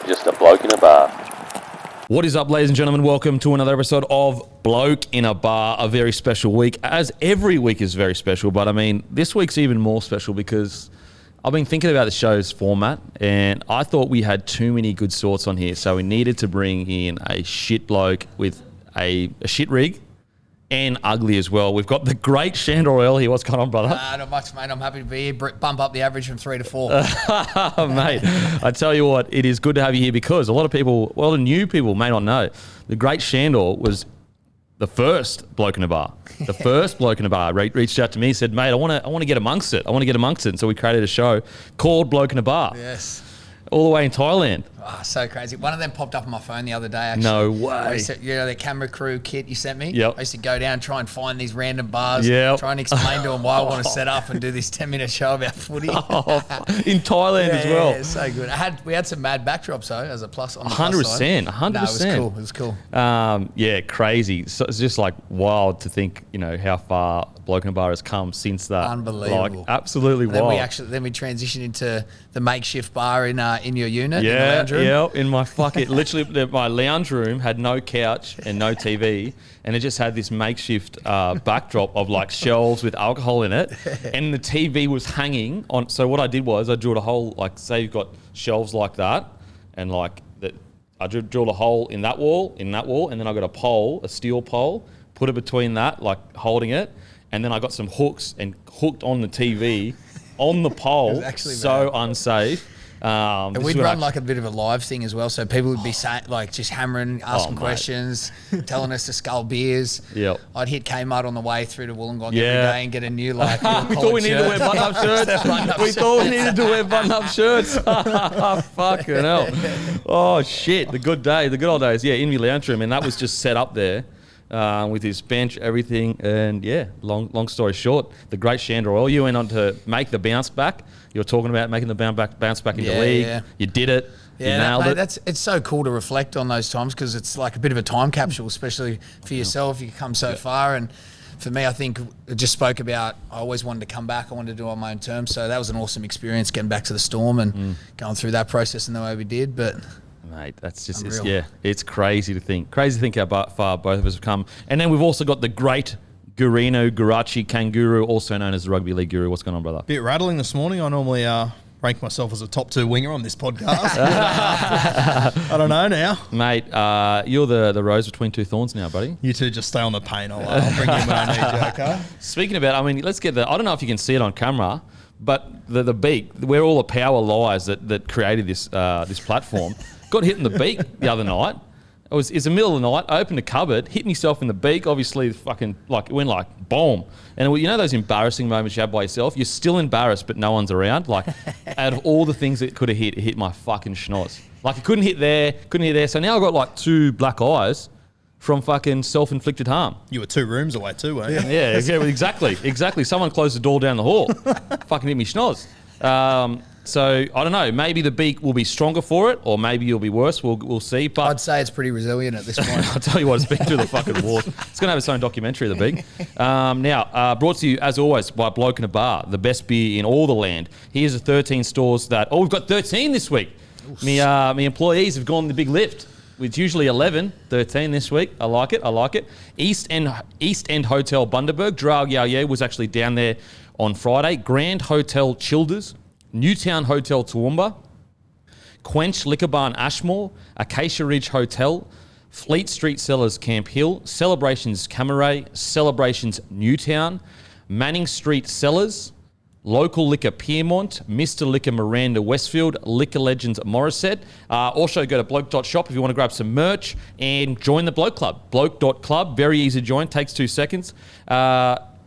just a bloke in a bar. What is up, ladies and gentlemen? Welcome to another episode of Bloke in a Bar, a very special week, as every week is very special, but I mean, this week's even more special because I've been thinking about the show's format and I thought we had too many good sorts on here, so we needed to bring in a shit bloke with a shit rig and ugly as well. We've got the great Sandor Earl here. What's going on, brother? Not much, mate. I'm happy to be here. Bump up the average from 3 to 4. Mate, I tell you what, it is good to have you here because a lot of people, well, the new people may not know, the great Sandor was the first bloke in a bar. The first bloke in a bar reached out to me, said, mate, I want to get amongst it. And so we created a show called Bloke in a Bar. Yes. All the way in Thailand. Oh, so crazy. One of them popped up on my phone the other day, actually. No way. The camera crew kit you sent me? Yep. I used to go down, try and find these random bars, try and explain to them why I want to set up and do this 10-minute show about footy. In Thailand as well. Yeah, so good. We had some mad backdrops, though, as a plus on the 100%, plus side. 100%. No, it was cool. Yeah, crazy. So it's just like wild to think, how far Bloke in a Bar has come since that. Unbelievable. Like, absolutely wild. Then we transitioned into the makeshift bar in your unit, in the lounge room. Yeah, in my literally my lounge room had no couch and no TV, and it just had this makeshift backdrop of like shelves with alcohol in it, and the TV was hanging on. So what I did was I drilled a hole, like say you've got shelves like that, and like that, I drilled a hole in that wall, and then I got a pole, a steel pole, put it between that, like holding it, and then I got some hooks and hooked on the TV on the pole. So unsafe. And we'd run like a bit of a live thing as well, so people would be just hammering, asking questions, telling us to scull beers. Yep. I'd hit Kmart on the way through to Wollongong every day and get a new we thought we needed to wear button-up shirts. We thought we needed to wear button-up shirts. Fucking hell. Oh, shit. The good old days. Yeah, in my lounge room, and that was just set up there. With his bench, everything, and yeah, long story short, the great Sandor Earl, you went on to make the bounce back. You were talking about making the bounce back in the league. Yeah. You did it. You nailed it. It's so cool to reflect on those times because it's like a bit of a time capsule, especially for yourself. You come so far, and for me, I think I just spoke about I always wanted to come back. I wanted to do it on my own terms, so that was an awesome experience getting back to the Storm and going through that process in the way we did. But mate, that's just it's crazy to think how far both of us have come. And then we've also got the great Gurino Gurachi Kanguru, also known as the Rugby League Guru. What's going on, brother? Bit rattling this morning. I normally rank myself as a top 2 winger on this podcast. I don't know now. Mate, you're the rose between two thorns now, buddy. You two just stay on the paint. I'll bring you when I need you, okay? Speaking about, let's get I don't know if you can see it on camera, but the beak, where all the power lies that created this platform, got hit in the beak the other night. It's the middle of the night. I opened a cupboard, hit myself in the beak. Obviously, fucking it went like boom. And those embarrassing moments you have by yourself. You're still embarrassed, but no one's around. Like out of all the things it could have hit, it hit my fucking schnoz. Like it couldn't hit there. So now I've got like 2 black eyes from fucking self-inflicted harm. You were 2 rooms away too, weren't you? Yeah, exactly. Someone closed the door down the hall. Fucking hit me schnoz. So I don't know. Maybe the beak will be stronger for it, or maybe you'll be worse. We'll see. But I'd say it's pretty resilient at this point. I'll tell you what, it's been through the fucking wars. It's going to have its own documentary, the beak. Now, brought to you as always by Bloke in a Bar, the best beer in all the land. Here's the 13 stores we've got 13 this week. My employees have gone the big lift. It's usually 11, 13 this week. I like it. East End Hotel Bundaberg. Drag Yao Ye was actually down there on Friday. Grand Hotel Childers. Newtown Hotel Toowoomba, Quench Liquor Barn Ashmore, Acacia Ridge Hotel, Fleet Street Cellars Camp Hill, Celebrations Camaret, Celebrations Newtown, Manning Street Cellars, Local Liquor Piermont, Mr. Liquor Miranda Westfield, Liquor Legends Morisset. Also go to bloke.shop if you want to grab some merch and join the Bloke Club. Bloke.club, very easy to join, takes 2 seconds.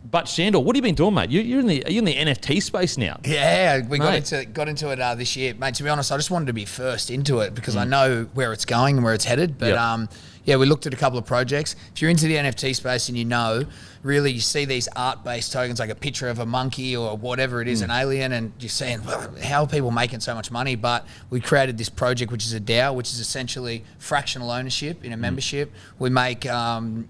But Sandor, what have you been doing, mate? Are you in the NFT space now? Yeah, we got into it this year, mate. To be honest, I just wanted to be first into it because I know where it's going and where it's headed. But Yeah, we looked at a couple of projects. If you're into the NFT space and really you see these art-based tokens like a picture of a monkey or whatever it is, an alien, and you're saying, well, how are people making so much money? But we created this project, which is a DAO, which is essentially fractional ownership in a membership. We make some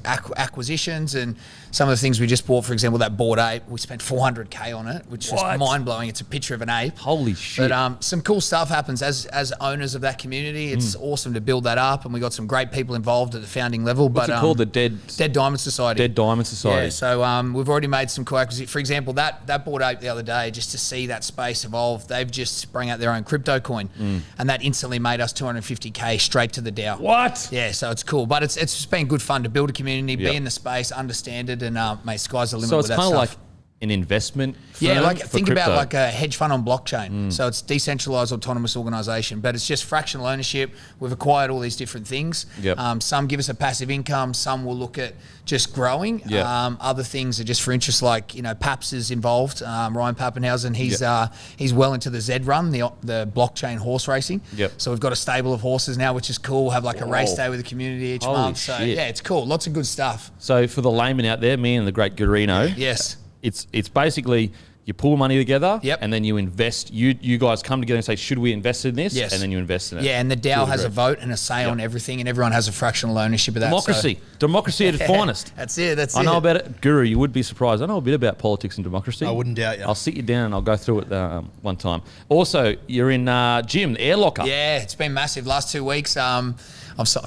acquisitions, and some of the things we just bought, for example, that Bored Ape, we spent $400K on it, which is mind-blowing. It's a picture of an ape. Holy shit. But some cool stuff happens as owners of that community. It's awesome to build that up, and we got some great people involved at the founding level. What's it called? The Dead Diamond Society. Dead Diamond Society. Yeah, so we've already made some cool acquisitions. For example, that Bored Ape the other day, just to see that space evolve, they've just sprung out their own crypto coin, and that instantly made us $250K straight to the DAO. What? Yeah, so it's cool. But it's just been good fun to build a community, be in the space, understand it, and mate, sky's the limit with that stuff. So it's kind of like an investment firm. Yeah, like think crypto. about like a hedge fund on blockchain. So it's decentralized autonomous organization, but it's just fractional ownership. We've acquired all these different things. Yep. Some give us a passive income. Some will look at just growing. Yep. Other things are just for interest, like Paps is involved. Ryan Pappenhausen, he's well into the Z Run, the blockchain horse racing. Yep. So we've got a stable of horses now, which is cool. We'll have like a race day with the community each month. So yeah, it's cool. Lots of good stuff. So for the layman out there, me and the great Gurino. Yes. It's basically you pull money together, Yep. and then you invest. You guys come together and say, should we invest in this? Yes. And then you invest in it. Yeah, and the DAO has a vote and a say on everything, and everyone has a fractional ownership of that. Democracy at its finest. That's it. I know about it. Guru, you would be surprised. I know a bit about politics and democracy. I wouldn't doubt you. I'll sit you down and I'll go through it one time. Also, you're in gym, the air locker. Yeah, it's been massive. Last 2 weeks, I've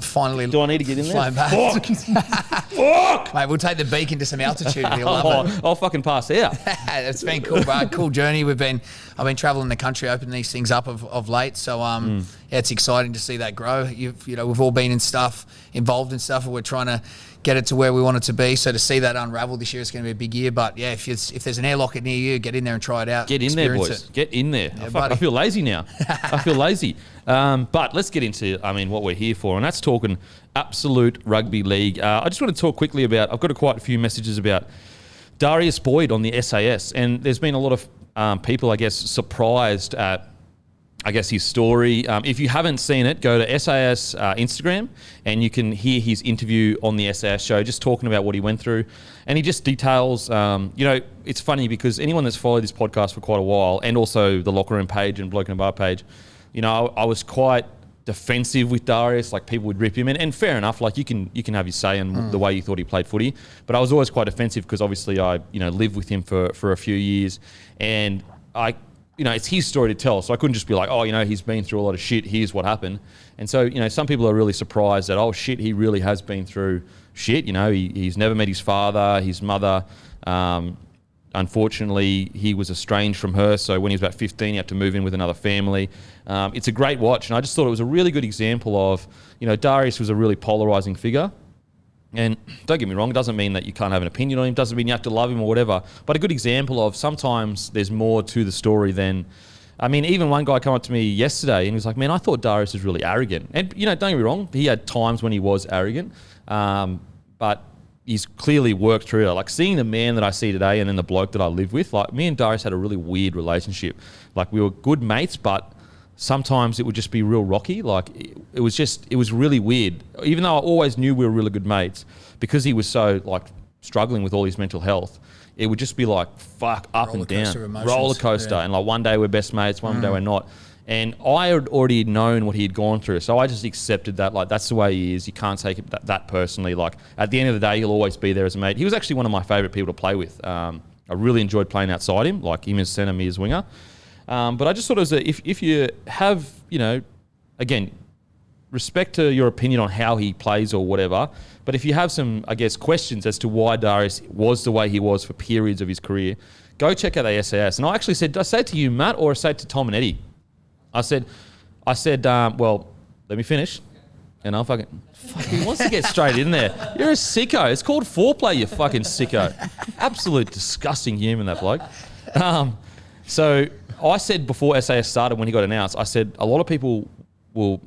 finally. Do I need to get in there? Back. Fuck! Mate, we'll take the beacon to some altitude. You'll love it. I'll fucking pass out. It's been cool, bro. Cool journey. I've been traveling the country, opening these things up of late. So yeah, it's exciting to see that grow. We've all been involved in stuff, and we're trying to get it to where we want it to be. So to see that unravel this year, it's going to be a big year. But yeah, if there's an air locker near you, get in there and try it out. Get in there, boys. Get in there. Yeah, I feel lazy now. I feel lazy. But let's get into, what we're here for, and that's talking absolute rugby league. I just want to talk quickly about, I've got quite a few messages about Darius Boyd on the SAS, and there's been a lot of people, I guess, surprised at, his story. If you haven't seen it, go to SAS Instagram, and you can hear his interview on the SAS show, just talking about what he went through. And he just details, it's funny because anyone that's followed this podcast for quite a while, and also the Locker Room page and Bloke in a Bar page, I was quite defensive with Darius. Like, people would rip him, and fair enough. Like, you can have your say on the way you thought he played footy, but I was always quite defensive because obviously I lived with him for a few years, and it's his story to tell. So I couldn't just be like, he's been through a lot of shit. Here's what happened. And so some people are really surprised that he really has been through shit. He's never met his father, his mother. Unfortunately, he was estranged from her, so when he was about 15, he had to move in with another family. It's a great watch, and I just thought it was a really good example of, Darius was a really polarising figure. And don't get me wrong, it doesn't mean that you can't have an opinion on him, doesn't mean you have to love him or whatever, but a good example of sometimes there's more to the story than... even one guy came up to me yesterday and he was like, man, I thought Darius was really arrogant. And, don't get me wrong, he had times when he was arrogant, but he's clearly worked through it. Like, seeing the man that I see today and then the bloke that I live with, like, me and Darius had a really weird relationship. Like, we were good mates, but sometimes it would just be real rocky. Like, it was really weird. Even though I always knew we were really good mates, because he was so, like, struggling with all his mental health, it would just be like, fuck, up and down. Roller coaster. Yeah. And like, one day we're best mates, one day we're not. And I had already known what he had gone through, so I just accepted that. Like, that's the way he is. You can't take it that personally. Like, at the end of the day, he'll always be there as a mate. He was actually one of my favourite people to play with. I really enjoyed playing outside him, like him as centre, me as winger. But I just thought it was if you have, again, respect to your opinion on how he plays or whatever, but if you have some, questions as to why Darius was the way he was for periods of his career, go check out the SAS. And I actually said, did I say it to you, Matt, or I say it to Tom and Eddie? I said, well, let me finish. And he wants to get straight in there. You're a sicko. It's called foreplay, you fucking sicko. Absolute disgusting human, that bloke. So I said before SAS started, when he got announced, I said a lot of people will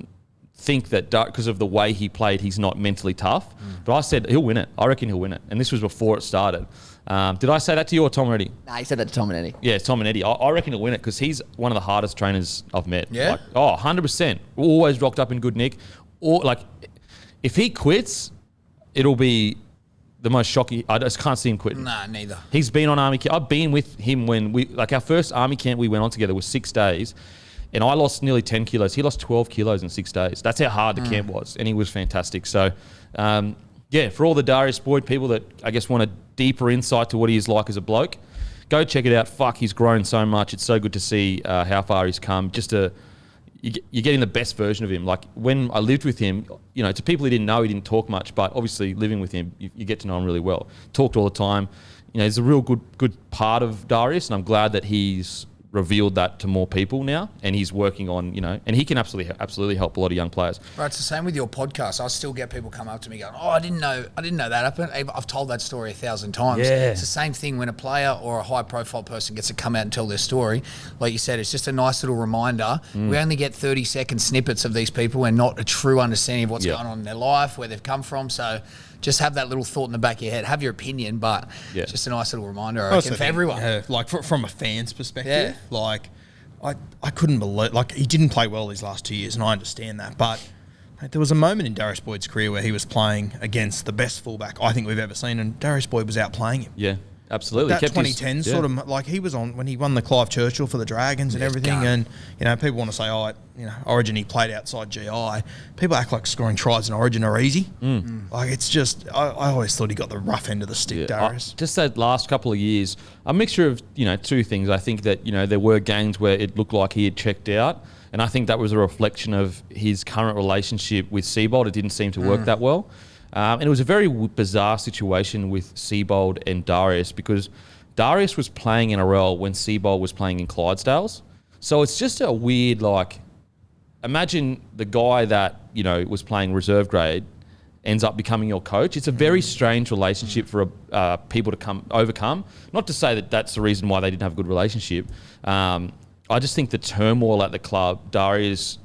think that because of the way he played, he's not mentally tough. But I said he'll win it. I reckon he'll win it. And this was before it started. Did I say that to you or Tom and Eddie? Nah, you said that to Tom and Eddie. Yeah, it's Tom and Eddie. I reckon he'll win it because he's one of the hardest trainers I've met. Yeah? 100%. Always rocked up in good nick. Or if he quits, it'll be the most shocking. I just can't see him quitting. Nah, neither. He's been on army camp. I've been with him when our first army camp we went on together was 6 days, and I lost nearly 10 kilos. He lost 12 kilos in 6 days. That's how hard the camp was, and he was fantastic. So, for all the Darius Boyd people that I guess want a deeper insight to what he is like as a bloke, go check it out. Fuck, he's grown so much. It's so good to see how far he's come. You're getting the best version of him. Like when I lived with him, to people who didn't know, he didn't talk much, but obviously living with him, you get to know him really well. Talked all the time. He's a real good part of Darius, and I'm glad that he's revealed that to more people now, and he's working on, and he can absolutely help a lot of young players. Right, it's the same with your podcast. I still get people come up to me going, "Oh, I didn't know that happened." I've told that story 1,000 times. Yeah. It's the same thing when a player or a high-profile person gets to come out and tell their story. Like you said, it's just a nice little reminder. We only get 30-second snippets of these people and not a true understanding of what's going on in their life, where they've come from. So just have that little thought in the back of your head. Have your opinion, but it's just a nice little reminder, I reckon, for everyone. Like from a fan's perspective, like I couldn't believe, like he didn't play well these last 2 years, and I understand that, but mate, there was a moment in Darius Boyd's career where he was playing against the best fullback I think we've ever seen, and Darius Boyd was outplaying him. Yeah, absolutely. That 2010 sort of, like he was on when he won the Clive Churchill for the Dragons and everything, and people want to say, Origin he played outside GI. People act like scoring tries in Origin are easy. Like it's just, I always thought he got the rough end of the stick, Darius. Just that last couple of years, a mixture of two things. I think that there were games where it looked like he had checked out, and I think that was a reflection of his current relationship with Seabold. It didn't seem to work that well. And it was a very bizarre situation with Seabold and Darius, because Darius was playing NRL when Seabold was playing in Clydesdales. So it's just a weird, imagine the guy that, was playing reserve grade ends up becoming your coach. It's a very strange relationship for people to overcome. Not to say that that's the reason why they didn't have a good relationship. I just think the turmoil at the club, Darius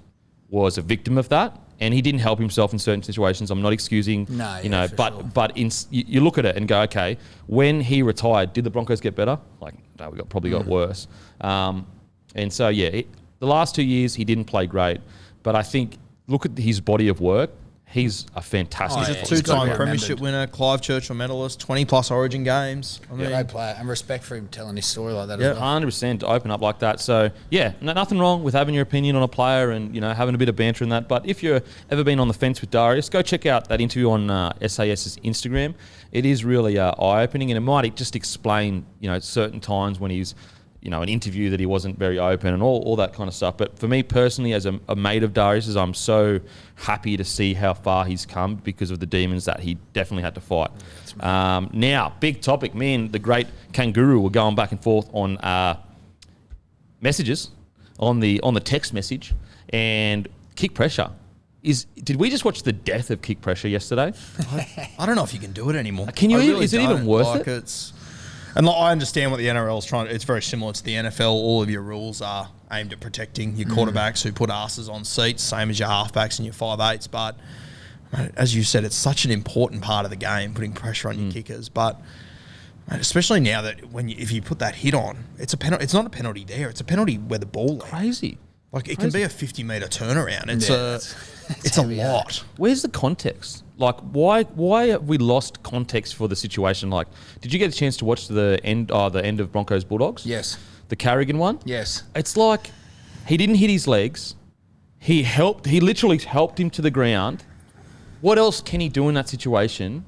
was a victim of that. And he didn't help himself in certain situations. I'm not excusing, but you look at it and go, okay, when he retired, did the Broncos get better? No, we probably got worse. And so, the last 2 years he didn't play great, but I think look at his body of work. He's a fantastic. He's a two-time premiership winner, Clive Churchill medalist, 20-plus Origin games. Great player, and respect for him telling his story like that as well. 100% to open up like that. So, nothing wrong with having your opinion on a player and, having a bit of banter in that. But if you've ever been on the fence with Darius, go check out that interview on SAS's Instagram. It is really eye-opening, and it might just explain, certain times when he's an interview that he wasn't very open and all that kind of stuff. But for me personally, as a mate of Darius's, I'm so happy to see how far he's come because of the demons that he definitely had to fight. Now, big topic. Me and the great Kangaroo were going back and forth on messages on the text message, and kick pressure. Did we just watch the death of kick pressure yesterday? I don't know if you can do it anymore. Can you? Really is it even worth it? And I understand what the NRL is trying to. It's very similar to the NFL. All of your rules are aimed at protecting your quarterbacks who put asses on seats, same as your halfbacks and your 5'8s. But as you said, it's such an important part of the game, putting pressure on your kickers. But especially now that if you put that hit on, it's a penalty. It's not a penalty there. It's a penalty where the ball lands. Crazy. It can be a 50-metre turnaround. It's a lot. Where's the context? Why have we lost context for the situation? Did you get a chance to watch the end of Broncos Bulldogs? Yes. The Carrigan one? Yes. It's like he didn't hit his legs. He literally helped him to the ground. What else can he do in that situation?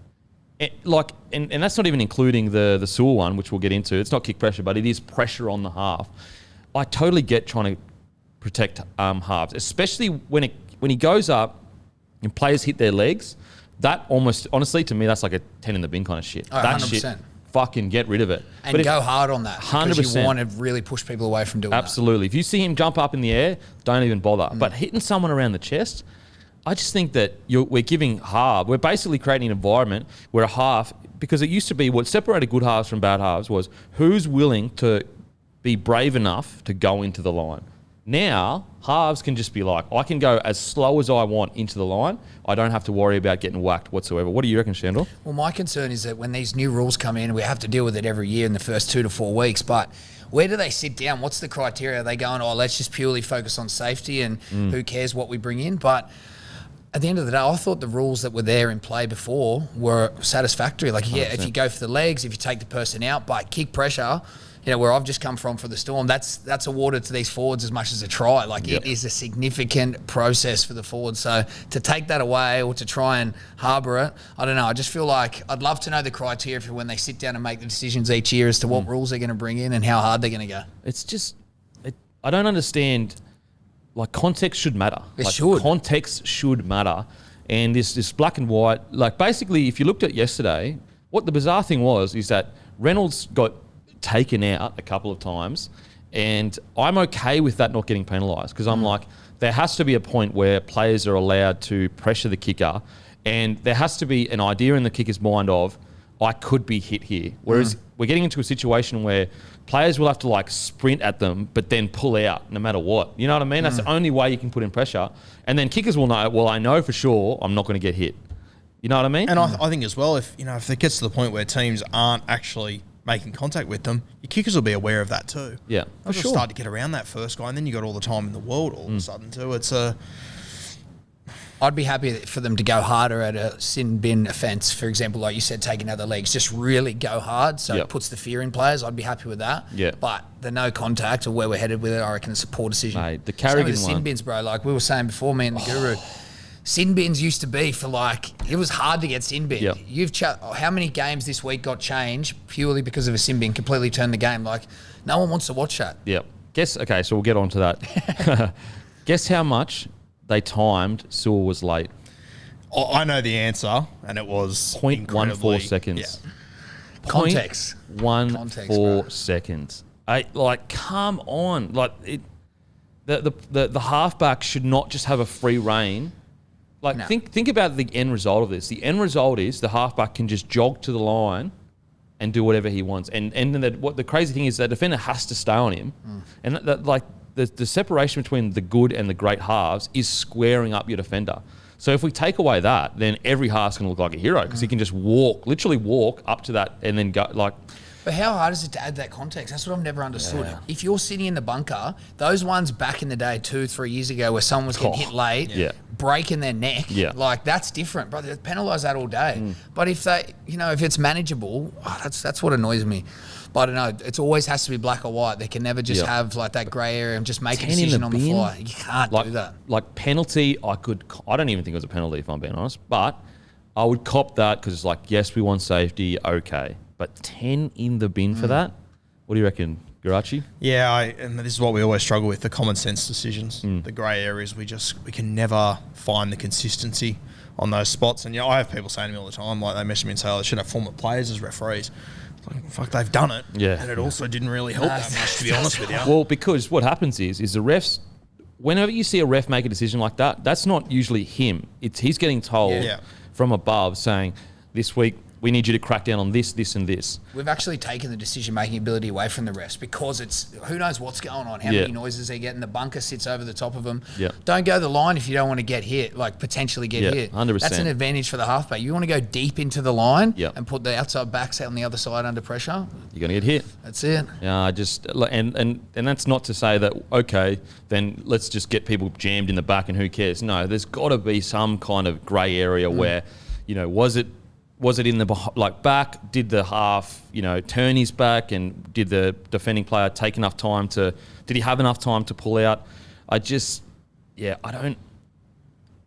And that's not even including the Sewell one, which we'll get into. It's not kick pressure, but it is pressure on the half. I totally get trying to protect halves, especially when he goes up and players hit their legs. That almost, honestly, to me, that's like a 10 in the bin kind of shit. Oh, that 100%. shit, fucking get rid of it. And go hard on that. 100%. Because you want to really push people away from doing that. Absolutely. If you see him jump up in the air, don't even bother. But hitting someone around the chest, I just think that we're giving we're basically creating an environment where a half, because it used to be what separated good halves from bad halves was who's willing to be brave enough to go into the line. Now, halves can just be like, I can go as slow as I want into the line. I don't have to worry about getting whacked whatsoever. What do you reckon, Sandor? Well, my concern is that when these new rules come in, we have to deal with it every year in the first 2 to 4 weeks, but where do they sit down? What's the criteria? Are they going, let's just purely focus on safety and who cares what we bring in? But at the end of the day, I thought the rules that were there in play before were satisfactory. Like, yeah, 100%. If you go for the legs, if you take the person out, by kick pressure, where I've just come from for the Storm, that's awarded to these forwards as much as a try. Like, it is a significant process for the forwards. So to take that away or to try and harbour it, I don't know. I just feel like I'd love to know the criteria for when they sit down and make the decisions each year as to what rules they're going to bring in and how hard they're going to go. It's just, I don't understand. Like, context should matter. It should. Context should matter. And this black and white, like, basically, if you looked at yesterday, what the bizarre thing is that Reynolds got taken out a couple of times, and I'm okay with that not getting penalised, because I'm like, there has to be a point where players are allowed to pressure the kicker, and there has to be an idea in the kicker's mind of, I could be hit here. Whereas we're getting into a situation where players will have to like sprint at them, but then pull out no matter what. You know what I mean? That's the only way you can put in pressure. And then kickers will know, well, I know for sure I'm not going to get hit. You know what I mean? And I think as well, if it gets to the point where teams aren't actually making contact with them, your kickers will be aware of that too. Yeah, They'll just start to get around that first guy, and then you got all the time in the world all of a sudden too. It's a... I'd be happy for them to go harder at a sin bin offence, for example, like you said, taking out the legs, just really go hard, so it puts the fear in players. I'd be happy with that. Yeah. But the no contact or where we're headed with it, I reckon it's a poor decision. Mate, the Carrigan Same with the sin bins, bro. Like we were saying before, me and the Guru, sin bins used to be for like, it was hard to get sin bin. Yep. How many games this week got changed purely because of a sin bin, completely turned the game? Like, no one wants to watch that. Yep. Okay, so we'll get on to that. Guess how much they timed Sewell was late? I know the answer, and it was 0.14 seconds. Yeah. Context. 0.14 seconds. Come on. Like, the halfback should not just have a free rein. Like, think about the end result of this. The end result is the halfback can just jog to the line and do whatever he wants. And what the crazy thing is, the defender has to stay on him. And the separation between the good and the great halves is squaring up your defender. So if we take away that, then every half's going to look like a hero, because he can just literally walk up to that and then go like. But how hard is it to add that context? That's what I've never understood. Yeah. If you're sitting in the bunker, those ones back in the day, 2-3 years ago, where someone was getting hit late, breaking their neck, like that's different, bro. They penalise that all day. But if they, if it's manageable, that's what annoys me. But I don't know. It always has to be black or white. They can never just have like that grey area and just make a decision on the fly. You can't do that. Like penalty, I don't even think it was a penalty if I'm being honest. But I would cop that because it's like, yes, we want safety, okay. But 10 in the bin for that? What do you reckon, Garachi? Yeah, and this is what we always struggle with, the common sense decisions. The grey areas, we can never find the consistency on those spots. And I have people saying to me all the time, like they message me and say, they should have former players as referees. Like, fuck, they've done it. Yeah. And it also didn't really help that much, to be honest with you. Well, because what happens is the refs, whenever you see a ref make a decision like that, that's not usually him. He's getting told from above saying, this week, we need you to crack down on this, this, and this. We've actually taken the decision-making ability away from the refs because it's who knows what's going on, how many noises they're getting. The bunker sits over the top of them. Don't go the line if you don't want to get hit, like potentially get hit. 100%. That's an advantage for the halfback. You want to go deep into the line and put the outside backs out on the other side under pressure. You're going to get hit. That's it. Yeah, and that's not to say that, okay, then let's just get people jammed in the back and who cares. No, there's got to be some kind of grey area where, was it in the back? Did the half, turn his back, and did the defending player take enough time did he have enough time to pull out?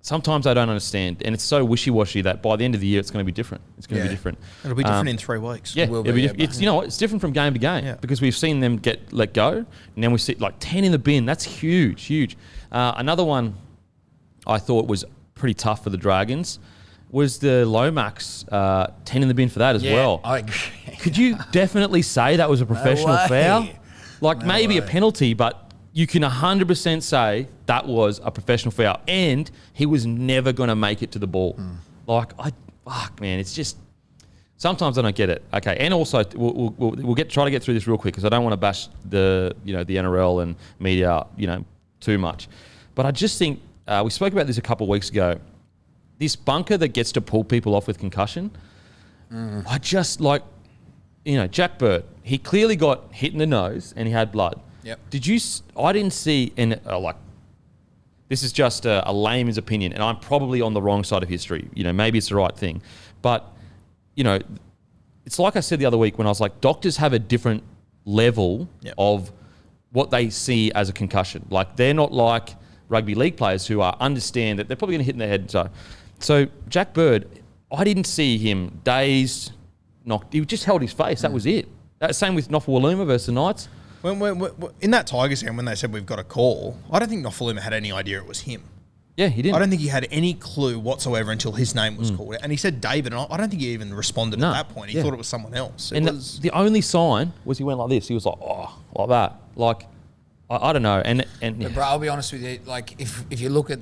Sometimes I don't understand. And it's so wishy-washy that by the end of the year, it's going to be different. It's going to be different. It'll be different in 3 weeks. Yeah, it's different from game to game because we've seen them get let go, and then we see 10 in the bin. That's huge. Another one I thought was pretty tough for the Dragons was the Lomax 10 in the bin for that as well. I agree. Could you definitely say that was a professional foul? Maybe a penalty, but you can 100% say that was a professional foul, and he was never going to make it to the ball. It's just sometimes I don't get it. Okay, and also we'll try to get through this real quick because I don't want to bash the NRL and media too much, but I just think we spoke about this a couple of weeks ago. This bunker that gets to pull people off with concussion, I just Jack Bird, he clearly got hit in the nose and he had blood. Yep. I didn't see, this is just a layman's opinion, and I'm probably on the wrong side of history. Maybe it's the right thing. But, it's like I said the other week when I was like, doctors have a different level of what they see as a concussion. Like, they're not like rugby league players who understand that they're probably going to hit in their head. So Jack Bird, I didn't see him dazed, knocked. He just held his face. That was it. Same with Nofaluma versus the Knights. When in that Tigers game, when they said we've got a call, I don't think Nofaluma had any idea it was him. Yeah, he didn't. I don't think he had any clue whatsoever until his name was called. And he said David, and I don't think he even responded at that point. He thought it was someone else. The only sign was he went like this. He was like, oh, like that. Like, I don't know. But bro, I'll be honest with you. Like, if you look at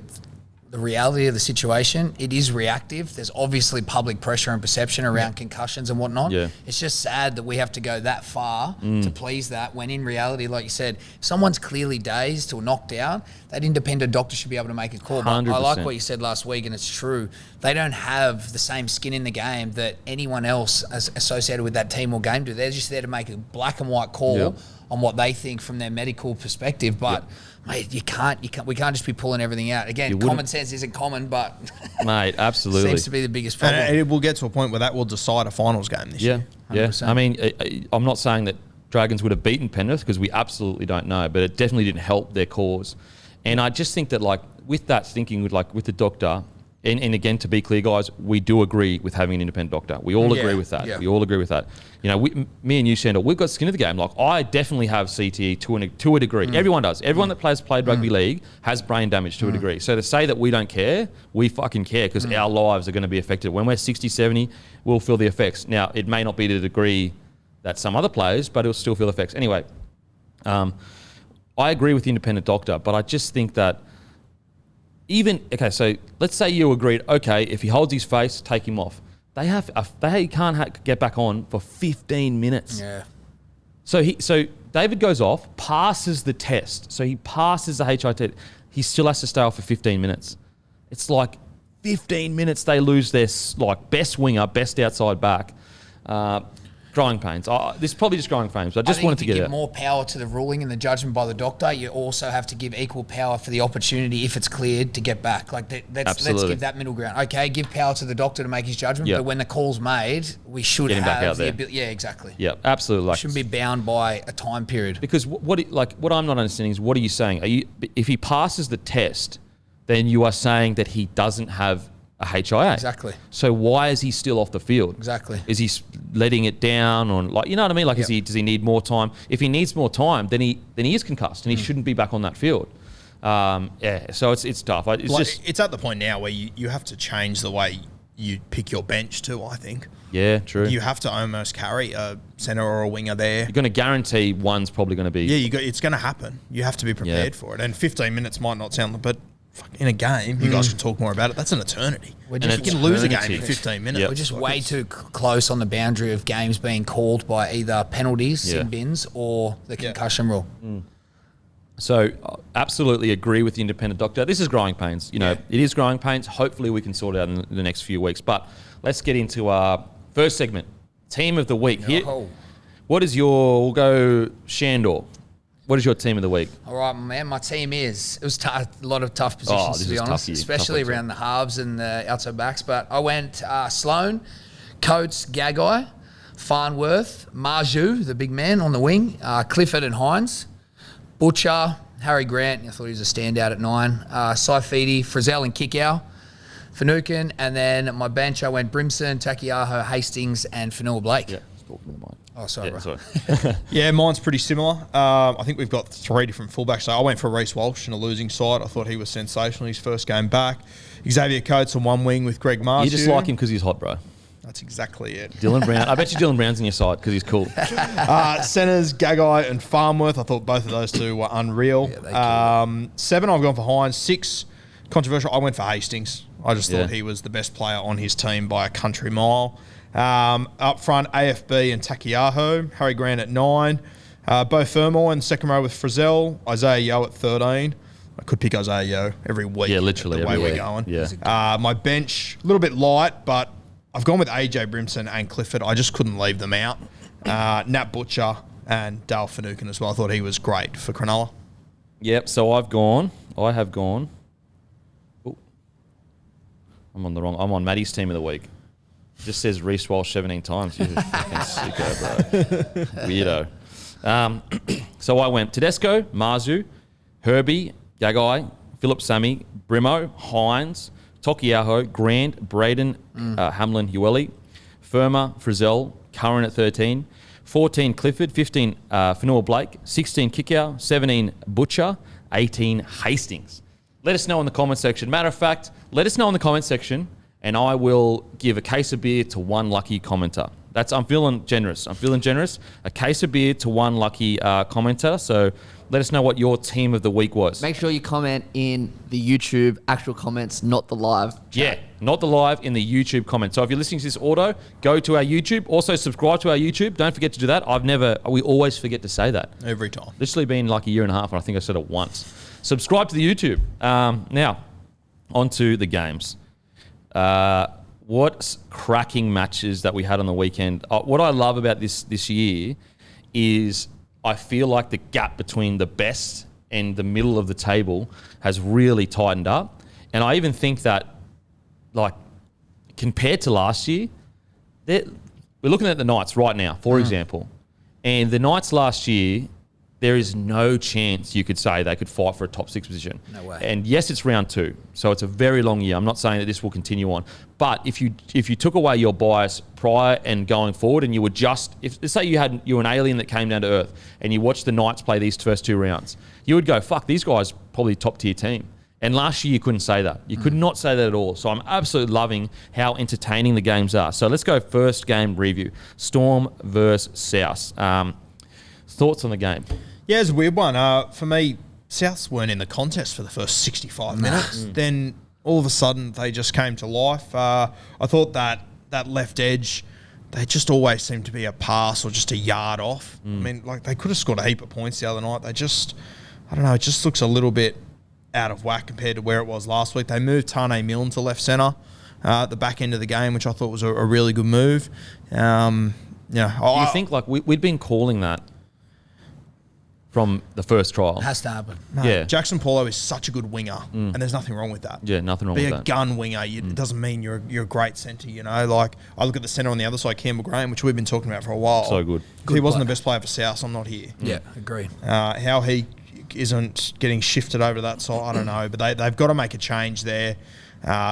the reality of the situation, it is reactive. There's obviously public pressure and perception around concussions and whatnot. Yeah. It's just sad that we have to go that far to please that, when in reality, like you said, if someone's clearly dazed or knocked out, that independent doctor should be able to make a call. But 100%. I like what you said last week, and it's true. They don't have the same skin in the game that anyone else associated with that team or game do. They're just there to make a black and white call on what they think from their medical perspective. But mate, we can't just be pulling everything out. Again, common sense isn't common, but mate, absolutely seems to be the biggest problem. And it will get to a point where that will decide a finals game this year. Yeah. 100%. I mean, I'm not saying that Dragons would have beaten Penrith, because we absolutely don't know, but it definitely didn't help their cause. And I just think that, like, with that thinking, with the doctor, and again, to be clear, guys, we do agree with having an independent doctor. We all agree with that. Yeah. We all agree with that. Me and you, Sandor, we've got skin of the game. Like, I definitely have CTE to a degree. Everyone does. Everyone that played rugby league has brain damage to a degree. So to say that we don't care, we fucking care, because our lives are going to be affected. When we're 60, 70, we'll feel the effects. Now, it may not be to the degree that some other players, but it'll still feel the effects. Anyway, I agree with the independent doctor, but I just think that so let's say you agreed, okay, if he holds his face, take him off. They can't get back on for 15 minutes. Yeah. So David goes off, passes the test. So he passes the HIT. He still has to stay off for 15 minutes. It's like 15 minutes they lose their best winger, best outside back. Growing pains. This is probably just growing pains. But I just wanted to get it. Give more power to the ruling and the judgment by the doctor. You also have to give equal power for the opportunity, if it's cleared, to get back. Like, let's give that middle ground. Okay, give power to the doctor to make his judgment, but when the call's made, we should get him back out the there. ability. Yeah, exactly. Yeah, absolutely. Shouldn't be bound by a time period. Because what I'm not understanding is, what are you saying? If he passes the test, then you are saying that he doesn't have a HIA. Exactly. So why is he still off the field? Exactly. Is he letting it down, or you know what I mean? Like, does he need more time? If he needs more time, then he is concussed, and he shouldn't be back on that field. So it's tough. It's at the point now where you have to change the way you pick your bench too, I think. Yeah, true. You have to almost carry a centre or a winger there. You're going to guarantee one's probably going to be... Yeah, it's going to happen. You have to be prepared for it. And 15 minutes might not sound... But in a game, you guys can talk more about it. That's an eternity. You can lose a game in 15 minutes. We're just way too close on the boundary of games being called by either penalties, sin bins, or the concussion rule. So, absolutely agree with the independent doctor. This is growing pains. It is growing pains. Hopefully we can sort it out in the next few weeks. But let's get into our first segment, Team of the Week. Here, what is we'll go Sandor. What is your team of the week? All right, man. My team it was a lot of tough positions, to be honest, especially around the halves and the outside backs. But I went Sloan, Coates, Gagai, Farnworth, Marju, the big man on the wing, Clifford and Hines, Butcher, Harry Grant. I thought he was a standout at 9. Saifidi, Frizzell and Kikau, Finucane, and then my bench I went Brimson, Takiaho, Hastings, and Fanua Blake. Yeah, just talking to the mic. Oh, sorry, bro. Sorry. Yeah, mine's pretty similar. I think we've got 3 different fullbacks. So I went for Reece Walsh in a losing side. I thought he was sensational his first game back. Xavier Coates on one wing with Greg Marsh. You just like him because he's hot, bro. That's exactly it. Dylan Brown. I bet you Dylan Brown's in your side because he's cool. Centres, Gagai and Farnworth. I thought both of those two were unreal. 7, I've gone for Hines. 6, controversial, I went for Hastings. I just thought he was the best player on his team by a country mile. Up front, AFB and Takiaho. Harry Grant at 9. Bo Fermor in second row with Frizzell. Isaiah Yeo at 13. I could pick Isaiah Yeo every week. Yeah, literally. The way we're going. Yeah. My bench, a little bit light, but I've gone with AJ Brimson and Clifford. I just couldn't leave them out. Nat Butcher and Dale Finucane as well. I thought he was great for Cronulla. Yep, so I have gone I'm on Maddie's team of the week. Just says Reece Walsh 17 times. You're fucking sicko, bro. Weirdo. So I went Tedesco, Marzu, Herbie, Gagai, Philip Sammy, Brimo, Hines, Tokiaho, Grant, Braden, Hamlin, Hueli, Firma, Frizzell, Curran at 13, 14 Clifford, 15 Fanua Blake, 16 Kikau, 17 Butcher, 18 Hastings. Let us know in the comment section. Matter of fact, let us know in the comment section and I will give a case of beer to one lucky commenter. I'm feeling generous. A case of beer to one lucky commenter. So let us know what your team of the week was. Make sure you comment in the YouTube actual comments, not the live chat. Yeah, not the live, in the YouTube comments. So if you're listening to this audio, go to our YouTube. Also subscribe to our YouTube. Don't forget to do that. We always forget to say that. Every time. Literally been like a year and a half, and I think I said it once. Subscribe to the YouTube. Now, on to the games. What cracking matches that we had on the weekend. What I love about this year is I feel like the gap between the best and the middle of the table has really tightened up. And I even think that, like, compared to last year, we're looking at the Knights right now, for example. And the Knights last year, there is no chance you could say they could fight for a top 6 position. No way. And yes, it's round 2, so it's a very long year. I'm not saying that this will continue on, but if you took away your bias prior and going forward, and you were let's say you were an alien that came down to Earth, and you watched the Knights play these first 2 rounds, you would go, "Fuck, these guys probably top tier team." And last year you couldn't say that. You could not say that at all. So I'm absolutely loving how entertaining the games are. So let's go first game review: Storm versus South. Thoughts on the game? Yeah, it's a weird one. For me, Souths weren't in the contest for the first 65 minutes. Then all of a sudden they just came to life. I thought that left edge, they just always seemed to be a pass or just a yard off. I mean, like, they could have scored a heap of points the other night. They just, I don't know, it just looks a little bit out of whack compared to where it was last week. They moved Tane Milne to left centre at the back end of the game, which I thought was a really good move. Do you think, like, we'd been calling that from the first trial? It has to happen. No, Yeah. Jackson Paulo is such a good winger, and there's nothing wrong with that. Yeah, nothing wrong Be with a that. gun winger. It doesn't mean you're a great centre, you know. Like, I look at the centre on the other side, Campbell Graham, which we've been talking about for a while. So good. If he wasn't the best player for South, I'm not here. Yeah, agreed. How he isn't getting shifted over to that side, I don't know. But they've got to make a change there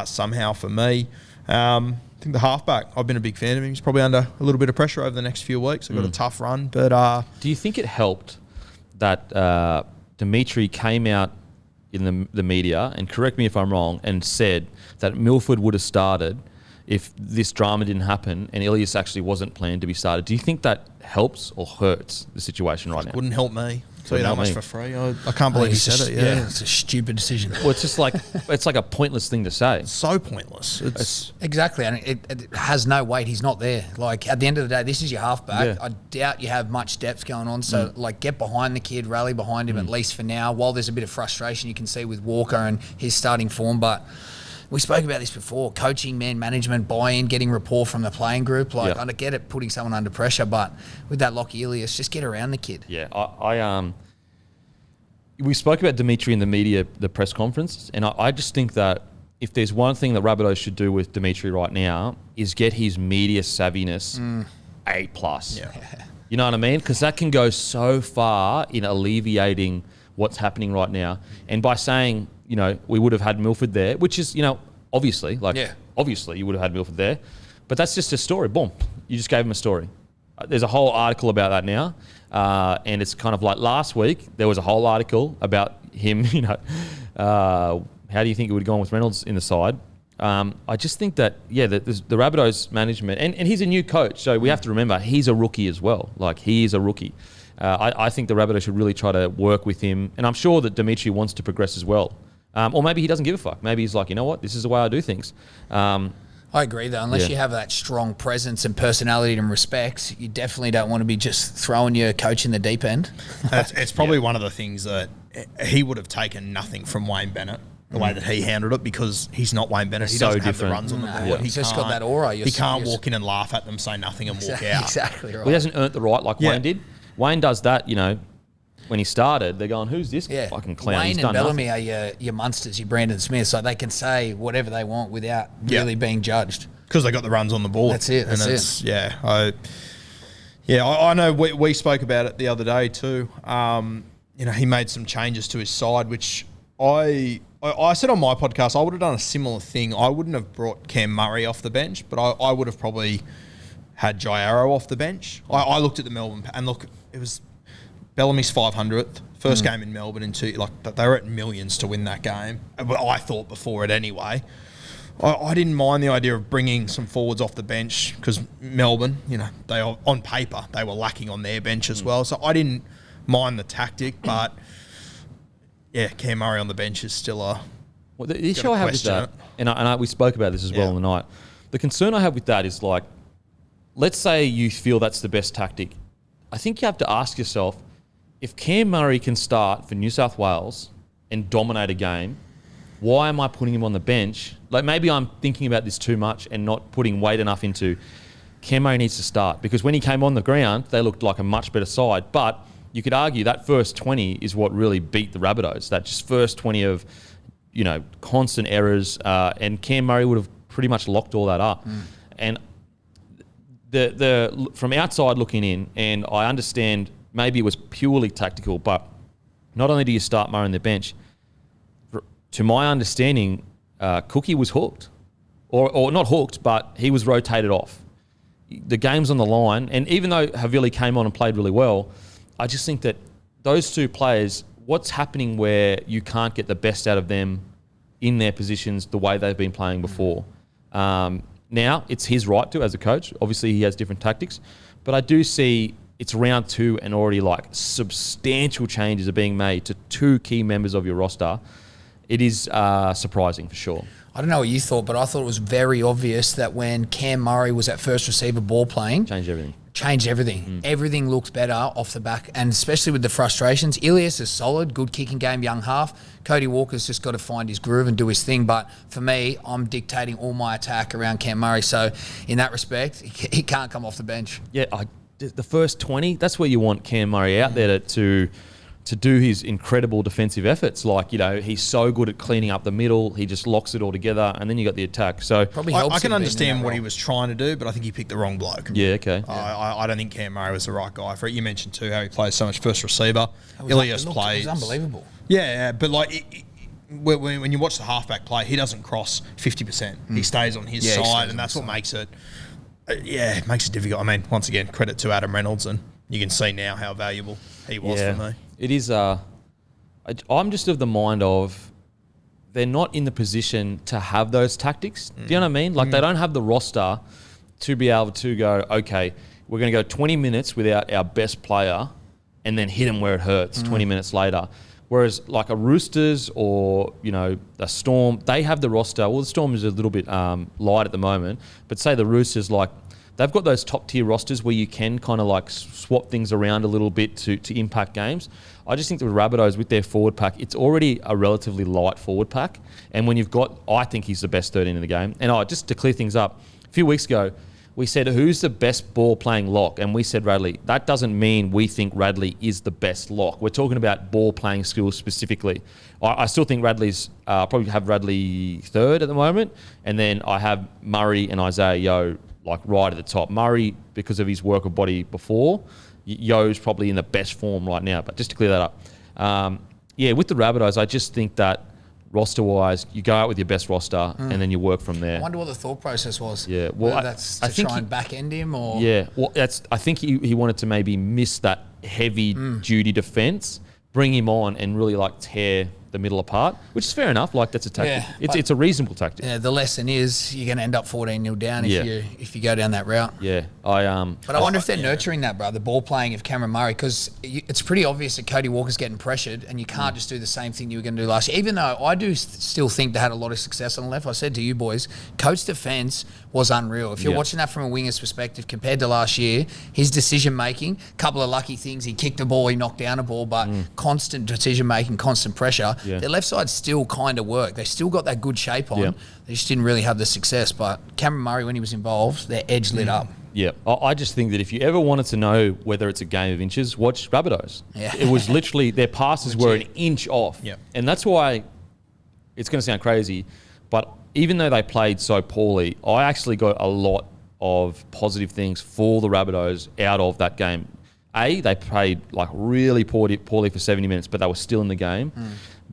somehow for me. I think the halfback, I've been a big fan of him. He's probably under a little bit of pressure over the next few weeks. They've got a tough run. But Do you think it helped that Dimitri came out in the media, and correct me if I'm wrong, and said that Milford would have started if this drama didn't happen and Ilias actually wasn't planned to be started? Do you think that helps or hurts the situation right now? wouldn't help me. Tell you Wouldn't that help much me. for free. I can't believe he said it. Yeah. It's a stupid decision. Well, it's just like it's like a pointless thing to say. So pointless. It's Exactly, and it has no weight. He's not there. Like, at the end of the day, this is your halfback. Yeah. I doubt you have much depth going on. So, like, get behind the kid, rally behind him at least for now. While there's a bit of frustration you can see with Walker and his starting form, but we spoke about this before: coaching, man management, buy-in, getting rapport from the playing group. Like, Yeah. I get it, putting someone under pressure, but with that Lockie Ilias, just get around the kid. Yeah, we spoke about Dimitri in the media, the press conference, and I just think that if there's one thing that Rabbitohs should do with Dimitri right now is get his media savviness A+. Yeah. You know what I mean? Because that can go so far in alleviating what's happening right now. And by saying, you know, we would have had Milford there, which is, you know, obviously you would have had Milford there, but that's just a story. Boom. You just gave him a story. There's a whole article about that now. And it's kind of like last week, there was a whole article about him, you know, how do you think it would have gone with Reynolds in the side? I just think that, the Rabbitohs management, and he's a new coach, so we have to remember he's a rookie as well. Like, he is a rookie. I think the Rabbitohs should really try to work with him, and I'm sure that Dimitri wants to progress as well. Or maybe he doesn't give a fuck. Maybe he's like, you know what, this is the way I do things. I agree, though. Unless you have that strong presence and personality and respect, you definitely don't want to be just throwing your coach in the deep end. It's probably one of the things that he would have taken nothing from Wayne Bennett, the way that he handled it, because he's not Wayne Bennett. He So doesn't have the different. runs on the board. Yeah. He's just got that aura. He can't walk in and laugh at them, say nothing, and walk out. Exactly right. Well, he hasn't earned the right like Yeah. Wayne did. Wayne does that, you know, when he started, they're going, who's this fucking clown? Wayne He's and done Bellamy nothing. are your Munsters, your Brandon Smith, so they can say whatever they want without really being judged. Because they got the runs on the board. That's it. That's it. Yeah. I know we spoke about it the other day too. He made some changes to his side, which I said on my podcast I would have done a similar thing. I wouldn't have brought Cam Murray off the bench, but I would have probably had Jairo off the bench. I looked at the Melbourne, and look, it was Bellamy's 500th. First game in Melbourne they were at millions to win that game. I thought before it anyway. I didn't mind the idea of bringing some forwards off the bench because Melbourne, they are, on paper, they were lacking on their bench as well. So I didn't mind the tactic, but Cam Murray on the bench is still Well, the issue I have with that, and we spoke about this as well in the night. The concern I have with that is let's say you feel that's the best tactic. I think you have to ask yourself, if Cam Murray can start for New South Wales and dominate a game, why am I putting him on the bench? Maybe I'm thinking about this too much and not putting weight enough into Cam Murray needs to start, because when he came on the ground, they looked like a much better side. But you could argue that first 20 is what really beat the Rabbitohs. That just first 20 of, constant errors, and Cam Murray would have pretty much locked all that up. And the from outside looking in, and I understand maybe it was purely tactical, but not only do you start Murray on the bench, to my understanding, Cookie was hooked. Or not hooked, but he was rotated off. The game's on the line, and even though Havili came on and played really well, I just think that those two players, what's happening where you can't get the best out of them in their positions the way they've been playing before? Now, it's his right to as a coach. Obviously, he has different tactics. But I do see it's round 2 and already substantial changes are being made to 2 key members of your roster. It is surprising for sure. I don't know what you thought, but I thought it was very obvious that when Cam Murray was at first receiver ball playing... Changed everything. Everything looked better off the back, and especially with the frustrations. Ilias is solid, good kicking game, young half. Cody Walker's just got to find his groove and do his thing. But for me, I'm dictating all my attack around Cam Murray. So in that respect, he can't come off the bench. Yeah, the first 20, that's where you want Cam Murray out there to do his incredible defensive efforts. He's so good at cleaning up the middle. He just locks it all together, and then you got the attack. So probably I can understand what he was trying to do, but I think he picked the wrong bloke. Yeah, okay. I don't think Cam Murray was the right guy for it. You mentioned too how he plays so much first receiver. Ilias plays. It was unbelievable. Yeah, but when you watch the halfback play, he doesn't cross 50%. He stays on his side, and that's what makes it. It makes it difficult. I mean, once again, credit to Adam Reynolds, and you can see now how valuable he was for me. It is. I'm just of the mind of they're not in the position to have those tactics. Do you know what I mean? They don't have the roster to be able to go, okay, we're going to go 20 minutes without our best player and then hit them where it hurts 20 minutes later. Whereas a Roosters or, a Storm, they have the roster. Well, the Storm is a little bit light at the moment, but say the Roosters, they've got those top tier rosters where you can kind of swap things around a little bit to impact games. I just think the Rabbitohs with their forward pack, it's already a relatively light forward pack. And when you've got, I think he's the best 13 in the game. And just to clear things up, a few weeks ago, we said, who's the best ball playing lock? And we said Radley. That doesn't mean we think Radley is the best lock. We're talking about ball playing skills specifically. I still think Radley's, probably have Radley third at the moment. And then I have Murray and Isaiah Yeo right at the top. Murray, because of his work of body before, Yo's probably in the best form right now. But just to clear that up. With the Rabbitohs, I just think that roster-wise, you go out with your best roster and then you work from there. I wonder what the thought process was. Yeah, well, whether that's to try and back-end him or... Yeah, well, I think he wanted to maybe miss that heavy-duty defence, bring him on and really tear the middle apart, which is fair enough. That's a tactic. Yeah, it's a reasonable tactic. Yeah, the lesson is you're going to end up 14-0 down if you go down that route. Yeah, But I wonder if they're nurturing that, bro. The ball playing of Cameron Murray, because it's pretty obvious that Cody Walker's getting pressured, and you can't just do the same thing you were going to do last year. Even though I do still think they had a lot of success on the left. I said to you boys, coach defence was unreal. If you're watching that from a winger's perspective compared to last year, his decision making, couple of lucky things, he kicked a ball, he knocked down a ball, but constant decision making, constant pressure. Yeah. Their left side still kind of worked. They still got that good shape on. Yeah. They just didn't really have the success. But Cameron Murray, when he was involved, their edge lit up. Yeah, I just think that if you ever wanted to know whether it's a game of inches, watch Rabbitohs. Yeah. It was literally their passes were an inch off. Yep. And that's why it's going to sound crazy, but even though they played so poorly, I actually got a lot of positive things for the Rabbitohs out of that game. A, they played like really poorly for 70 minutes, but they were still in the game.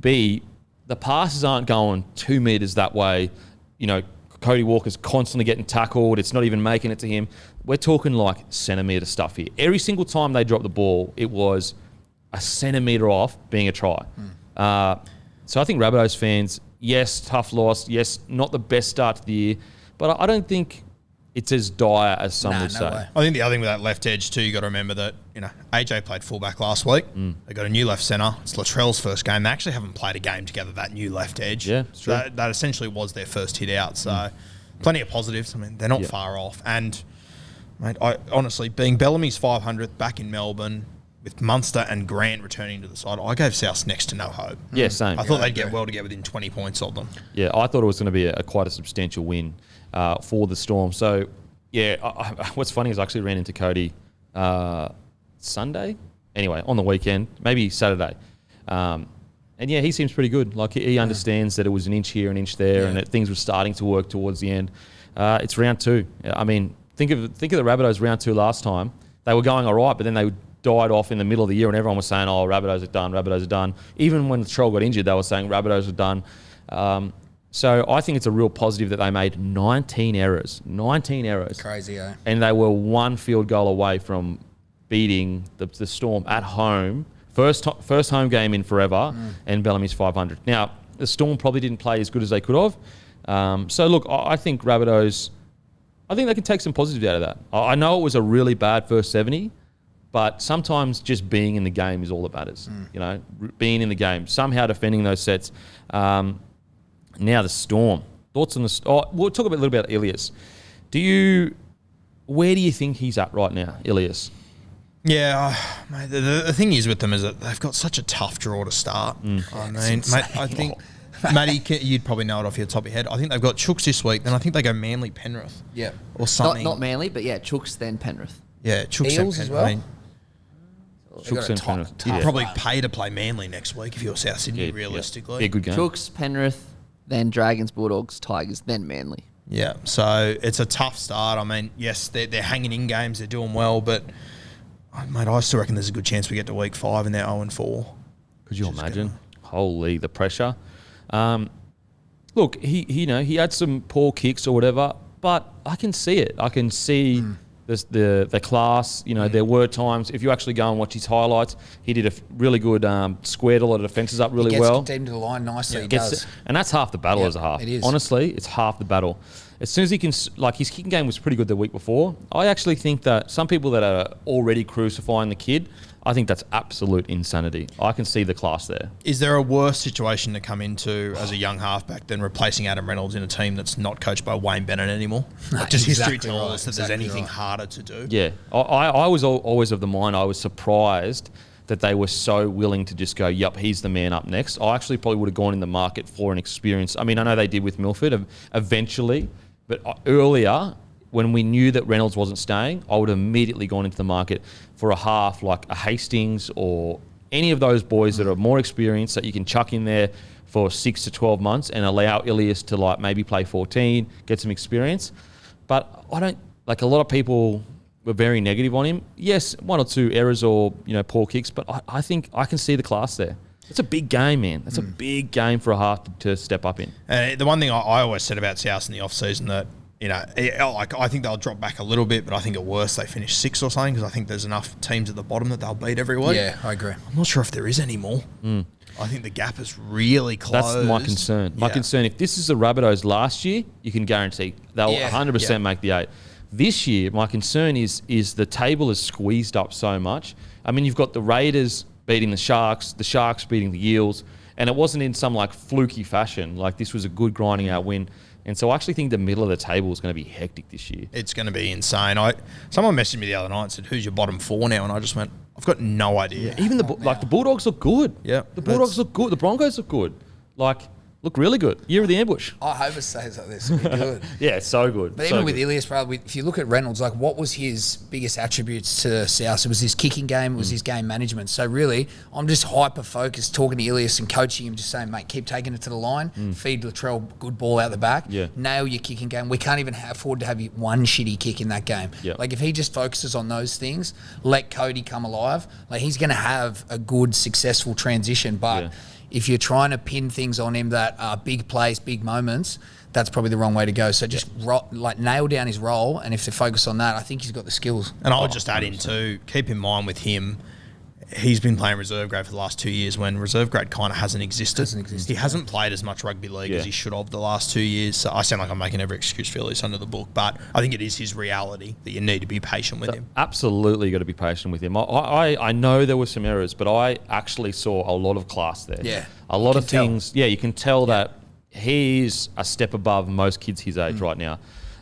B, the passes aren't going 2 meters that way. You know, Cody Walker's constantly getting tackled. It's not even making it to him. We're talking like centimetre stuff here. Every single time they dropped the ball, it was a centimetre off being a try. So I think Rabbitohs fans, yes, tough loss. Yes, not the best start to the year. But I don't think it's as dire as some would say. way. I think the other thing with that left edge too, you got to remember that, you know, AJ played fullback last week. They got a new left centre. It's Latrell's first game. They actually haven't played a game together, that new left edge. Yeah, it's true. That essentially was their first hit out. So plenty of positives. I mean, they're not far off. And, mate, I honestly, being Bellamy's 500th back in Melbourne with Munster and Grant returning to the side, I gave South next to no hope. Yeah, same. I thought they'd get well to get within 20 points of them. Yeah, I thought it was going to be quite a substantial win for the Storm. So, yeah, what's funny is I actually ran into Cody Sunday. Anyway, on the weekend, maybe Saturday. And, yeah, he seems pretty good. Like, he understands that it was an inch here, an inch there, and that things were starting to work towards the end. It's round 2. I mean, think of the Rabbitohs round 2 last time. They were going all right, but then they died off in the middle of the year and everyone was saying, oh, Rabbitohs are done, Rabbitohs are done. Even when the Troll got injured, they were saying Rabbitohs are done. So I think it's a real positive that they made 19 errors. 19 errors. Crazy, eh? And they were one field goal away from beating the Storm at home. First home game in forever, and Bellamy's 500. Now, the Storm probably didn't play as good as they could have. So, look, I think Rabbitohs, I think they can take some positives out of that. I know it was a really bad first 70, but sometimes just being in the game is all that matters. You know, being in the game, somehow defending those sets. Now the Storm. Thoughts on the... we'll talk a little bit about Ilias. Where do you think he's at right now, Ilias? Yeah, mate, the thing is with them is that they've got such a tough draw to start. I mean, mate, I think... Matty, you'd probably know it off your top of your head. I think they've got Chooks this week, then I think they go Manly, Penrith. Yeah. Or something. Not Manly, but yeah, Chooks, then Penrith. Yeah, Chooks Eels and as Penrith. well? I mean, Chooks and Penrith. you'd probably pay to play Manly next week if you're South Sydney, realistically. Yeah, good game. Chooks, Penrith, then Dragons, Bulldogs, Tigers, then Manly. Yeah, so it's a tough start. I mean, yes, they're hanging in games, they're doing well, but, mate, I still reckon there's a good chance we get to week 5 and they're 0-4. Could you imagine? Holy, the pressure. Look, he had some poor kicks or whatever, but I can see it. I can see the class. You know, there were times, if you actually go and watch his highlights, he did a really good, squared a lot of defences up really well. He gets into the line nicely, he does. And that's half the battle as a half. It is. Honestly, it's half the battle. As soon as he can, like his kicking game was pretty good the week before. I actually think that some people that are already crucifying the kid, I think that's absolute insanity. I can see the class there. Is there a worse situation to come into as a young halfback than replacing Adam Reynolds in a team that's not coached by Wayne Bennett anymore? Like, does history tell us that there's anything harder to do? Yeah. I was always of the mind, I was surprised that they were so willing to just go, yep, he's the man up next. I actually probably would have gone in the market for an experience. I mean, I know they did with Milford eventually, but earlier, when we knew that Reynolds wasn't staying, I would have immediately gone into the market for a half like a Hastings or any of those boys that are more experienced that you can chuck in there for 6 to 12 months and allow Ilias to like maybe play 14, get some experience. But I don't, like a lot of people were very negative on him. Yes, 1 or 2 errors or, poor kicks, but I think I can see the class there. It's a big game, man. That's a big game for a half to step up in. And the one thing I always said about South in the off-season that, I think they'll drop back a little bit, but I think at worst they finish 6th or something because I think there's enough teams at the bottom that they'll beat every week. Yeah, I agree. I'm not sure if there is any more. I think the gap is really close. That's my concern. My concern, if this is the Rabbitohs last year, you can guarantee they'll 100% make the 8. This year, my concern is the table is squeezed up so much. I mean, you've got the Raiders beating the Sharks beating the Eels, and it wasn't in some like fluky fashion. Like this was a good grinding out win. And so I actually think the middle of the table is going to be hectic this year. It's going to be insane. Someone messaged me the other night and said, who's your bottom 4 now? And I just went, I've got no idea. Even the Bulldogs look good. Yeah. The Bulldogs look good. The Broncos look good. Like, Look really good. Year of the ambush. I hope it stays like this. It'll be good. Yeah, so good. But so even with good. Ilias, bro, if you look at Reynolds, like what was his biggest attributes to South? It was his kicking game, it was his game management. So really, I'm just hyper-focused talking to Ilias and coaching him, just saying, mate, keep taking it to the line, feed Latrell good ball out the back, nail your kicking game. We can't even afford to have one shitty kick in that game. Yep. Like if he just focuses on those things, let Cody come alive, like he's going to have a good, successful transition. But if you're trying to pin things on him that are big plays, big moments, that's probably the wrong way to go. So just nail down his role, and if they focus on that, I think he's got the skills. And I would just add in too, keep in mind with him, he's been playing reserve grade for the last 2 years when reserve grade kind of hasn't existed. He hasn't played as much rugby league as he should have the last 2 years. So I sound like I'm making every excuse for Ilias under the book, but I think it is his reality that you need to be patient with him. Absolutely got to be patient with him. I know there were some errors, but I actually saw a lot of class there. Yeah. A lot of things. Yeah, you can tell that he's a step above most kids his age right now.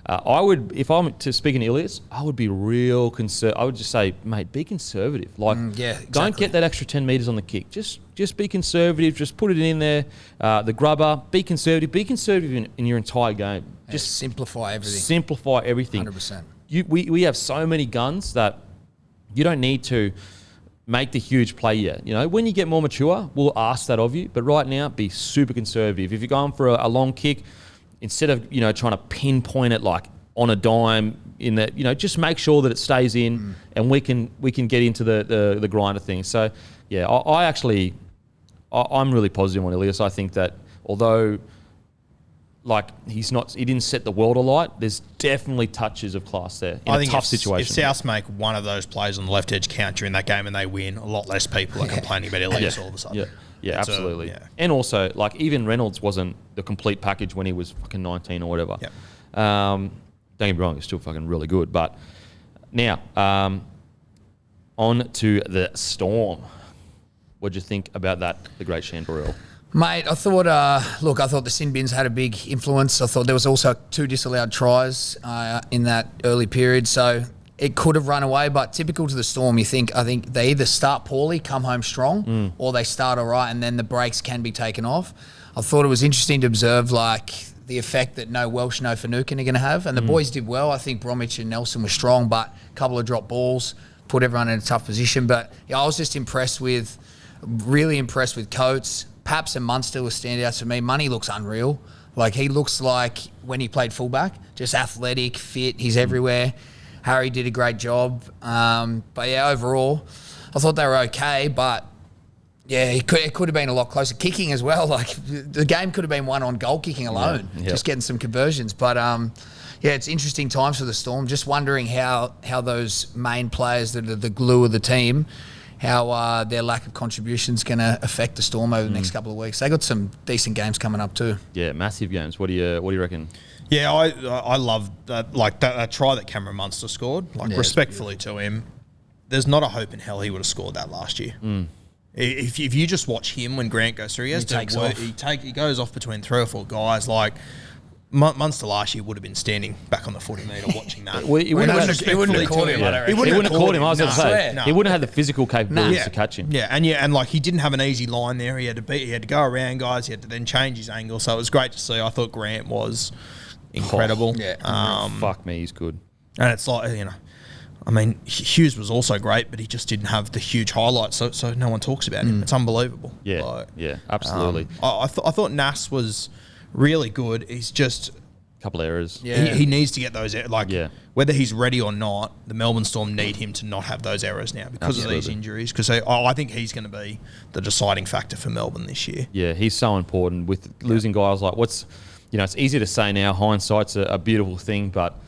I would, if I'm to speaking to Ilias, I would be real I would just say, mate, be conservative. Like, don't get that extra 10 metres on the kick. Just be conservative. Just put it in there. The grubber, be conservative. Be conservative in your entire game. Just simplify everything. Simplify everything. 100%. We have so many guns that you don't need to make the huge play yet. You know, when you get more mature, we'll ask that of you. But right now, be super conservative. If you're going for a long kick, instead of, trying to pinpoint it like on a dime in that, just make sure that it stays in and we can get into the grind of things. So, yeah, I'm really positive on Ilias. I think that although he didn't set the world alight, there's definitely touches of class there in a tough situation. If South make one of those plays on the left edge count during that game and they win, a lot less people are complaining about Ilias all of a sudden. Yeah, absolutely. And also, even Reynolds wasn't the complete package when he was fucking 19 or whatever. Yep. Don't get me wrong, he's still fucking really good. But now, on to the Storm. What'd you think about that, the great Sandor Earl? Mate, I thought the sin bins had a big influence. I thought there was also 2 disallowed tries in that early period. So it could have run away, but typical to the Storm, I think they either start poorly, come home strong, or they start all right, and then the breaks can be taken off. I thought it was interesting to observe, the effect that no Welsh, no Finucane are going to have. And the boys did well. I think Bromwich and Nelson were strong, but a couple of drop balls put everyone in a tough position. But I was just really impressed with Coates. Paps and Munster were standouts for me. Money looks unreal. He looks like when he played fullback, just athletic, fit, he's everywhere. Harry did a great job. But overall, I thought they were okay, but it could have been a lot closer. Kicking as well, the game could have been won on goal kicking alone, just getting some conversions. But it's interesting times for the Storm. Just wondering how those main players that are the glue of the team, how their lack of contribution is going to affect the Storm over the next couple of weeks. They got some decent games coming up too. Yeah, massive games. What do you reckon? Yeah, I love that. That try that Cameron Munster scored. Respectfully to him, there's not a hope in hell he would have scored that last year. If you just watch him when Grant goes through, he goes off between 3 or 4 guys. Munster last year would have been standing back on the 40 metre watching that. He wouldn't have caught him. He wouldn't have caught him. I was going to say No. he wouldn't have had the physical capabilities to catch him. Yeah, and he didn't have an easy line there. He had to go around guys. He had to then change his angle. So it was great to see. I thought Grant was incredible. Fuck me, he's good. And it's Hughes was also great, but he just didn't have the huge highlights, so no one talks about him. It's unbelievable. Yeah, absolutely. I thought Nass was really good. He's just a couple of errors. Yeah. He needs to get those whether he's ready or not, the Melbourne Storm need him to not have those errors now because of these injuries. Because I think he's going to be the deciding factor for Melbourne this year. Yeah, he's so important with losing guys it's easy to say now, hindsight's a beautiful thing, but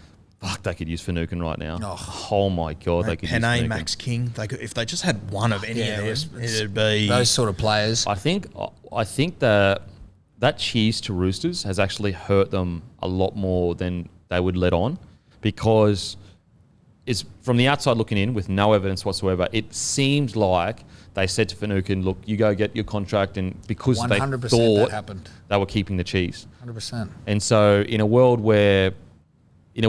fuck, they could use Finucane right now. Oh my God, they could use Finucane. Max King, if they just had one of any of them, it'd be... Those sort of players. I think that cheese to Roosters has actually hurt them a lot more than they would let on, because it's from the outside looking in with no evidence whatsoever. It seemed like they said to Finucane, look, you go get your contract, and because they thought that happened. They were keeping the cheese. 100%. And so in a world where let's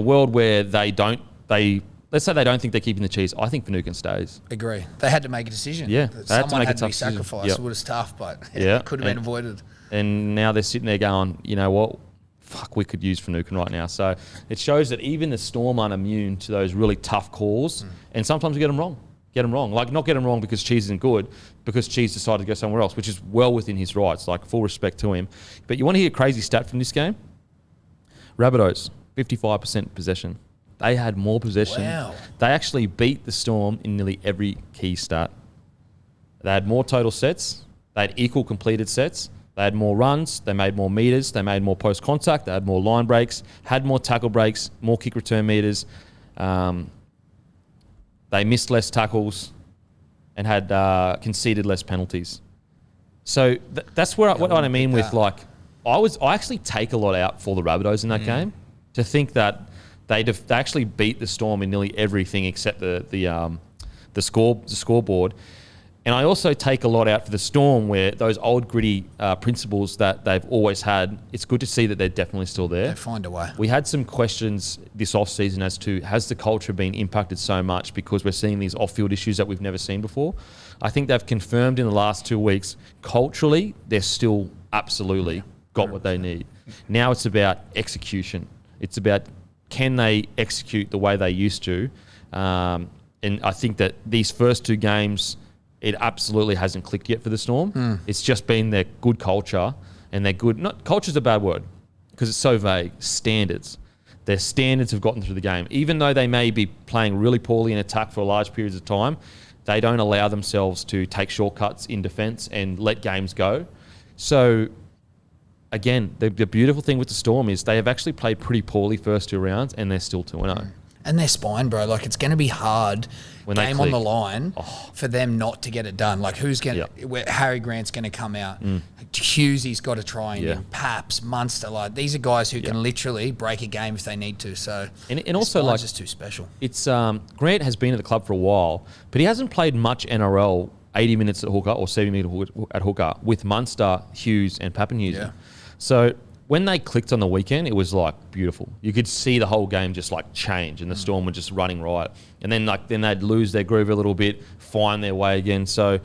say they don't think they're keeping the cheese, I think Finucane stays. Agree. They had to make a decision. Yeah, Someone had to be sacrificed. Yep. It was tough, but yeah, it could have been avoided. And now they're sitting there going, you know what? Fuck, we could use Finucane right now. So it shows that even the Storm aren't immune to those really tough calls. And sometimes we get them wrong. Like, not get them wrong because Cheese isn't good, because Cheese decided to go somewhere else, which is well within his rights. Like, full respect to him. But you want to hear a crazy stat from this game? Rabbitohs, 55% possession. They had more possession. Wow. They actually beat the Storm in nearly every key stat. They had more total sets. They had equal completed sets. They had more runs. They made more meters. They made more post contact. They had more line breaks. Had more tackle breaks. More kick return meters. They missed less tackles, and had conceded less penalties. So that's what I mean with like. I actually take a lot out for the Rabbitohs in that game, to think that they actually beat the Storm in nearly everything except the scoreboard. And I also take a lot out for the Storm, where those old gritty principles that they've always had, it's good to see that they're definitely still there. They find a way. We had some questions this off-season as to, has the culture been impacted so much because we're seeing these off-field issues that we've never seen before? I think they've confirmed in the last 2 weeks, culturally, they're still absolutely got what they need. Now it's about execution. It's about, can they execute the way they used to? And I think that these first 2 games, it absolutely hasn't clicked yet for the Storm. It's just been their good culture, and their good, not culture's a bad word because it's so vague, standards. Their standards have gotten through the game. Even though they may be playing really poorly in attack for large periods of time, they don't allow themselves to take shortcuts in defence and let games go. So again, the beautiful thing with the Storm is they have actually played pretty poorly first 2 rounds, and they're still 2-0. And their spine, bro. Like, it's going to be hard, When they game on click. the line, for them not to get it done. Like, who's going to... Where Harry Grant's going to come out. Hughes's got to try and Paps, Munster. Like, these are guys who can literally break a game if they need to. So, and also, like, just too special. It's Grant has been at the club for a while, but he hasn't played much NRL 80 minutes at hooker or 70 minutes at hooker with Munster, Hughes, and Pappenhuisen. Yeah. So when they clicked on the weekend, it was like beautiful. You could see the whole game just like change, and the Storm were just running right. And then they'd lose their groove a little bit, find their way again. So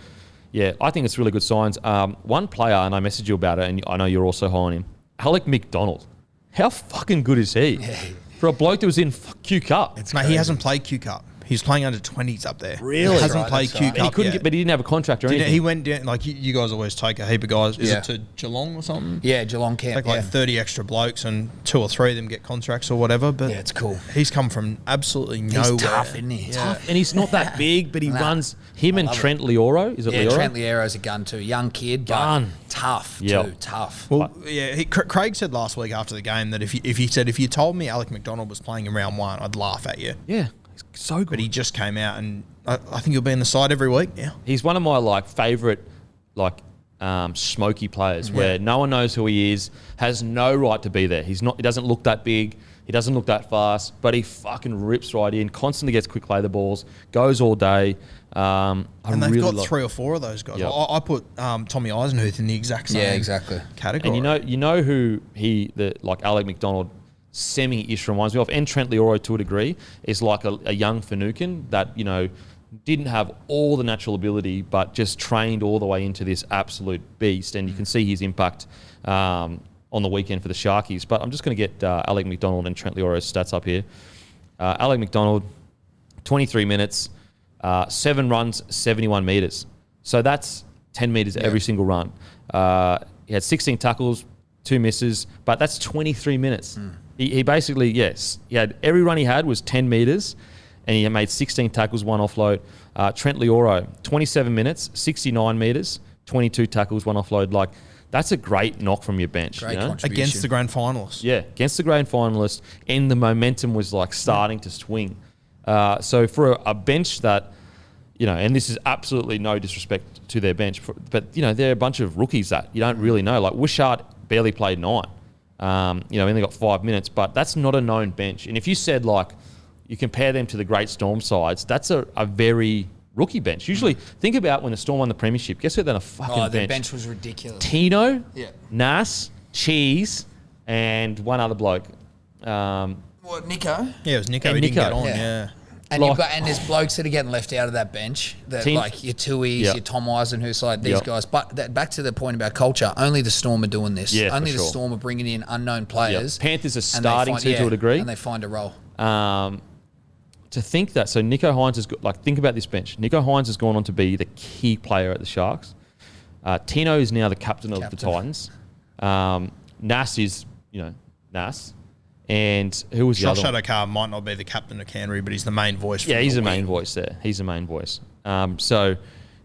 yeah, I think it's really good signs. One player, and I messaged you about it, and I know you're also high on him, Alec McDonald. How fucking good is he? Yeah. For a bloke that was in Q Cup. Mate, he hasn't played Q Cup. He's playing under 20s up there. Really? He hasn't That's played right. Q And Cup He couldn't yet. but he didn't have a contract or anything. He went down, like you guys always take a heap of guys. Is Yeah. it to Geelong or something? Yeah, Geelong camp. Take like 30 extra blokes, and 2 or 3 of them get contracts or whatever. But Yeah, it's cool. He's come from absolutely He's nowhere. tough, isn't he? Tough, and he's not that big, but he Nah. runs. Him and love Trent Lioro, is it Yeah, Lioro? Trent Liero's a gun too. Young kid, but Gun. tough Yep. too. Tough. Well, yeah, Craig said last week after the game that if you told me Alec McDonald was playing in round 1, I'd laugh at you. Yeah, he's so good. But he just came out, and I think he'll be in the side every week now. He's one of my favourite smoky players where no one knows who he is, has no right to be there. He doesn't look that big, he doesn't look that fast, but he fucking rips right in, constantly gets quick play the balls, goes all day. And they've got 3 or 4 of those guys. Yep. I put Tommy Eisenhuth in the exact same category. And you know who Alec McDonald semi-ish reminds me of, and Trent Lioro to a degree, is like a young Finucane that, didn't have all the natural ability, but just trained all the way into this absolute beast. And you can see his impact on the weekend for the Sharkies. But I'm just going to get Alec McDonald and Trent Lioro's stats up here. Alec McDonald, 23 minutes, 7 runs, 71 metres. So that's 10 metres every single run. He had 16 tackles, 2 misses, but that's 23 minutes. He basically, he had every run he had was 10 metres, and he made 16 tackles, 1 offload. Trent Lioro, 27 minutes, 69 metres, 22 tackles, 1 offload. That's a great knock from your bench. Great contribution. Against the grand finalists. Yeah, against the grand finalists, and the momentum was starting to swing. So for a bench that, and this is absolutely no disrespect to their bench, but they're a bunch of rookies that you don't really know. Like Wishart barely played 9. Only got 5 minutes, but that's not a known bench. And if you said you compare them to the great Storm sides, that's a very rookie bench. Usually, think about when the Storm won the premiership. Guess who they're on a fucking bench? The bench was ridiculous. Tino, Yeah. Nas, Cheese, and one other bloke. What, Nico? Yeah, it was Nico. And He didn't Nico. get on, Yeah. yeah. And there's blokes that are getting left out of that bench, like your Tui's, your Tom Eisen, who's like these guys. But back to the point about culture, only the Storm are doing this. Yeah, only for the sure. Storm are bringing in unknown players. Panthers are starting to a degree. And they find a role. To think that, so Nico Hines has got, like, think about this bench. Nico Hines has gone on to be the key player at the Sharks. Tino is now the captain of the Titans. Nas is, Nas. And who was the Josh other one? Adokar might not be the captain of Canterbury, but he's the main voice. Yeah, he's the main voice there. He's the main voice. So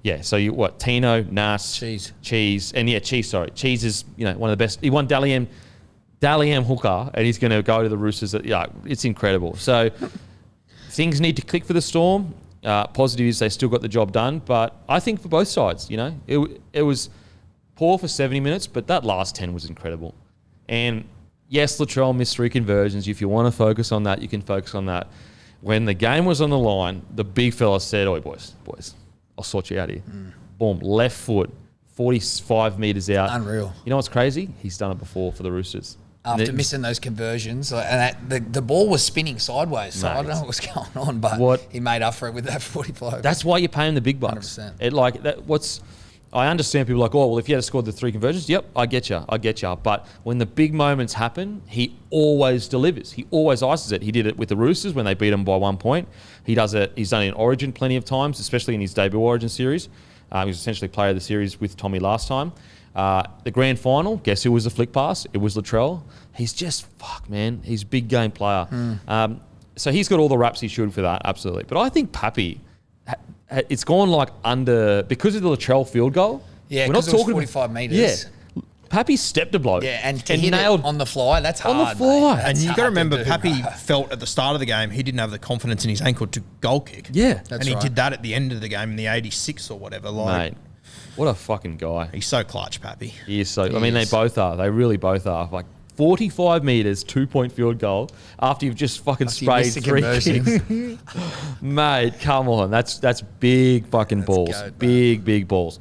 Tino, Nas, Cheese, and Cheese, sorry. Cheese is, one of the best. He won Dally M hooker, and he's going to go to the Roosters. It's incredible. So things need to click for the Storm. Positive is they still got the job done, but I think for both sides, it was poor for 70 minutes, but that last 10 was incredible. And yes, Latrell missed 3 conversions. If you want to focus on that, you can focus on that. When the game was on the line, the big fella said, "Oi, boys, I'll sort you out here." Boom, left foot, 45 metres out. Unreal. You know what's crazy? He's done it before for the Roosters. After missing those conversions, the ball was spinning sideways, so I don't know what was going on, but he made up for it with that 45. That's why you pay him the big bucks. 100%. I understand people are like, oh, well, if you had scored the 3 conversions, yep, I get you. But when the big moments happen, he always delivers. He always ices it. He did it with the Roosters when they beat him by 1 point. He does it. He's done it in Origin plenty of times, especially in his debut Origin series. He was essentially player of the series with Tommy last time. The grand final, guess who was the flick pass? It was Latrell. He's just, he's a big game player. So he's got all the raps he should for that, absolutely. But I think Pappy, it's gone like under, because of the Latrell field goal. Yeah, because it was 45 metres. Yeah. Pappy stepped a bloke. Yeah, and hit nailed it on the fly, that's hard. On the fly. And you got to remember, Pappy felt at the start of the game he didn't have the confidence in his ankle to goal kick. Yeah. And he did that at the end of the game in the 86 or whatever. Mate, what a fucking guy. He's so clutch, Pappy. He is so, they both are. They really both are. Like 45 metres, 2-point field goal after you've just fucking sprayed 3 kicks. Mate, come on. That's big fucking balls. Big balls.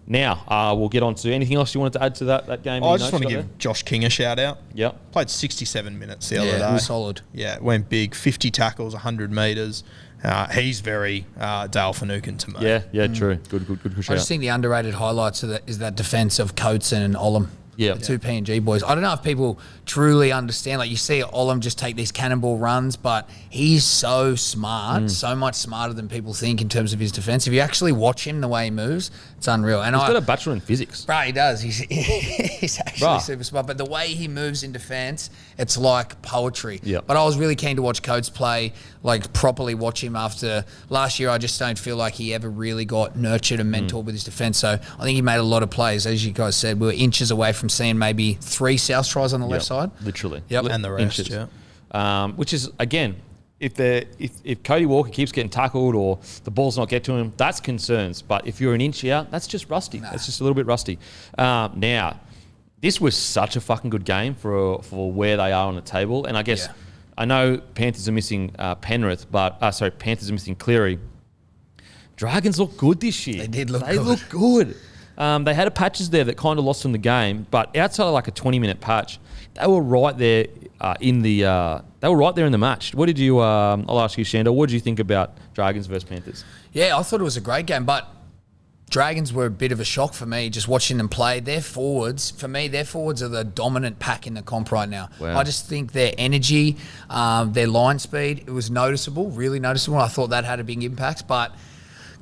Now, we'll get on to anything else you wanted to add to that game. I just want to give Josh King a shout out. Yep. Played 67 minutes the other day. Yeah, was solid. Yeah, went big. 50 tackles, 100 metres. He's very Dale Finucane to me. Yeah, true. Good shout. I just think the underrated highlights is that defence of Coates and Olam. Yeah. The 2 P&G boys. I don't know if people truly understand. Like, you see Olam just take these cannonball runs, but he's so smart, so much smarter than people think in terms of his defence. If you actually watch him, the way he moves, it's unreal. And He's got a bachelor in physics. Bro, he does. He's actually super smart. But the way he moves in defence, it's like poetry. Yep. But I was really keen to watch Coates play, like properly watch him after last year. I just don't feel like he ever really got nurtured and mentored with his defence. So I think he made a lot of plays. As you guys said, we were inches away from seeing maybe 3 South tries on the left side. Literally. Yep. And the rest, inches. Which is, again, if Cody Walker keeps getting tackled or the ball's not get to him, that's concerns. But if you're an inch out, that's just rusty. That's just a little bit rusty. Now, this was such a fucking good game for where they are on the table. And I guess, I know Panthers are missing Penrith, but, Panthers are missing Cleary. Dragons look good this year. They did look good. They look good. They had a patches there that kind of lost them the game, but outside of like a 20-minute patch, they were right there in the match. What did you? I'll ask you, Sandor. What did you think about Dragons versus Panthers? Yeah, I thought it was a great game, but Dragons were a bit of a shock for me just watching them play. Their forwards are the dominant pack in the comp right now. Wow. I just think their energy, their line speed, it was noticeable, really noticeable. I thought that had a big impact, but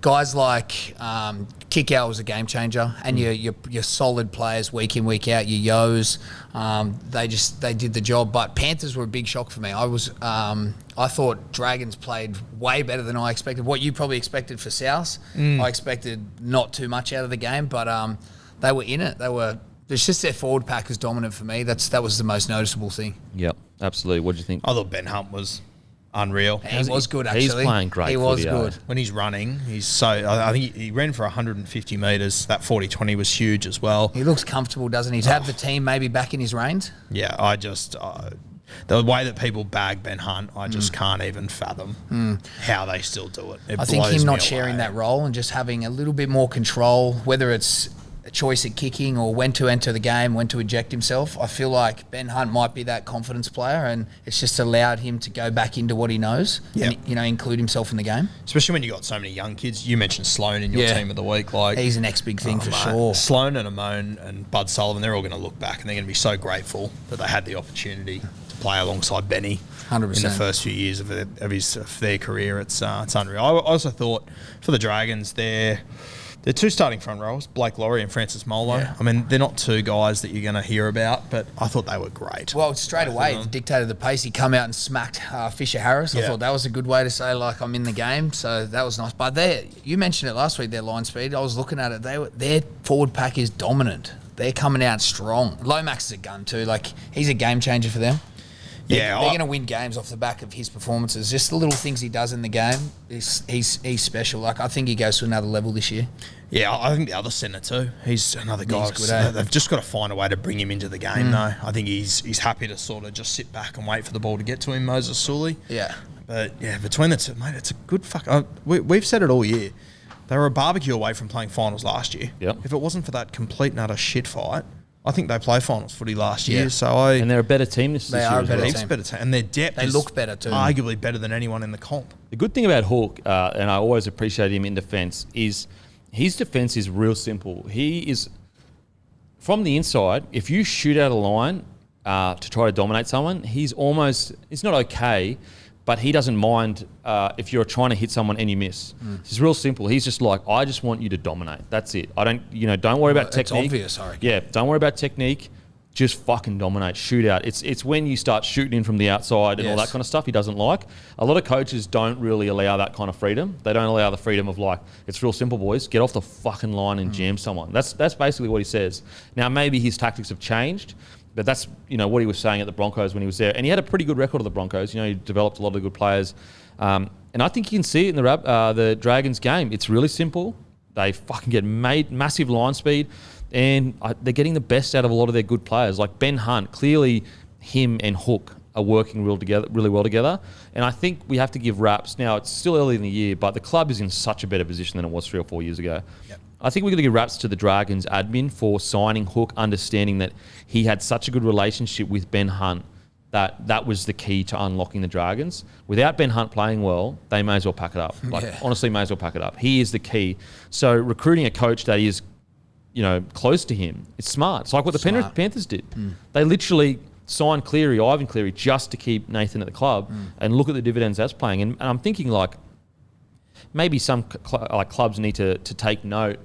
guys like Kikau was a game changer, and your solid players week in, week out, your Yos, they did the job. But Panthers were a big shock for me. I thought Dragons played way better than I expected. What you probably expected for South, I expected not too much out of the game, but they were in it. It's just their forward pack is dominant for me. That was the most noticeable thing. Yep, absolutely. What did you think? I thought Ben Hunt was unreal. He was good, actually. He's playing great. He was good. When he's running, I think he ran for 150 metres. That 40-20 was huge as well. He looks comfortable, doesn't he? To have the team maybe back in his reins. Yeah, the way that people bag Ben Hunt, I just can't even fathom how they still do it. I think him not sharing that role and just having a little bit more control, whether it's a choice at kicking or when to enter the game, when to eject himself. I feel like Ben Hunt might be that confidence player, and it's just allowed him to go back into what he knows and, include himself in the game. Especially when you got so many young kids. You mentioned Sloan in your team of the week. Like, he's the next big thing for sure. Sloan and Amon and Bud Sullivan, they're all going to look back and they're going to be so grateful that they had the opportunity to play alongside Benny 100%. in the first few years of their career. It's unreal. I also thought for the Dragons, they're two starting front rowers, Blake Laurie and Francis Molo. Yeah. I mean, they're not two guys that you're going to hear about, but I thought they were great. Well, straight away, it dictated the pace. He come out and smacked Fisher Harris. I thought that was a good way to say, like, I'm in the game. So that was nice. But you mentioned it last week, their line speed. I was looking at it. Their forward pack is dominant. They're coming out strong. Lomax is a gun too. Like, he's a game changer for them. They're going to win games off the back of his performances. Just the little things he does in the game, he's special. Like, I think he goes to another level this year. Yeah, I think the other centre too. He's another guy. He's good, They've just got to find a way to bring him into the game, though. I think he's happy to sort of just sit back and wait for the ball to get to him, Moses Sully. Yeah. But, yeah, between the two, mate, it's a good we've said it all year. They were a barbecue away from playing finals last year. Yep. If it wasn't for that complete and utter shit fight, I think they played finals footy last year. And they're a better team this year. They are a better heaps team. better team. And their depth They look better too. arguably better than anyone in the comp. The good thing about Hook, and I always appreciate him in defence, is his defence is real simple. He is, from the inside, if you shoot out a line to try to dominate someone, he's not okay, but he doesn't mind if you're trying to hit someone and you miss. It's real simple. He's just like, I just want you to dominate. That's it. Don't worry about technique. It's obvious, I reckon. Yeah, don't worry about technique. Just fucking dominate, shoot out. It's when you start shooting in from the outside and all that kind of stuff he doesn't like. A lot of coaches don't really allow that kind of freedom. They don't allow the freedom of, like, it's real simple, boys. Get off the fucking line and jam someone. That's basically what he says. Now, maybe his tactics have changed, but that's what he was saying at the Broncos when he was there. And he had a pretty good record of the Broncos. He developed a lot of good players. And I think you can see it in the Dragons game. It's really simple. They fucking get massive line speed. And they're getting the best out of a lot of their good players. Like Ben Hunt, clearly him and Hook are working really well together. And I think we have to give raps. Now, it's still early in the year, but the club is in such a better position than it was 3 or 4 years ago. Yep. I think we're going to give raps to the Dragons admin for signing Hook, understanding that he had such a good relationship with Ben Hunt that was the key to unlocking the Dragons. Without Ben Hunt playing well, they may as well pack it up. Honestly, may as well pack it up. He is the key. So recruiting a coach that is close to him. It's smart. It's like what the Penrith Panthers did. They literally signed Ivan Cleary, just to keep Nathan at the club, and look at the dividends that's playing. And I'm thinking, like, maybe some clubs need to take note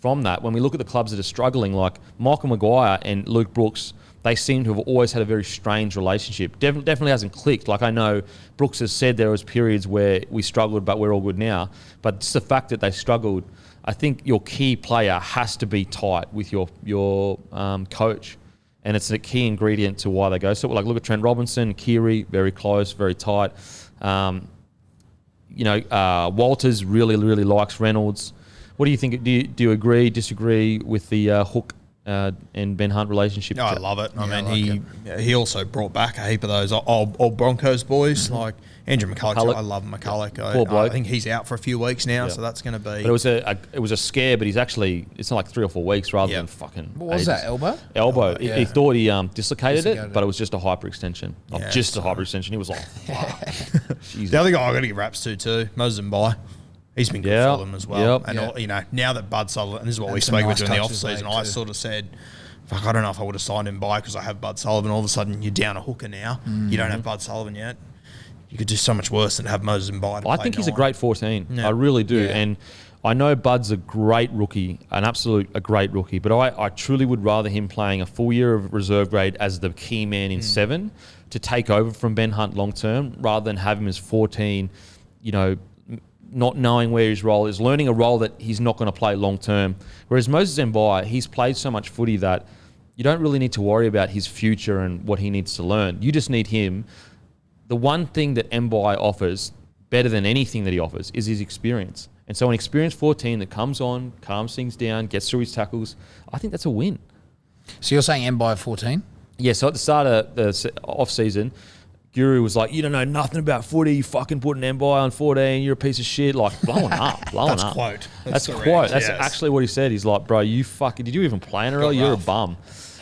from that. When we look at the clubs that are struggling, like Michael Maguire and Luke Brooks, they seem to have always had a very strange relationship. Definitely hasn't clicked. Like, I know Brooks has said there was periods where we struggled, but we're all good now. But just the fact that they struggled, I think your key player has to be tight with your coach, and it's a key ingredient to why they go. So, like, look at Trent Robinson, Keary, very close, very tight. Walters really likes Reynolds. What do you think? Do you agree, disagree with the Hook and Ben Hunt relationship? No, I love it. He also brought back a heap of those old Broncos boys, like Andrew McCulloch. I love McCulloch. Poor bloke. I think he's out for a few weeks now, so that's going to be. But it was a scare, but it's not like 3 or 4 weeks rather than fucking. What was that, elbow? Elbow. He thought he dislocated it, but it was just a hyperextension. Just a hyperextension. He was like, fuck. The other guy I got to give raps to too, Moses Mbai. He's been good for them as well. And now that Bud Sullivan, and this is what we spoke about during the off-season, I sort of said, fuck, I don't know if I would have signed him by because I have Bud Sullivan. All of a sudden, you're down a hooker now. You don't have Bud Sullivan yet. You could do so much worse than have Moses Mbai to play. I think he's a great 14. Yeah. I really do. Yeah. And I know Bud's a great rookie, a great rookie, but I truly would rather him playing a full year of reserve grade as the key man in 7 to take over from Ben Hunt long term, rather than have him as 14, not knowing where his role is, learning a role that he's not going to play long term. Whereas Moses Mbai, he's played so much footy that you don't really need to worry about his future and what he needs to learn. You just need him. The one thing that Mbai offers better than anything that he offers is his experience. And so an experienced 14 that comes on, calms things down, gets through his tackles, I think that's a win. So you're saying Mbai 14? Yeah, so at the start of the off-season, Guru was like, you don't know nothing about footy, you fucking put an MBI on 14, you're a piece of shit. Like, blowing up. That's quote. That's a correct, quote. That's yes. actually what he said. He's like, bro, you fucking, did you even play in a row? You're a bum.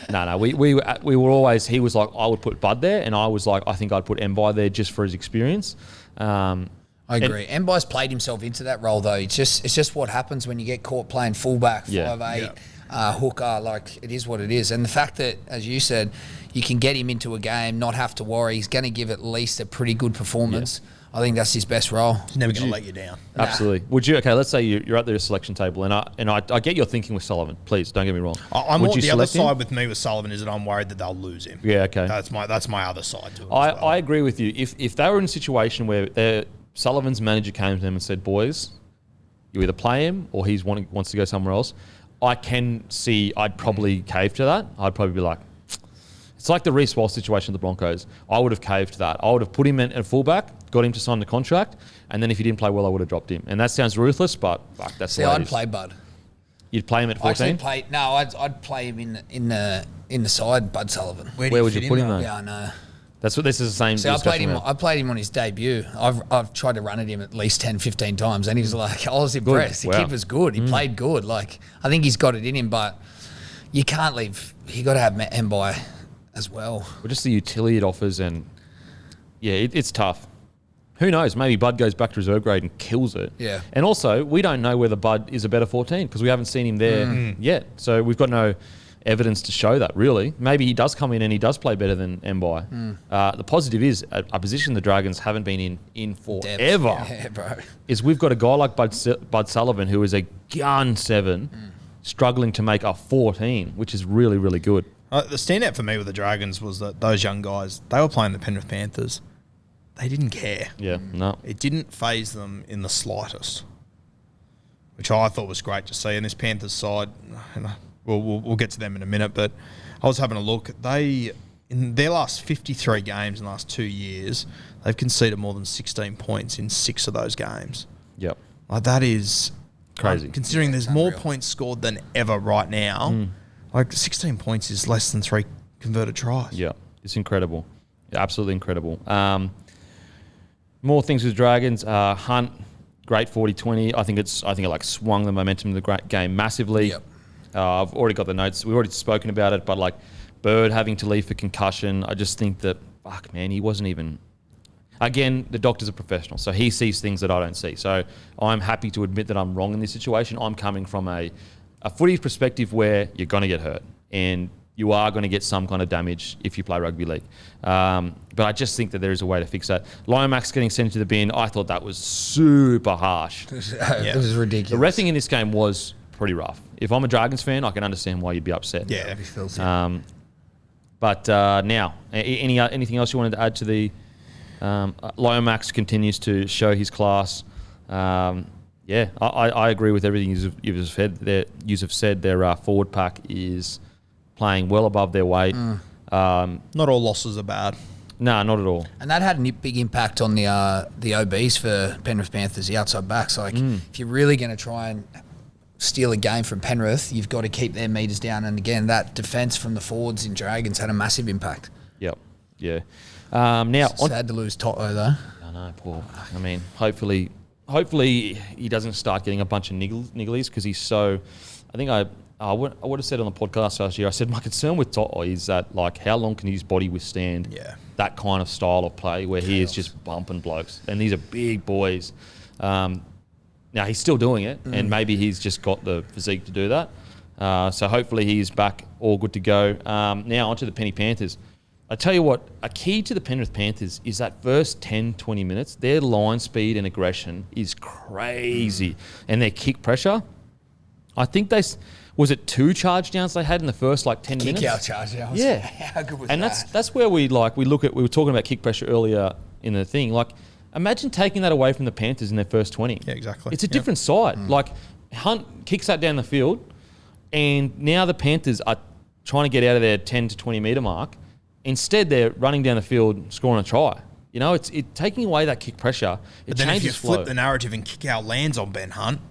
No, we were always, he was like, I would put Bud there, and I was like, I think I'd put MBI there just for his experience. I agree. Mbai's played himself into that role, though. It's just what happens when you get caught playing fullback, 5'8", hooker. Like, it is what it is. And the fact that, as you said, you can get him into a game, not have to worry. He's going to give at least a pretty good performance. Yeah. I think that's his best role. He's never going to let you down. Absolutely. Would you? Okay, let's say you're at the selection table, and I get your thinking with Sullivan. Please don't get me wrong. I'm the other side with me with Sullivan is that I'm worried that they'll lose him. Yeah. Okay. That's my other side to it. I agree with you. If they were in a situation where Sullivan's manager came to them and said, "Boys, you either play him or he wants to go somewhere else," I can see I'd probably cave to that. I'd probably be like, it's like the Reece Walsh situation with the Broncos. I would have caved to that. I would have put him in at fullback, got him to sign the contract, and then if he didn't play well, I would have dropped him. And that sounds ruthless, but fuck, that's the way I'd play Bud. You'd play him at 14? I'd play him in the side, Bud Sullivan. Where would you put him though? Yeah, I know. That's what this is the same. See, I played him on his debut. I've tried to run at him at least 10, 15 times, and he was like, I was impressed. The kid was good. He played good. Like, I think he's got it in him, but you can't leave. You got to have Mbai as well. Well, just the utility it offers, and yeah, it's tough. Who knows? Maybe Bud goes back to reserve grade and kills it. Yeah. And also, we don't know whether Bud is a better 14 because we haven't seen him there yet. So we've got no evidence to show that, really. Maybe he does come in and he does play better than Mbai. The positive is a position the Dragons haven't been in forever. Yeah, bro. Is we've got a guy like Bud Sullivan who is a gun 7 struggling to make a 14, which is really, really good. The standout for me with the Dragons was that those young guys, they were playing the Penrith Panthers. They didn't care. Yeah, no. It didn't faze them in the slightest, which I thought was great to see. And this Panthers side, and we'll get to them in a minute, but I was having a look. They, in their last 53 games in the last 2 years, they've conceded more than 16 points in 6 of those games. Yep. Like, that is crazy. Considering there's more points scored than ever right now. Like, 16 points is less than 3 converted tries. Yeah, it's incredible. Absolutely incredible. More things with Dragons. Hunt, great 40-20. I think it like swung the momentum of the great game massively. Yep. I've already got the notes. We've already spoken about it, but like Bird having to leave for concussion, I just think that, fuck, man, he wasn't even... Again, the doctor's a professional, so he sees things that I don't see. So I'm happy to admit that I'm wrong in this situation. I'm coming from a footy perspective where you're going to get hurt and you are going to get some kind of damage if you play rugby league. But I just think that there is a way to fix that. Lomax getting sent to the bin, I thought that was super harsh. It was ridiculous. The refing in this game was pretty rough. If I'm a Dragons fan, I can understand why you'd be upset. Yeah. That'd be filthy. But now, anything else you wanted to add to the... Lomax continues to show his class. I agree with everything you've said. Their forward pack is playing well above their weight. Not all losses are bad. No, not at all. And that had a big impact on the OBs for Penrith Panthers, the outside backs. Like, if you're really going to try and steal a game from Penrith, you've got to keep their meters down. And again, that defence from the forwards in Dragons had a massive impact. Yep. Yeah. Now, sad to lose Toto though. I know, Paul. I mean, hopefully he doesn't start getting a bunch of nigglies because he's so. I think I would have said on the podcast last year. I said my concern with Toto is that, like, how long can his body withstand that kind of style of play where he is just bumping blokes, and these are big boys. Now he's still doing it, and maybe he's just got the physique to do that. So hopefully he's back, all good to go. Now onto the Penny Panthers. I tell you what, a key to the Penrith Panthers is that first 10, 20 minutes, their line speed and aggression is crazy. And their kick pressure, I think was it 2 charge downs they had in the first 10 minutes? Kikau charge downs. Yeah. How good was and that? that's where we look at, we were talking about kick pressure earlier in the thing. Like, imagine taking that away from the Panthers in their first 20. Yeah, exactly. It's a different side. Like, Hunt kicks that down the field, and now the Panthers are trying to get out of their 10 to 20 metre mark. Instead, they're running down the field, scoring a try. You know, it's taking away that kick pressure. It But then if you changes flow. flip the narrative and Kikau lands on Ben Hunt,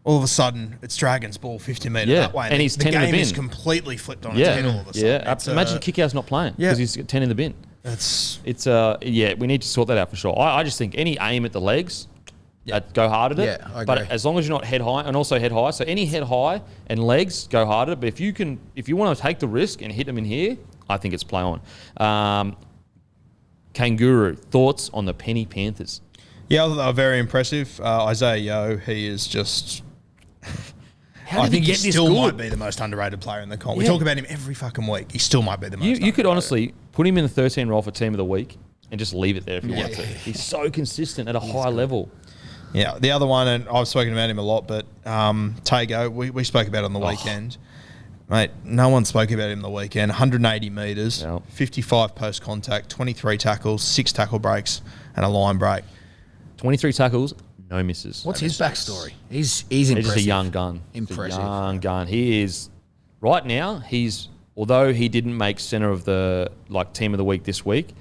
all of a sudden it's Dragons ball 50 metre that way. And he's 10 in the game bin. is completely flipped on its head all of a sudden. Yeah, imagine Kikau's not playing because he's got 10 in the bin. It's we need to sort that out for sure. I just think any aim at the legs, go hard at it. Yeah, I but agree. as long as you're not head high, and also head high, so any head high and legs, go hard at it. But if you want to take the risk and hit them in here, I think it's play on. Kangaroo, thoughts on the Penny Panthers? Yeah, they were very impressive. Isaiah Yeo, he is just... I think he still might be the most underrated player in the comp. We talk about him every fucking week. He still might be the most underrated. You could honestly put him in the 13 role for Team of the Week and just leave it there if you want to. He's so consistent at a high level. Yeah, the other one, and I've spoken about him a lot, but Tago, we spoke about it on the weekend. Mate, no one spoke about him on the weekend. 180 metres, 55 post-contact, 23 tackles, 6 tackle breaks, and a line break. 23 tackles, no misses. What's his backstory? He's impressive. He's just a young gun. Impressive. Young gun. He is, right now, although he didn't make centre of the Team of the Week this week,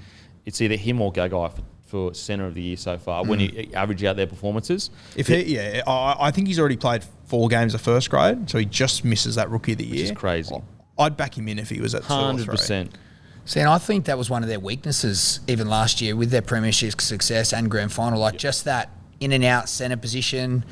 it's either him or Gagai for centre of the year so far when you average out their performances. I think he's already played 4 games of first grade, so he just misses that Rookie of the Year. Which is crazy. I'd back him in if he was at 100%. See, and I think that was one of their weaknesses even last year with their premiership success and grand final, just that in and out centre position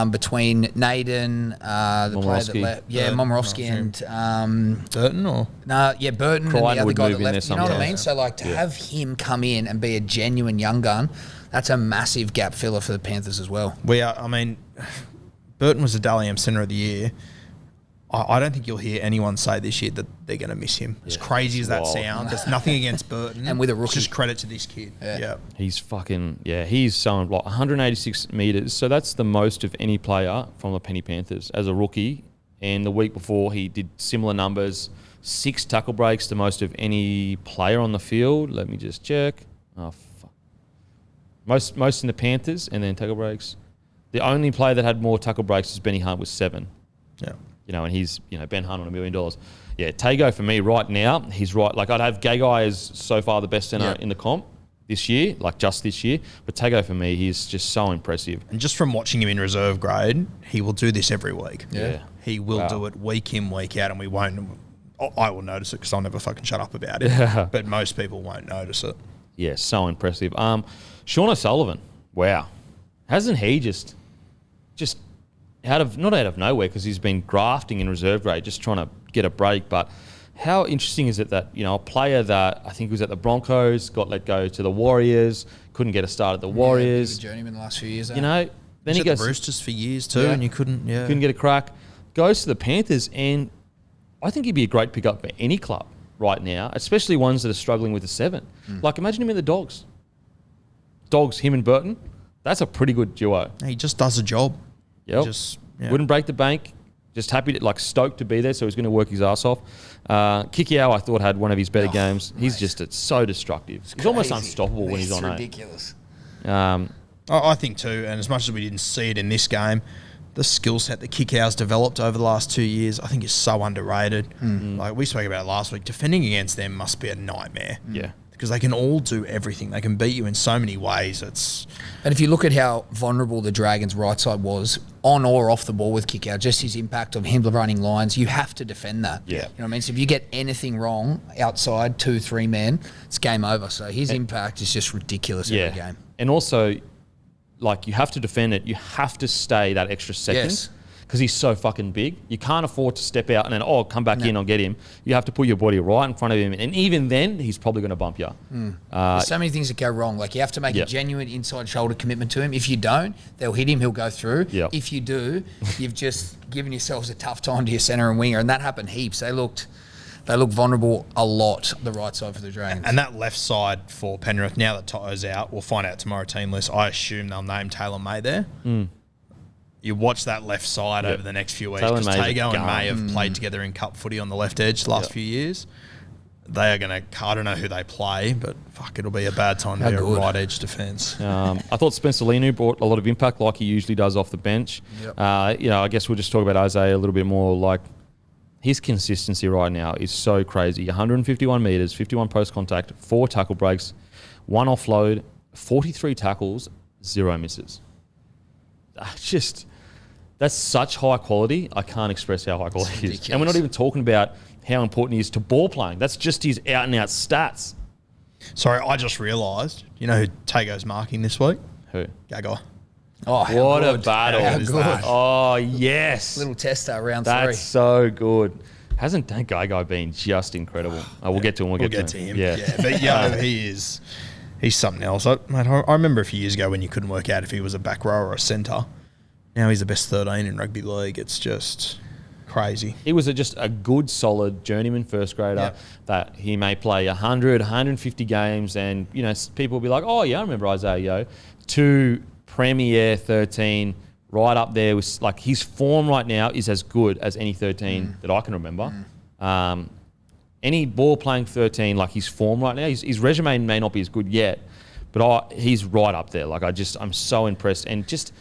between Naden, the player that left, Momorowski and Burton or Burton Crichton and the other guy that left. You know what I mean? sometimes. So to have him come in and be a genuine young gun, that's a massive gap filler for the Panthers as well. Burton was the Dally M Centre of the Year. I don't think you'll hear anyone say this year that they're going to miss him. As crazy as that sounds, there's nothing against Burton. And with a rookie. It's just credit to this kid. Yeah. He's he's so 186 metres. So that's the most of any player from the Penny Panthers as a rookie. And the week before, he did similar numbers. 6 tackle breaks, the most of any player on the field. Let me just check. Oh, fuck. Most in the Panthers, and then tackle breaks. The only player that had more tackle breaks is Benny Hunt with 7. Yeah. And he's, Ben Hunt on $1 million. Yeah, Tago for me right now, he's right. I'd have Gagai as so far the best centre in the comp this year, just this year. But Tago for me, he's just so impressive. And just from watching him in reserve grade, he will do this every week. Yeah. He will do it week in, week out, and we won't. I will notice it because I'll never fucking shut up about it. Yeah. But most people won't notice it. Yeah, so impressive. Sean O'Sullivan, wow. Hasn't he just not out of nowhere, because he's been grafting in reserve grade, just trying to get a break. But how interesting is it that, a player that I think was at the Broncos, got let go to the Warriors, couldn't get a start at the Warriors. Journeyman the last few years. Then he goes goes the Roosters for years too, and you couldn't get a crack. Goes to the Panthers, and I think he'd be a great pickup for any club right now, especially ones that are struggling with the 7. Imagine him in the Dogs. Dogs, him and Burton. That's a pretty good duo. He just does a job. Yep. Wouldn't break the bank. Just happy stoked to be there, so he's going to work his ass off. Kikau, I thought, had one of his better games. He's just so destructive. He's almost unstoppable when he's on. Ridiculous. I think too, and as much as we didn't see it in this game, the skill set that Kikau's developed over the last 2 years, I think is so underrated. We spoke about it last week. Defending against them must be a nightmare. Yeah. Because they can all do everything. They can beat you in so many ways. And if you look at how vulnerable the Dragons' right side was on or off the ball with Kikau, just his impact of him running lines, you have to defend that. Yeah. You know what I mean? So if you get anything wrong outside 2-3 men, it's game over. So his impact is just ridiculous every game. And also, you have to defend it. You have to stay that extra second. Yes. Because he's so fucking big. You can't afford to step out and then, come back in, I'll get him. You have to put your body right in front of him. And even then, he's probably going to bump you. There's so many things that go wrong. You have to make a genuine inside shoulder commitment to him. If you don't, they'll hit him, he'll go through. Yep. If you do, you've just given yourselves a tough time to your centre and winger. And that happened heaps. They looked vulnerable a lot, the right side for the Dragons. And that left side for Penrith, now that Toto's out, we'll find out tomorrow team list. I assume they'll name Taylor May there. You watch that left side over the next few weeks, because Tago and May have played together in cup footy on the left edge the last few years. They are going to, I don't know who they play, but it'll be a bad time to be a right edge defence. I thought Spencer Linu brought a lot of impact like he usually does off the bench. Yep. I guess we'll just talk about Isaiah a little bit more. His consistency right now is so crazy. 151 metres, 51 post-contact, 4 tackle breaks, 1 offload, 43 tackles, 0 misses. That's such high quality. I can't express how high quality he is. And we're not even talking about how important he is to ball playing. That's just his out-and-out stats. Sorry, I just realised. You know who Tago's marking this week? Who? Gagai. Oh, how What a good. battle. How How good. good. Oh, yes. Little tester round That's 3. so good. Hasn't that guy been just incredible? We'll get to him. We'll get to him. Yeah, but he's something else. I remember a few years ago when you couldn't work out if he was a back row or a centre. Now he's the best 13 in rugby league. It's just crazy. He was just a good, solid journeyman first grader that he may play 100, 150 games, and people will be like, "Oh yeah, I remember Isaiah Yeo." 2 Premier 13, right up there with his form right now is as good as any 13 that I can remember. Any ball playing 13, his form right now, his resume may not be as good yet, but he's right up there. I'm so impressed, and just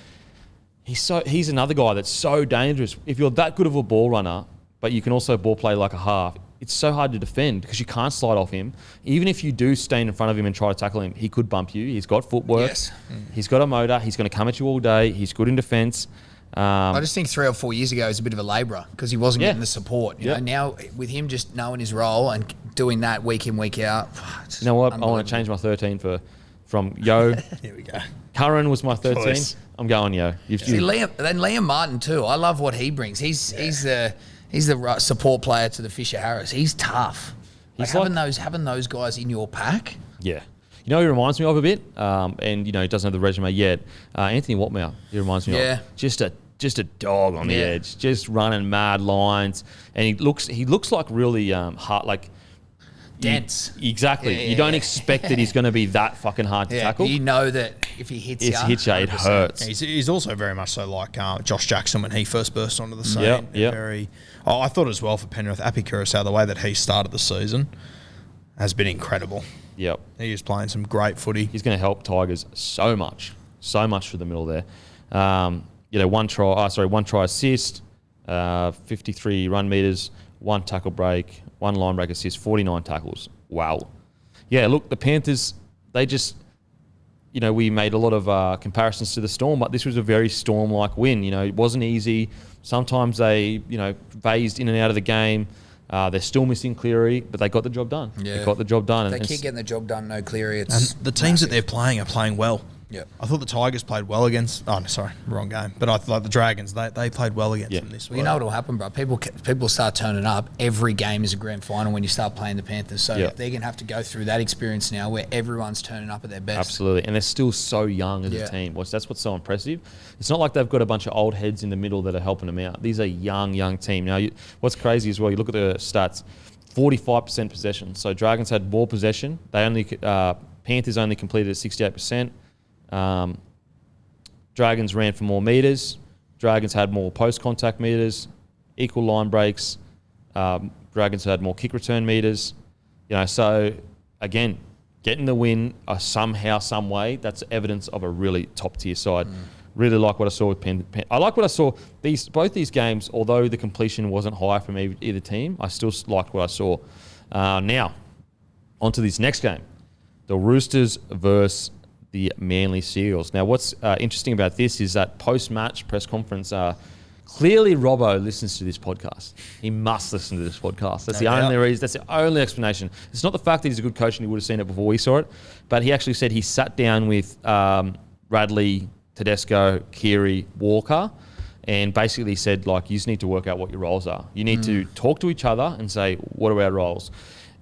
he's another guy that's so dangerous. If you're that good of a ball runner, but you can also ball play like a half, it's so hard to defend because you can't slide off him. Even if you do stand in front of him and try to tackle him, he could bump you. He's got footwork. Yes. He's got a motor. He's going to come at you all day. He's good in defence. I just think 3 or 4 years ago he was a bit of a labourer because he wasn't getting the support. You know, Yep. now with him just knowing his role and doing that week in, week out. You know what? I want to change my 13 from Yo. Here we go. Curran was my 13. Choice. I'm going Yo. See, Liam Martin too. I love what he brings. He's the support player to the Fisher Harris. He's tough. He's having those guys in your pack. Yeah. You know who he reminds me of a bit? And, he doesn't have the resume yet. Anthony Watmouth, he reminds me of. Just a dog on the edge, just running mad lines. And he looks like really hard, Dense. Exactly. You don't expect that he's going to be that fucking hard to tackle. You know that if he hits you, it hurts. He's also very much so like Josh Jackson when he first burst onto the scene. Yep. I thought as well for Penrith, Api Curacao, the way that he started the season has been incredible. Yep. He is playing some great footy. He's going to help Tigers so much through the middle there. One try assist, 53 run meters, 1 tackle break, 1 line break assist, 49 tackles. Wow. Yeah, look, the Panthers, they just, we made a lot of comparisons to the Storm, but this was a very Storm-like win. It wasn't easy. Sometimes they, phased in and out of the game. They're still missing Cleary, but they got the job done. Yeah. They got the job done. They keep getting the job done. No Cleary. And the teams that they're playing are playing well. Yep. I thought the Tigers played well against. Oh, no, sorry, wrong game. But I thought the Dragons they played well against them this week. Well, you know what'll happen, bro? People start turning up. Every game is a grand final when you start playing the Panthers. So they're gonna have to go through that experience now, where everyone's turning up at their best. Absolutely, and they're still so young as a team. That's what's so impressive. It's not like they've got a bunch of old heads in the middle that are helping them out. These are young team. Now, what's crazy as well, you look at the stats, 45% possession. So Dragons had more possession. Panthers only completed at 68%. Dragons ran for more meters. Dragons had more post-contact meters, equal line breaks. Dragons had more kick return meters. So again, getting the win somehow, some way, that's evidence of a really top-tier side. Really like what I saw with Penn. I like what I saw. Both these games, although the completion wasn't high from either team, I still liked what I saw. Now, on to this next game. The Roosters versus the Manly Seagulls. Now, what's interesting about this is that post-match press conference, clearly Robbo listens to this podcast. He must listen to this podcast. That's the only reason. That's the only explanation. It's not the fact that he's a good coach and he would have seen it before we saw it, but he actually said he sat down with Radley, Tedesco, Keary, Walker, and basically said, you just need to work out what your roles are. You need to talk to each other and say, what are our roles?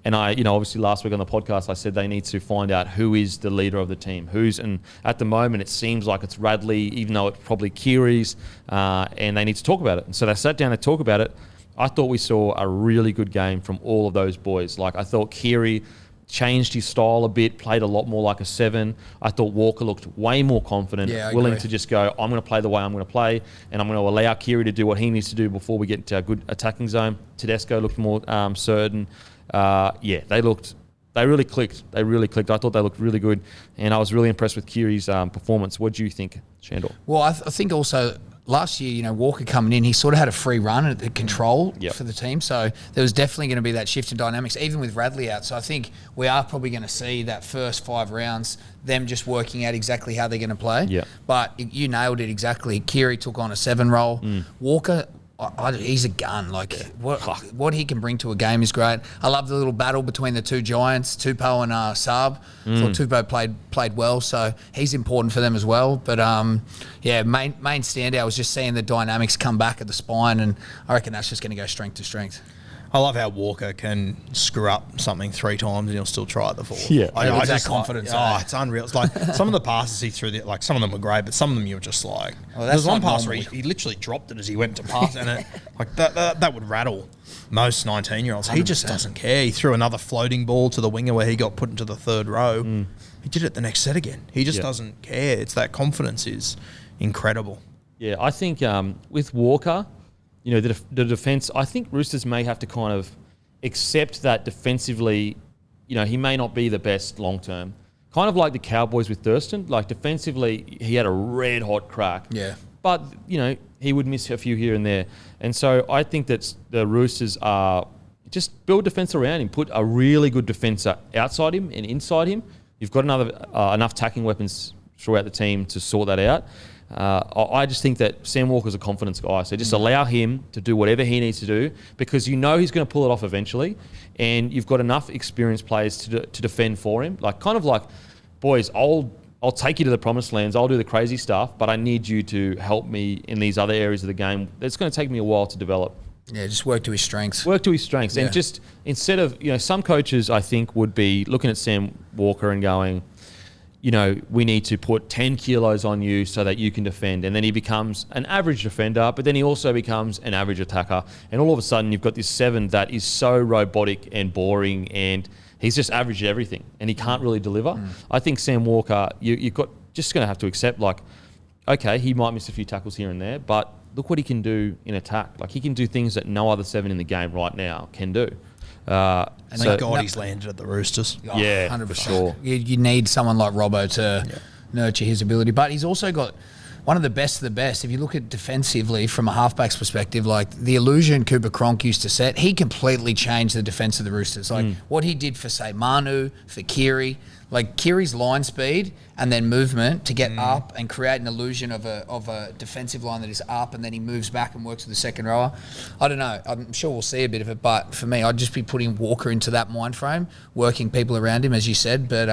And obviously last week on the podcast, I said they need to find out who is the leader of the team. And at the moment, it seems like it's Radley, even though it's probably Keary's, and they need to talk about it. And so they sat down to talk about it. I thought we saw a really good game from all of those boys. I thought Keary changed his style a bit, played a lot more like a 7. I thought Walker looked way more confident, willing to just go, I'm going to play the way I'm going to play, and I'm going to allow Keary to do what he needs to do before we get into a good attacking zone. Tedesco looked more certain. They really clicked. I thought they looked really good, and I was really impressed with Keary's performance. What do you think, Sandor? Well, I think also last year, Walker coming in, he sort of had a free run at the control for the team. So there was definitely going to be that shift in dynamics, even with Radley out. So I think we are probably going to see that first 5 rounds, them just working out exactly how they're going to play. Yeah. But you nailed it exactly. Keary took on a 7 role. Walker, he's a gun. Like what he can bring to a game is great. I love the little battle between the two giants, Tupou and Saab. Thought Tupou played well, so he's important for them as well. But main standout was just seeing the dynamics come back at the spine, and I reckon that's just going to go strength to strength. I love how Walker can screw up something 3 times and he'll still try at the fourth. Yeah. I just confidence. It's unreal. It's like some of the passes he threw, like some of them were great, but some of them you were just like. Well, there's one not pass where he literally dropped it as he went to pass, and it like that would rattle most 19-year-olds. He just doesn't care. He threw another floating ball to the winger where he got put into the third row. He did it the next set again. He just doesn't care. It's that confidence is incredible. Yeah, I think with Walker, you know, the defence, I think Roosters may have to kind of accept that defensively, you know, he may not be the best long term. Kind of like the Cowboys with Thurston. Like defensively, he had a red hot crack. Yeah. But, you know, he would miss a few here and there. And so I think that the Roosters are just build defence around him, put a really good defender outside him and inside him. You've got enough attacking weapons throughout the team to sort that out. I just think that Sam Walker's a confidence guy, so just allow him to do whatever he needs to do, because you know he's going to pull it off eventually, and you've got enough experienced players to defend for him. Like kind of like, boys, I'll take you to the promised lands, I'll do the crazy stuff, but I need you to help me in these other areas of the game. It's going to take me a while to develop. Yeah, just work to his strengths. And just instead of, you know, some coaches I think would be looking at Sam Walker and going, you know, we need to put 10 kilos on you so that you can defend. And then he becomes an average defender, but then he also becomes an average attacker. And all of a sudden, you've got this 7 that is so robotic and boring, and he's just average at everything, and he can't really deliver. I think Sam Walker, you've got just going to have to accept, like, okay, he might miss a few tackles here and there, but look what he can do in attack. Like, he can do things that no other 7 in the game right now can do. Thank God he's landed at the Roosters. Oh, yeah, 100%. for sure. You need someone like Robbo to nurture his ability. But he's also got one of the best of the best. If you look at defensively from a halfback's perspective, like the illusion Cooper Cronk used to set, he completely changed the defence of the Roosters. Like what he did for, say, Manu, for Kiri, like Kiri's line speed and then movement to get up and create an illusion of a defensive line that is up, and then he moves back and works with the second rower. I don't know. I'm sure we'll see a bit of it, but for me, I'd just be putting Walker into that mind frame, working people around him, as you said, but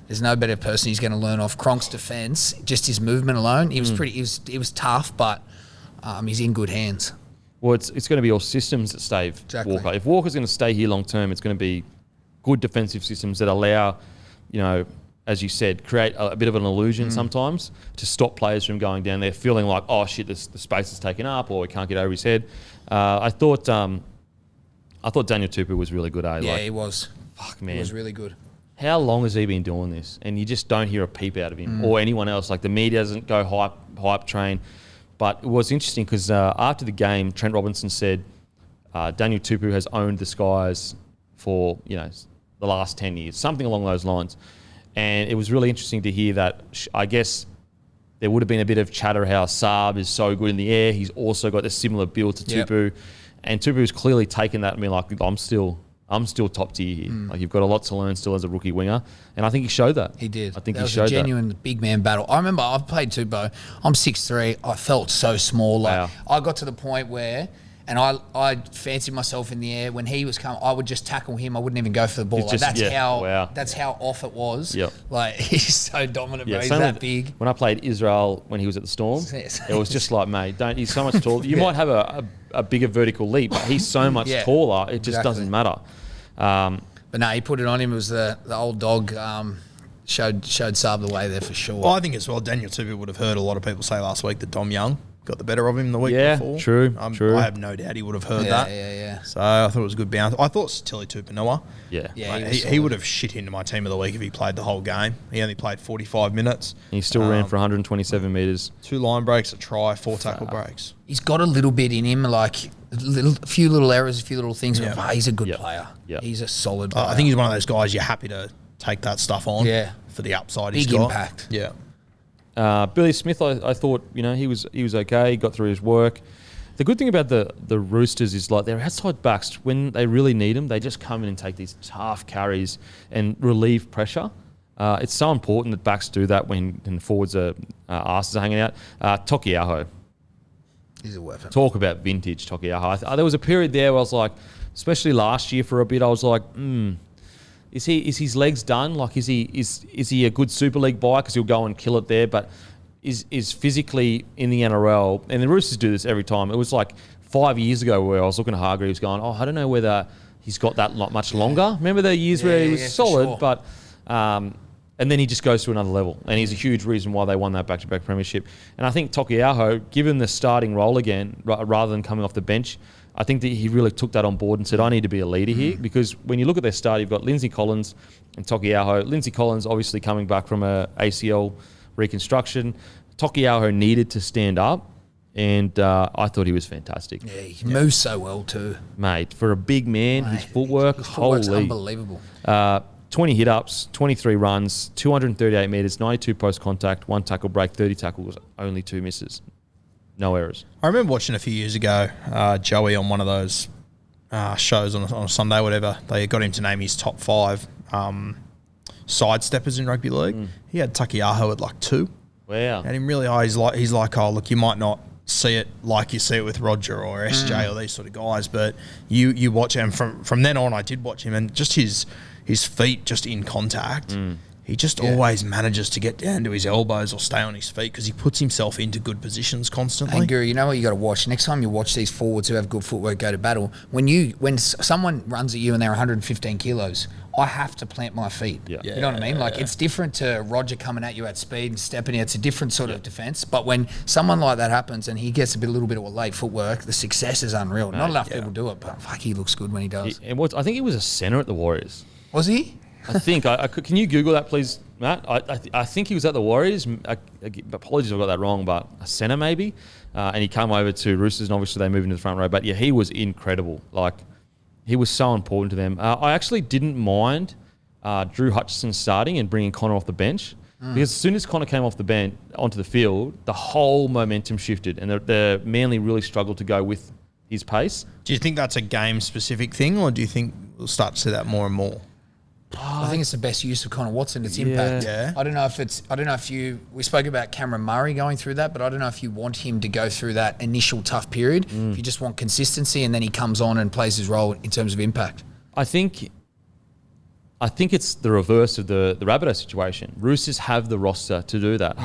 there's no better person he's going to learn off. Cronk's defence, just his movement alone, he was he was tough, but he's in good hands. Well, it's going to be all systems that save Walker. If Walker's going to stay here long term, it's going to be good defensive systems that allow, you know, as you said, create a bit of an illusion sometimes to stop players from going down there feeling like, oh shit, the space is taken up, or he can't get over his head. I thought Daniel Tupou was really good. Yeah, he was. Fuck, man. He was really good. How long has he been doing this? And you just don't hear a peep out of him or anyone else. Like the media doesn't go hype train. But it was interesting because after the game, Trent Robinson said Daniel Tupou has owned the skies for, you know, the last 10 years, something along those lines. And it was really interesting to hear that. I guess there would have been a bit of chatter how Saab is so good in the air. He's also got a similar build to Tupou. And Tupou's clearly taken that and been like, I'm still top tier here. Like, you've got a lot to learn still as a rookie winger. And I think he showed that. He did. I think that he showed was a genuine big man battle. I remember I've played Tupou. I'm 6'3". I felt so small. Like I got to the point where, and I fancied myself in the air. When he was coming, I would just tackle him. I wouldn't even go for the ball. Like, that's how off it was. Yep. Like, he's so dominant, bro. He's that big. When I played Israel when he was at the Storm, it was just like, mate, he's so much taller. You might have a bigger vertical leap, but he's so much taller, it just doesn't matter. But no, he put it on him. It was the old dog showed Saab the way there for sure. Well, I think as well, Daniel Tupou would have heard a lot of people say last week that Dom Young got the better of him the week before. True. I have no doubt he would have heard that. Yeah. So I thought it was a good bounce. I thought Tilly Tupanoa. Yeah. He would have shit into my team of the week if he played the whole game. He only played 45 minutes. He still ran for 127 metres. 2 line breaks, a try, 4 tackle breaks. He's got a little bit in him, like a few little errors, a few little things. But he's a good player. Yeah. He's a solid player. I think he's one of those guys you're happy to take that stuff on for the upside he's got. Big impact. Yeah. Billy Smith, I thought, you know, he was okay. He got through his work. The good thing about the Roosters is, like, their outside backs, when they really need them, they just come in and take these tough carries and relieve pressure. It's so important that backs do that when forwards are asses are hanging out. Tokiaho. He's a weapon. Talk about vintage Tokiaho. There was a period there where I was like, especially last year for a bit, I was like, is his legs done? Like, is he a good Super League buy because he'll go and kill it there? But is physically in the NRL, and the Roosters do this every time. It was like 5 years ago where I was looking at Hargreaves going, I don't know whether he's got that much longer. Remember the years where he was solid, sure. but and then he just goes to another level, and he's a huge reason why they won that back-to-back premiership. And I think Tokiaho, given the starting role again, rather than coming off the bench, I think that he really took that on board and said, I need to be a leader here, because when you look at their start, you've got Lindsay Collins and Tokiaho. Lindsay Collins obviously coming back from a ACL reconstruction. Tokiaho needed to stand up, and I thought he was fantastic. Yeah, he moves so well too. Mate, for a big man, his footwork's Footwork's unbelievable. 20 hit-ups, 23 runs, 238 metres, 92 post-contact, 1 tackle break, 30 tackles, only 2 misses. No errors. I remember watching a few years ago, Joey on one of those shows on a Sunday, whatever. They got him to name his top 5 sidesteppers in rugby league. He had Tokiaho at like 2. Wow. And him really high. He's like, oh, look, you might not see it like you see it with Roger or SJ or these sort of guys, but you watch him. From then on, I did watch him, and just his feet just in contact. He just always manages to get down to his elbows or stay on his feet because he puts himself into good positions constantly. Hey, Guru, you know what you got to watch? Next time you watch these forwards who have good footwork go to battle, when someone runs at you and they're 115 kilos, I have to plant my feet. Yeah. You know what I mean? Like, it's different to Roger coming at you at speed and stepping in. It's a different sort of defence. But when someone like that happens and he gets a little bit of a late footwork, the success is unreal. Not enough people do it, but fuck, he looks good when he does. I think he was a centre at the Warriors. Was he? I think. Can you Google that, please, Matt? I think he was at the Warriors. Apologies if I got that wrong, but a centre maybe. And he came over to Roosters, and obviously they moved into the front row. But yeah, he was incredible. Like, he was so important to them. I actually didn't mind Drew Hodgson starting and bringing Connor off the bench. Because as soon as Connor came off the bench onto the field, the whole momentum shifted, and the Manly really struggled to go with his pace. Do you think that's a game-specific thing, or do you think we'll start to see that more and more? I think it's the best use of Connor Watson, its impact. Yeah. I don't know if we spoke about Cameron Murray going through that, but I don't know if you want him to go through that initial tough period. If you just want consistency and then he comes on and plays his role in terms of impact. I think it's the reverse of the Rabbitoh situation. Roosters have the roster to do that.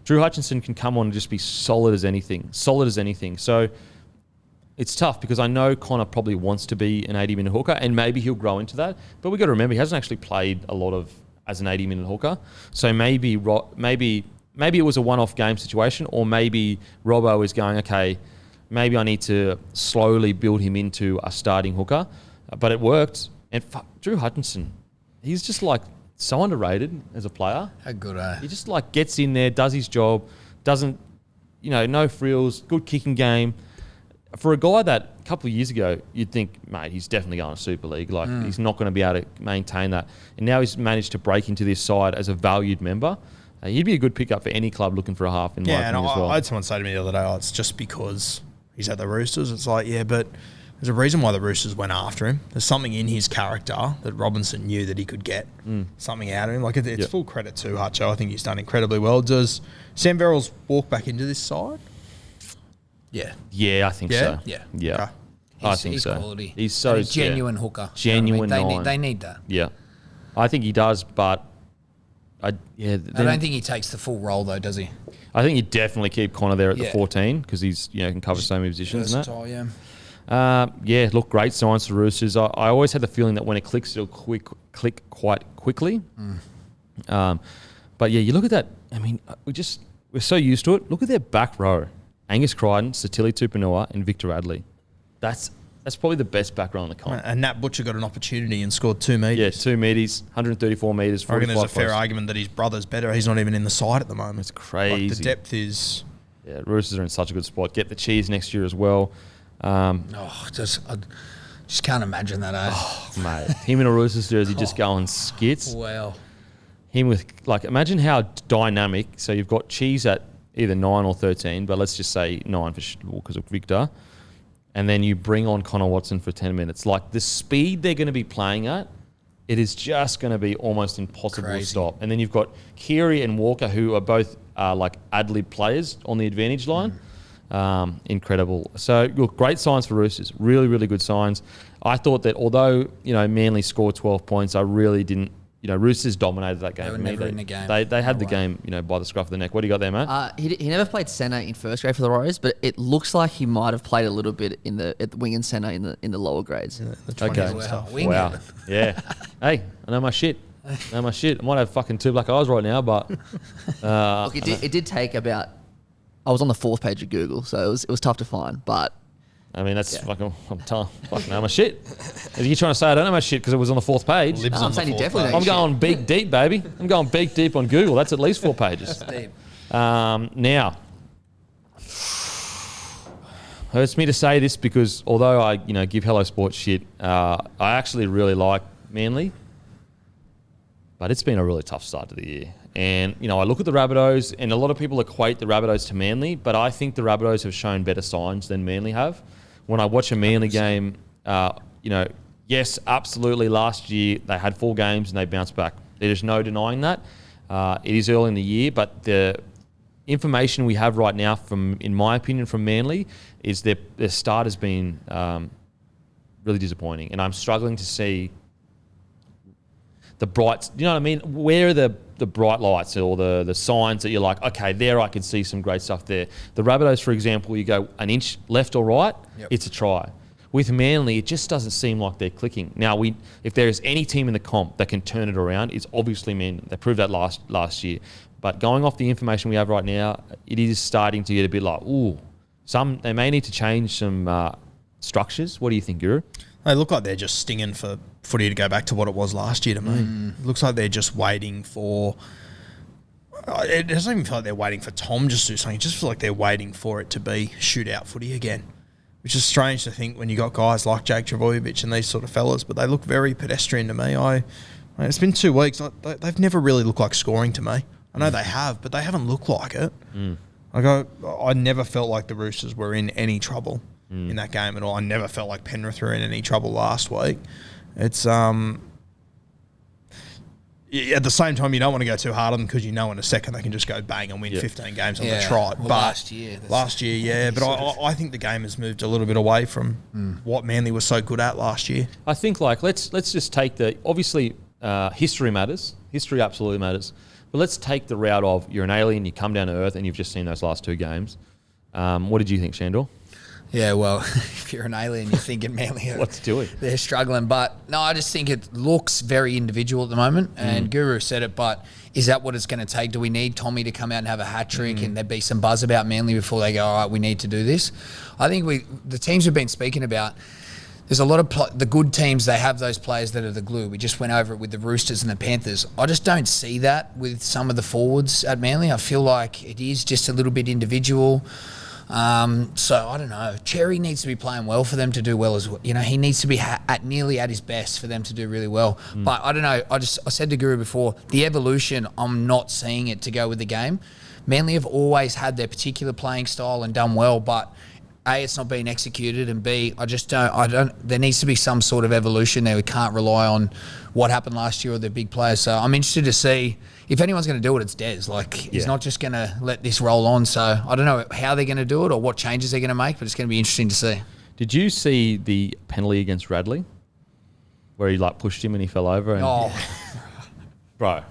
Drew Hutchinson can come on and just be solid as anything. So it's tough because I know Connor probably wants to be an 80-minute hooker, and maybe he'll grow into that. But we've got to remember, he hasn't actually played a lot as an 80-minute hooker. So maybe it was a one-off game situation, or maybe Robbo is going, okay, maybe I need to slowly build him into a starting hooker. But it worked. And Drew Hutchinson, he's just like so underrated as a player. How good, He just like gets in there, does his job, doesn't, no frills, good kicking game. For a guy that a couple of years ago, you'd think, mate, he's definitely going to Super League. Like, he's not going to be able to maintain that. And now he's managed to break into this side as a valued member. He'd be a good pickup for any club looking for a half in my opinion as well. I had someone say to me the other day, it's just because he's at the Roosters. It's like, yeah, but there's a reason why the Roosters went after him. There's something in his character that Robinson knew that he could get something out of him. Like, it's full credit to Hutcho. I think he's done incredibly well. Does Sam Verrills walk back into this side? Yeah. Yeah, I think so. Yeah. Yeah. Okay. I think he's so. Quality. He's so and a genuine hooker. Genuine You know what I nine. mean? They need that. Yeah. I think he does, but I don't think he takes the full role though, does he? I think you definitely keep Connor there at the Yeah. 14 because he's can cover so many positions. Versatile, yeah. Look, great signs for Roosters. I always had the feeling that when it clicks, it'll click quite quickly. But yeah, you look at that. I mean, we're so used to it. Look at their back row: Angus Crichton, Satili Tupanua, and Victor Radley. That's probably the best back row on the comp. And Nat Butcher got an opportunity and scored 2 metres. Yeah, 2 metres, 134 metres. I reckon there's a fair argument that his brother's better. He's not even in the side at the moment. It's crazy. Like, the depth is... Yeah, Roosters are in such a good spot. Get the cheese next year as well. I just can't imagine that. Mate, him in a Roosters jersey just going skits. Wow. Him with, imagine how dynamic. So you've got Cheese at either 9 or 13, but let's just say 9 because of Victor. And then you bring on Connor Watson for 10 minutes. Like, the speed they're going to be playing at, it is just going to be almost impossible to stop. And then you've got Keary and Walker, who are both ad-lib players on the advantage line. Incredible. So, look, great signs for Roosters. Really, really good signs. I thought that although, Manly scored 12 points, I really didn't, Roosters dominated that game. They were never in the game. They had the game, by the scruff of the neck. What do you got there, mate? He never played centre in first grade for the Warriors, but it looks like he might have played a little bit at the wing and centre in the lower grades. The 20s Okay. and stuff. Wow. Yeah. Hey, I know my shit. I might have fucking 2 black eyes right now, but Look, it did take about. I was on the 4th page of Google, so it was tough to find, but. I mean, that's fucking. I'm telling. Fucking know my shit. Are you trying to say I don't know my shit because it was on the 4th page? Lives No, on I'm the saying he fourth definitely page. knows. I'm going big deep, baby. I'm going big deep on Google. That's at least 4 pages. Deep. Now, hurts me to say this because although I, give Hello Sports shit, I actually really like Manly, but it's been a really tough start to the year. And, I look at the Rabbitohs, and a lot of people equate the Rabbitohs to Manly, but I think the Rabbitohs have shown better signs than Manly have. When I watch a Manly game, yes, absolutely, last year they had 4 games and they bounced back. There's no denying that. It is early in the year, but the information we have right now, in my opinion, from Manly, is their start has been really disappointing, and I'm struggling to see the bright. You know what I mean? Where are the bright lights or the signs that you're like, okay, there I can see some great stuff there. The Rabbitohs, for example, you go an inch left or right, it's a try. With Manly, it just doesn't seem like they're clicking. Now, if there is any team in the comp that can turn it around, it's obviously Manly. They proved that last year. But going off the information we have right now, it is starting to get a bit like, they may need to change some structures. What do you think, Guru? They look like they're just stinging for footy to go back to what it was last year to me. It looks like they're just waiting for... It doesn't even feel like they're waiting for Tom just to do something. It just feels like they're waiting for it to be shootout footy again, which is strange to think when you got guys like Jake Trbojevic and these sort of fellas, but they look very pedestrian to me. It's been 2 weeks. They've never really looked like scoring to me. I know they have, but they haven't looked like it. I never felt like the Roosters were in any trouble in that game at all. I never felt like Penrith were in any trouble last week. It's at the same time, you don't want to go too hard on them because in a second they can just go bang and win 15 games on the trot. Well, but last year, yeah. But I think the game has moved a little bit away from what Manly was so good at last year. I think let's just take obviously history matters. History absolutely matters. But let's take the route of you're an alien, you come down to Earth, and you've just seen those last 2 games. What did you think, Sandor? Yeah, well, if you're an alien, you're thinking Manly. What's doing? They're struggling. But no, I just think it looks very individual at the moment. And Guru said it, but is that what it's going to take? Do we need Tommy to come out and have a hat trick and there be some buzz about Manly before they go, all right, we need to do this? I think the teams we've been speaking about, there's a lot of the good teams, they have those players that are the glue. We just went over it with the Roosters and the Panthers. I just don't see that with some of the forwards at Manly. I feel like it is just a little bit individual. So I don't know. Cherry needs to be playing well for them to do well as well. He needs to be nearly at his best for them to do really well. But I don't know. I said to Guru before, the evolution, I'm not seeing it to go with the game. Manly have always had their particular playing style and done well, but A, it's not being executed, and B, there needs to be some sort of evolution there. We can't rely on what happened last year or the big players. So I'm interested to see if anyone's going to do it, it's Des. He's not just going to let this roll on. So I don't know how they're going to do it or what changes they're going to make, but it's going to be interesting to see. Did you see the penalty against Radley where he pushed him and he fell over? And Bro,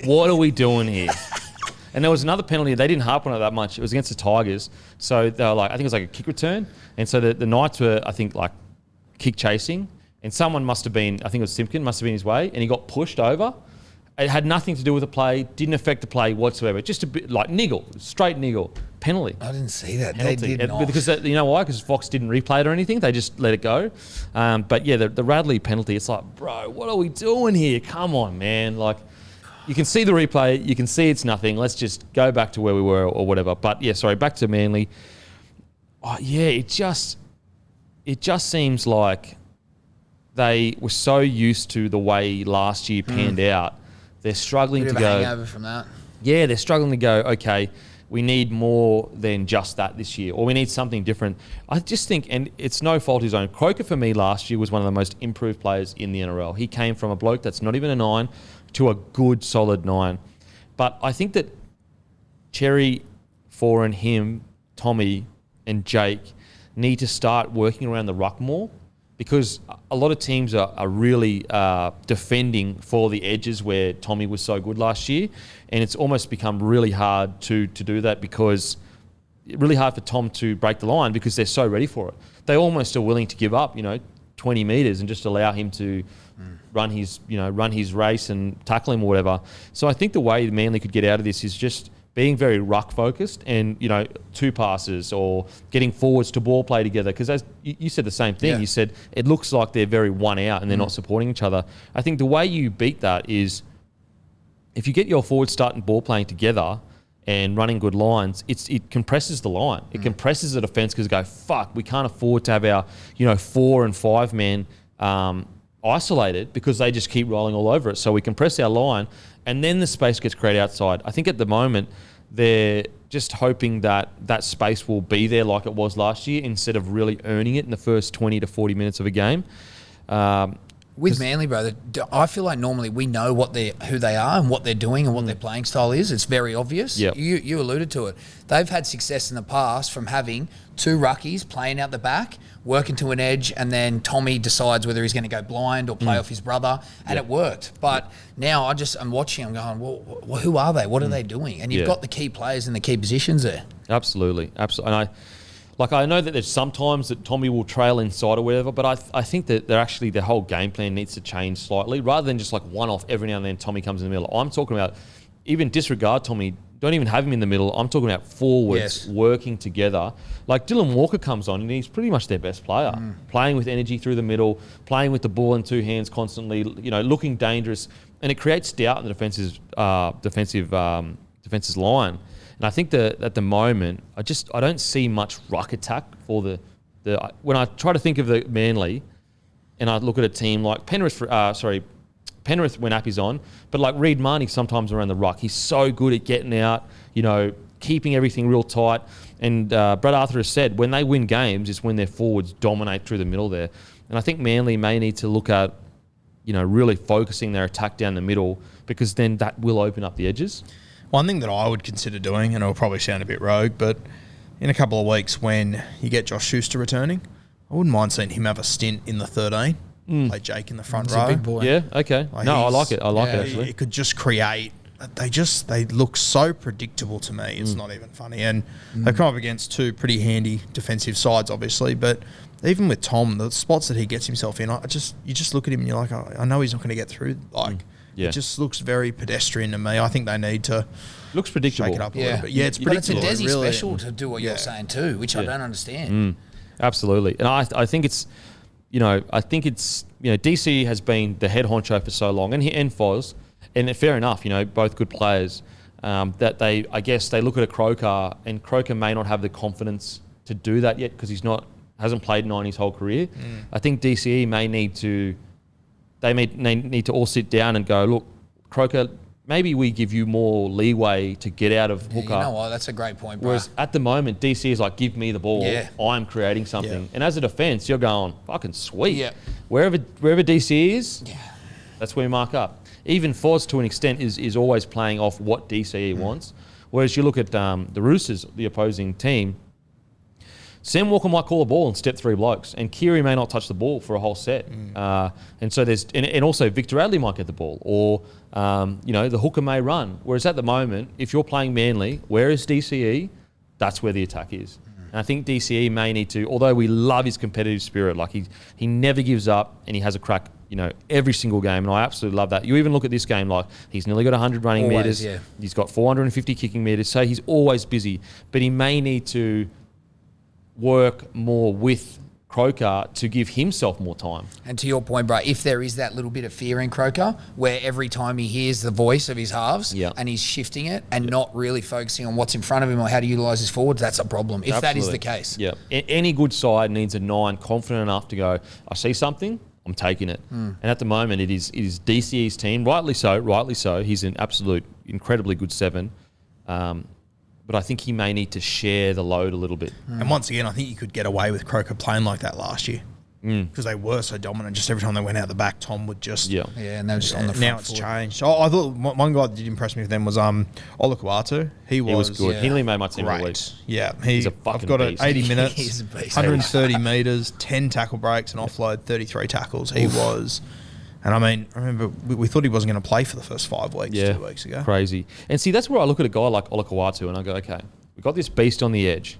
what are we doing here? And there was another penalty. They didn't harp on it that much. It was against the Tigers. So they were I think it was a kick return. And so the Knights were, I think, kick chasing. And someone must have been, I think it was Simpkin, must have been his way. And he got pushed over. It had nothing to do with the play. Didn't affect the play whatsoever. Just a bit niggle, straight niggle. Penalty. I didn't see that. Penalty. They did not. Because you know why? Because Fox didn't replay it or anything. They just let it go. But yeah, the Radley penalty, it's bro, what are we doing here? Come on, man. You can see the replay. You can see it's nothing. Let's just go back to where we were or whatever. But yeah, sorry, back to Manly. Oh, yeah, it just seems like they were so used to the way last year panned out. They're struggling to go. Hangover from that. Yeah, they're struggling to go, okay, we need more than just that this year, or we need something different. I just think, and it's no fault of his own, Croker for me last year was one of the most improved players in the NRL. He came from a bloke that's not even a 9 to a good, solid 9. But I think that Cherry, Four and him Tommy and Jake need to start working around the ruck more, because a lot of teams are really defending for the edges where Tommy was so good last year, and it's almost become really hard to do that, because really hard for Tom to break the line because they're so ready for it. They almost are willing to give up, 20 metres and just allow him to run his race and tackle him or whatever. So I think the way Manly could get out of this is just being very ruck focused and, two passes or getting forwards to ball play together. Because as you said the same thing, you said it looks like they're very one out and they're not supporting each other. I think the way you beat that is if you get your forwards starting ball playing together and running good lines, it compresses the line. It compresses the defence because go, fuck, we can't afford to have our 4 and 5 men isolated because they just keep rolling all over it. So we compress our line and then the space gets created outside. I think at the moment they're just hoping that that space will be there like it was last year instead of really earning it in the first 20 to 40 minutes of a game. With Manly, bro, I feel like normally we know who they are and what they're doing and what their playing style is. It's very obvious. Yep. You alluded to it. They've had success in the past from having 2 ruckies playing out the back, working to an edge, and then Tommy decides whether he's going to go blind or play off his brother, and it worked. But now I'm watching, I'm going, well, who are they? What are they doing? And you've got the key players in the key positions there. Absolutely. And I know that there's sometimes that Tommy will trail inside or whatever, but I think that their whole game plan needs to change slightly rather than just like one off every now and then Tommy comes in the middle. I'm talking about even disregard Tommy. Don't even have him in the middle. I'm talking about forwards working together. Like Dylan Walker comes on and he's pretty much their best player, playing with energy through the middle, playing with the ball in 2 hands constantly, looking dangerous, and it creates doubt in the defensive line. And I think that at the moment, I don't see much ruck attack for the when I try to think of the Manly, and I look at a team like Penrith when Appy's on, but like Reid Marnie sometimes around the ruck. He's so good at getting out, keeping everything real tight. And Brad Arthur has said when they win games, it's when their forwards dominate through the middle there. And I think Manly may need to look at, really focusing their attack down the middle, because then that will open up the edges. One thing that I would consider doing, and it'll probably sound a bit rogue, but in a couple of weeks when you get Josh Schuster returning, I wouldn't mind seeing him have a stint in the 13, play Jake in the front row. He's a big boy. Yeah, okay. Like I like it. I like it, actually. It could just create... They look so predictable to me. It's not even funny. And they've come up against 2 pretty handy defensive sides, obviously, but even with Tom, the spots that he gets himself in, you just look at him and you're like, I know he's not going to get through. It just looks very pedestrian to me. I think they need to looks predictable. shake it up a little bit. Yeah, it's predictable. But it's a Desi really, special to do what you're saying too, which I don't understand. Absolutely. And I think it's, DC has been the head honcho for so long, and Foz, and fair enough, both good players, that they look at a Croker, and Croker may not have the confidence to do that yet because hasn't played 9 his whole career. I think DCE may need to all sit down and go, look, Croker, maybe we give you more leeway to get out of hooker. You know what? That's a great point, bro. Whereas at the moment, DC is like, give me the ball. Yeah. I'm creating something. Yeah. And as a defence, you're going, fucking sweet. Yeah. Wherever DC is, that's where you mark up. Even Foz, to an extent, is always playing off what DCE wants. Whereas you look at the Roosters, the opposing team, Sam Walker might call a ball and step 3 blokes, and Kiri may not touch the ball for a whole set. And so and also Victor Adley might get the ball, or the hooker may run. Whereas at the moment, if you're playing Manly, where is DCE? That's where the attack is. And I think DCE may need to, although we love his competitive spirit, like he never gives up and he has a crack, every single game, and I absolutely love that. You even look at this game, like he's nearly got 100 running meters. Yeah. He's got 450 kicking meters, so he's always busy. But he may need to work more with Croker to give himself more time. And to your point, bro, if there is that little bit of fear in Croker, where every time he hears the voice of his halves and he's shifting it and not really focusing on what's in front of him or how to utilise his forwards, that's a problem, if that is the case. Yeah. Any good side needs a 9 confident enough to go, I see something, I'm taking it. And at the moment, it is DCE's team, rightly so. He's an absolute, incredibly good 7. But I think he may need to share the load a little bit. And once again, I think you could get away with Croker playing like that last year. because they were so dominant. Just every time they went out the back, Tom would just Yeah, and they were just on the front now it's foot. changed. I thought one guy that did impress me with them was Olakau'atu. He was good. Yeah. He nearly made my team all week. great. Yeah, He's a I've fucking got beast. it. 80 He's minutes, a beast. 130 meters, 10 tackle breaks, and offload 33 tackles. He was, and I mean, I remember we thought he wasn't going to play for the first 5 weeks 2 weeks ago. Crazy. And see, that's where I look at a guy like Olakau'atu and I go, okay, we've got this beast on the edge.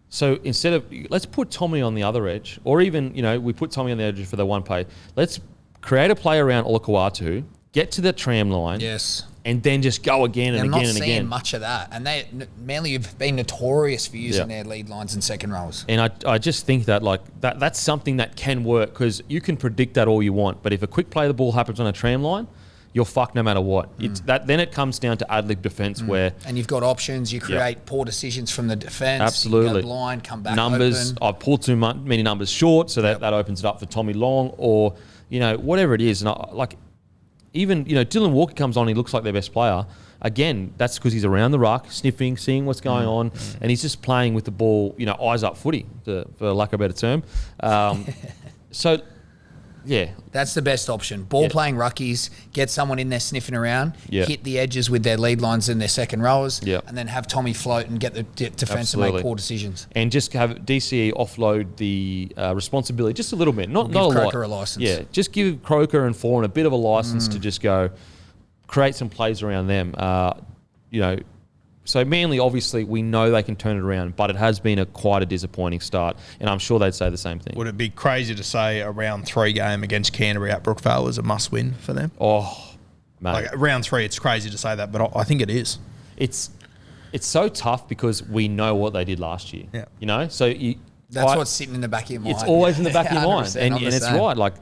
So instead of, let's put Tommy on the other edge, or even, we put Tommy on the edge for the one play. Let's create a play around Olakau'atu, get to the tram line, Yes. and then just go again and I'm again not and seeing again. much of that. And Manly have been notorious for using their lead lines and second rows. And I just think that that's something that can work because you can predict that all you want, but if a quick play of the ball happens on a tram line, you're fucked no matter what. Then it comes down to ad lib defence where And you've got options. You create poor decisions from the defence. absolutely You go blind, come back numbers. open. I've pulled too many numbers short, so that opens it up for Tommy Long or whatever it is. And even Dylan Walker comes on, he looks like their best player. Again, that's because he's around the ruck, sniffing, seeing what's going on, and he's just playing with the ball, eyes up footy, for lack of a better term. So, yeah. That's the best option. Ball playing ruckies, get someone in there sniffing around, hit the edges with their lead lines and their second rows, and then have Tommy float and get the defence to make poor decisions. And just have DCE offload the responsibility just a little bit, not a lot. Croker a licence. Yeah, just give Croker and Foran a bit of a licence to just go create some plays around them. So Manly, obviously, we know they can turn it around, but it has been quite a disappointing start, and I'm sure they'd say the same thing. Would it be crazy to say a round 3 game against Canterbury at Brookvale was a must-win for them? Oh, mate. Like round 3, it's crazy to say that, but I think it is. It's so tough because we know what they did last year. Yeah. So That's what's sitting in the back of your mind. It's always in the back of your mind, 100%, and I'm the it's same. right. Like,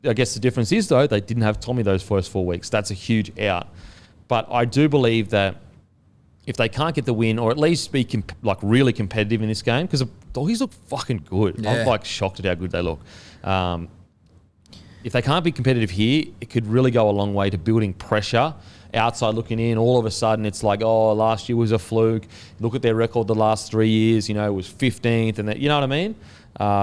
I guess the difference is though they didn't have Tommy those first 4 weeks. That's a huge out. But I do believe that if they can't get the win, or at least be really competitive in this game, because the doggies look fucking good. Yeah. I'm shocked at how good they look. If they can't be competitive here, it could really go a long way to building pressure. Outside looking in, all of a sudden it's like, oh, last year was a fluke. Look at their record the last 3 years. It was 15th, and that, you know what I mean.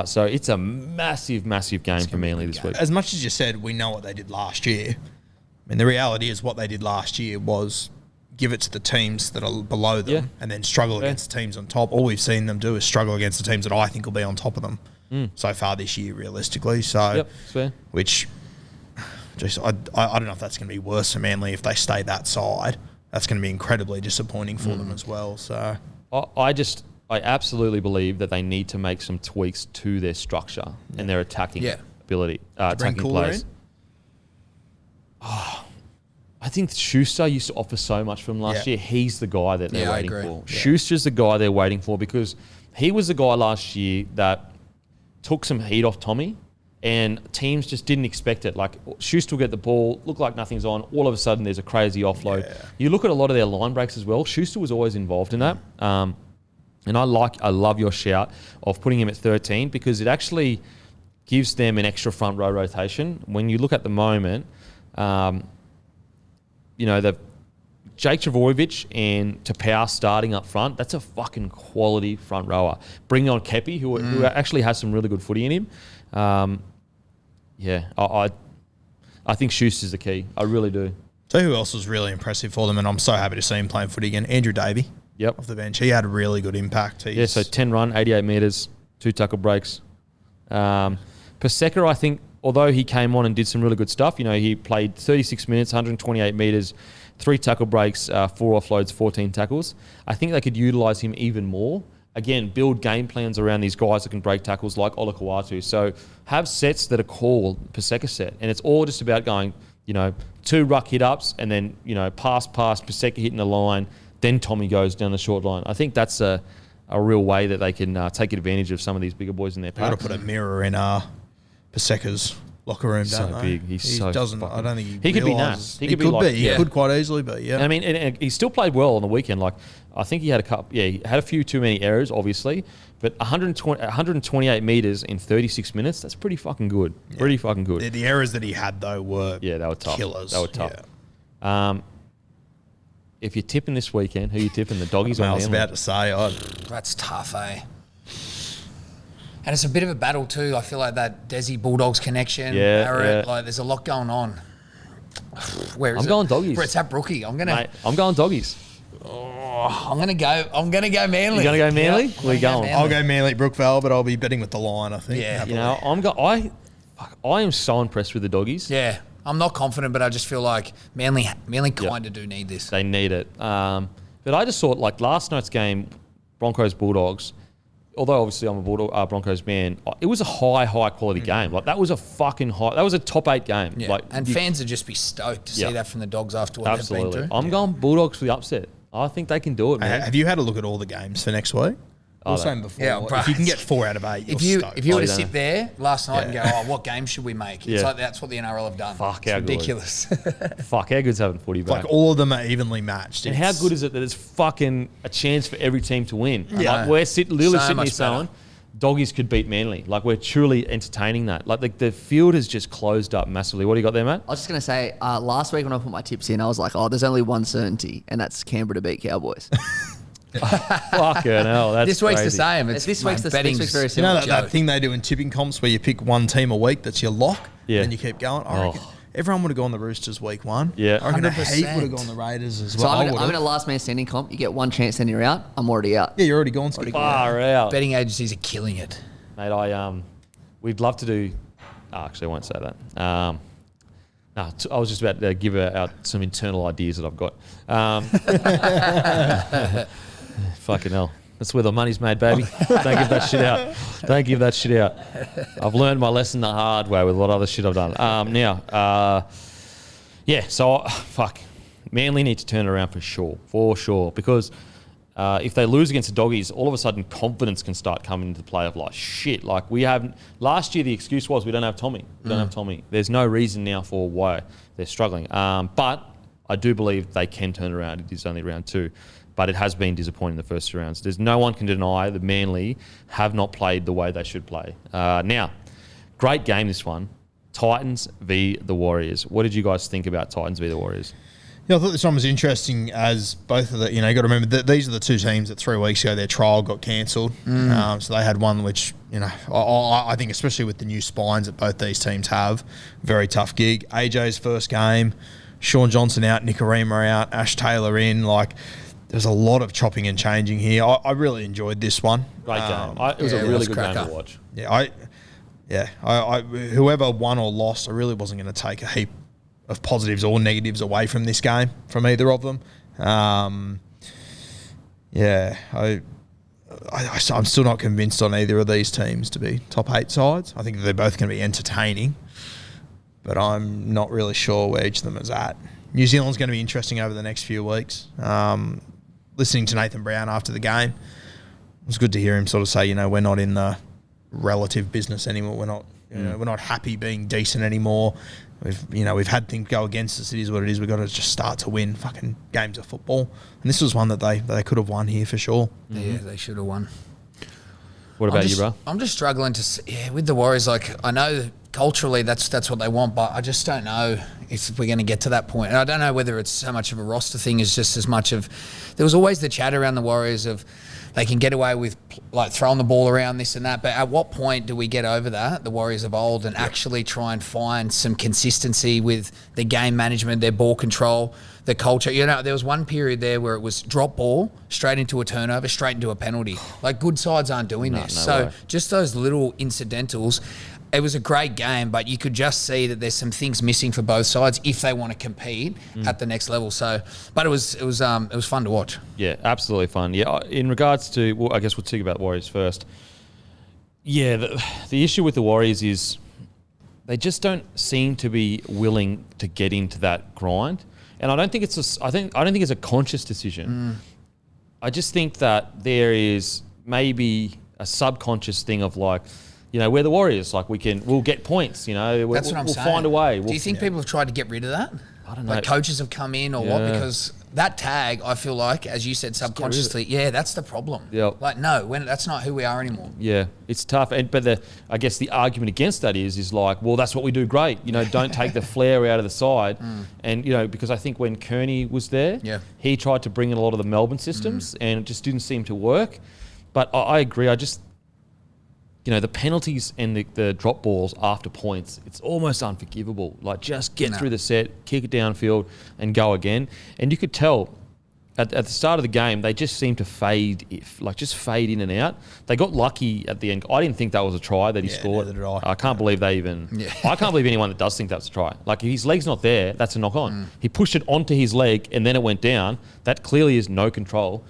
So it's a massive, massive game for Manly this week. As much as you said, we know what they did last year. I mean, the reality is what they did last year was give it to the teams that are below them and then struggle against the teams on top. All we've seen them do is struggle against the teams that I think will be on top of them so far this year, realistically. So, it's fair. Which, just I don't know if that's going to be worse for Manly if they stay that side. That's going to be incredibly disappointing for them as well. So, I absolutely believe that they need to make some tweaks to their structure and their attacking ability, attacking plays. I think Schuster used to offer so much from last year. He's the guy that they're waiting for. Yeah. Schuster's the guy they're waiting for because he was the guy last year that took some heat off Tommy and teams just didn't expect it. Like, Schuster will get the ball, look like nothing's on. All of a sudden, there's a crazy offload. Yeah. You look at a lot of their line breaks as well. Schuster was always involved in that. And I love your shout of putting him at 13 because it actually gives them an extra front row rotation. When you look at the moment, the Jake Travojevic and Tapau starting up front, that's a fucking quality front rower. Bring on Kepi, who actually has some really good footy in him. I think Schuster's the key. I really do. So who else was really impressive for them, and I'm so happy to see him playing footy again? Andrew Davey. Yep. Off the bench. He had a really good impact. So 10 run, 88 metres, 2 tackle breaks. Paseka, I think, although he came on and did some really good stuff, he played 36 minutes, 128 metres, 3 tackle breaks, 4 offloads, 14 tackles. I think they could utilise him even more. Again, build game plans around these guys that can break tackles like Olakau'atu. So have sets that are called Paseka set. And it's all just about going, 2 ruck hit-ups and then, pass, Paseka hitting the line, then Tommy goes down the short line. I think that's a real way that they can take advantage of some of these bigger boys in their pack. Got to put a mirror in Paseka's locker room, so don't big. He So doesn't. fucking, I don't think he could be realises- named. He could be. He could quite easily be. Yeah. I mean, and he still played well on the weekend. Like, I think he had a couple. Yeah, he had a few too many errors, obviously. But 128 metres in 36 minutes. That's pretty fucking good. Yeah. Pretty fucking good. The errors that he had though were they were tough. Killers. They were tough. Yeah. If you're tipping this weekend, who are you tipping? The doggies or I was Manly? about to say. That's tough, eh? And it's a bit of a battle too. I feel like that Desi Bulldogs connection. Yeah, Barrett, yeah. like there's a lot going on. Where is I'm it? going doggies. Where it's at Brookie. I'm going doggies. gonna go Manly. You gonna go Manly? Yeah, Where you going? I'll go Manly at Brookvale, but I'll be betting with the line, I think. Yeah. You know, I am so impressed with the doggies. Yeah. I'm not confident, but I just feel like Manly kind of do need this. They need it. But I just thought, like, last night's game, Broncos-Bulldogs, although obviously I'm a Broncos man, it was a high quality game. Like, that was a fucking high... That was a top 8 game. Yeah. Like, And fans would just be stoked to see that from the Dogs after what they've been absolutely. through. I'm going Bulldogs for the upset. I think they can do it, man. Have you had a look at all the games for next week? I was saying before, Yeah, bro. if you can get 4 out of 8, you're stoked. If you were to don't sit know. there last night and go, oh, what game should we make? Yeah. It's like that's what the NRL have done. Fuck, it's how good. ridiculous. Fuck, how good's having footy back? Like all of them are evenly matched. And how good is it that there's fucking a chance for every team to win? Yeah. Like, we're literally So sitting here much saying doggies could beat Manly. Like, we're truly entertaining that. Like, the field has just closed up massively. What do you got there, mate? I was just going to say, last week when I put my tips in, I was like, oh, there's only one certainty, and that's Canberra to beat Cowboys. Fucking hell, that's This week's crazy. the same. It's This week's betting's very You similar. know that thing they do in tipping comps where you pick one team a week that's your lock, Yeah. and you keep going? I reckon everyone would have gone the Roosters week 1. Yeah. I reckon a heap 100%. would have gone the Raiders as So well. I'm in a last man standing comp. You get one chance, then you're out. I'm already out. Yeah, you're already gone. Skip. Far out. betting agencies are killing it. Mate, we'd love to do... actually, I won't say that. No, I was just about to give out some internal ideas that I've got. Fucking hell. That's where the money's made, baby. Don't give that shit out. Don't give that shit out. I've learned my lesson the hard way with a lot of other shit I've done. Fuck. Manly need to turn it around for sure. Because if they lose against the doggies, all of a sudden confidence can start coming into play of like, shit, like we haven't... Last year the excuse was we don't have Tommy. There's no reason now for why they're struggling. But I do believe they can turn it around. It is only round 2. But it has been disappointing the first 2 rounds. There's no one can deny that Manly have not played the way they should play. Now, great game this one. Titans v the Warriors. What did you guys think about Titans v the Warriors? Yeah, I thought this one was interesting as both of the, you got to remember that these are the 2 teams that 3 weeks ago their trial got cancelled. So they had one which, I think especially with the new spines that both these teams have, very tough gig. AJ's first game, Sean Johnson out, Nicarima out, Ash Taylor in, there's a lot of chopping and changing here. I really enjoyed this one. Great game. It was a really good game to watch. Whoever won or lost, I really wasn't going to take a heap of positives or negatives away from this game from either of them. I'm still not convinced on either of these teams to be top 8 sides. I think they're both going to be entertaining, but I'm not really sure where each of them is at. New Zealand's going to be interesting over the next few weeks. Listening to Nathan Brown after the game, it was good to hear him sort of say, we're not in the relative business anymore. We're not, we're not happy being decent anymore. We've had things go against us. It is what it is. We've got to just start to win fucking games of football. And this was one that they could have won here for sure. Yeah, they should have won. What about you, bro? I'm just struggling with the Warriors. I know culturally that's what they want, but I just don't know if we're going to get to that point. And I don't know whether it's so much of a roster thing as just as much of... There was always the chat around the Warriors of they can get away with throwing the ball around, this and that. But at what point do we get over that, the Warriors of old, and actually try and find some consistency with the game management, their ball control, the culture? There was one period there where it was drop ball, straight into a turnover, straight into a penalty. Good sides aren't doing this. So just those little incidentals. It was a great game, but you could just see that there's some things missing for both sides if they want to compete at the next level. So, but it was fun to watch. Yeah, absolutely fun. Yeah, in regards to, I guess we'll talk about the Warriors first. Yeah, the issue with the Warriors is they just don't seem to be willing to get into that grind, and I don't think it's I don't think it's a conscious decision. I just think that there is maybe a subconscious thing of we're the Warriors. We'll get points. That's what I'm saying. Find a way. Do you think people have tried to get rid of that? I don't know. Coaches have come in or what? Because that tag, I feel like, as you said, subconsciously, that's the problem. Yep. That's not who we are anymore. Yeah, it's tough. But I guess the argument against that is that's what we do great. Don't take the flair out of the side. And, because I think when Kearney was there, he tried to bring in a lot of the Melbourne systems and it just didn't seem to work. But I agree. the penalties and the drop balls after points, it's almost unforgivable. Like, just get through the set, kick it downfield, and go again. And you could tell at the start of the game, they just seemed to fade in and out. They got lucky at the end. I didn't think that was a try that he scored. Neither did I. I can't believe they even... Yeah. I can't believe anyone that does think that's a try. Like, if his leg's not there, that's a knock-on. He pushed it onto his leg, and then it went down. That clearly is no control.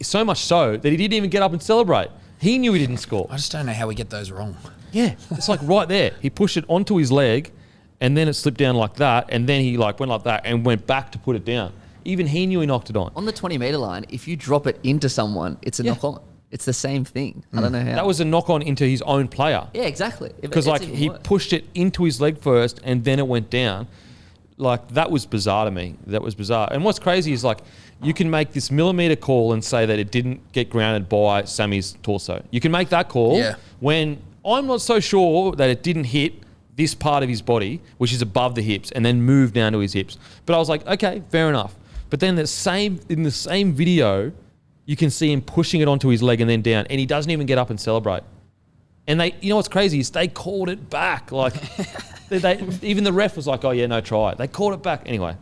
So much so that he didn't even get up and celebrate. He knew he didn't score. I just don't know how we get those wrong. Yeah, it's like right there. He pushed it onto his leg, and then it slipped down like that, and then he went like that and went back to put it down. Even he knew he knocked it on. On the 20-metre line, if you drop it into someone, it's a knock-on. It's the same thing. I don't know how. That was a knock-on into his own player. Yeah, exactly. Because he pushed it into his leg first, and then it went down. Like, that was bizarre to me. That was bizarre. And what's crazy is, like, you can make this millimetre call and say that it didn't get grounded by Sammy's torso. You can make that call when I'm not so sure that it didn't hit this part of his body, which is above the hips, and then move down to his hips. But I was like, okay, fair enough. But then in the same video, you can see him pushing it onto his leg and then down, and he doesn't even get up and celebrate. And what's crazy is they called it back. Like, even the ref was like, oh yeah, no try. They called it back anyway.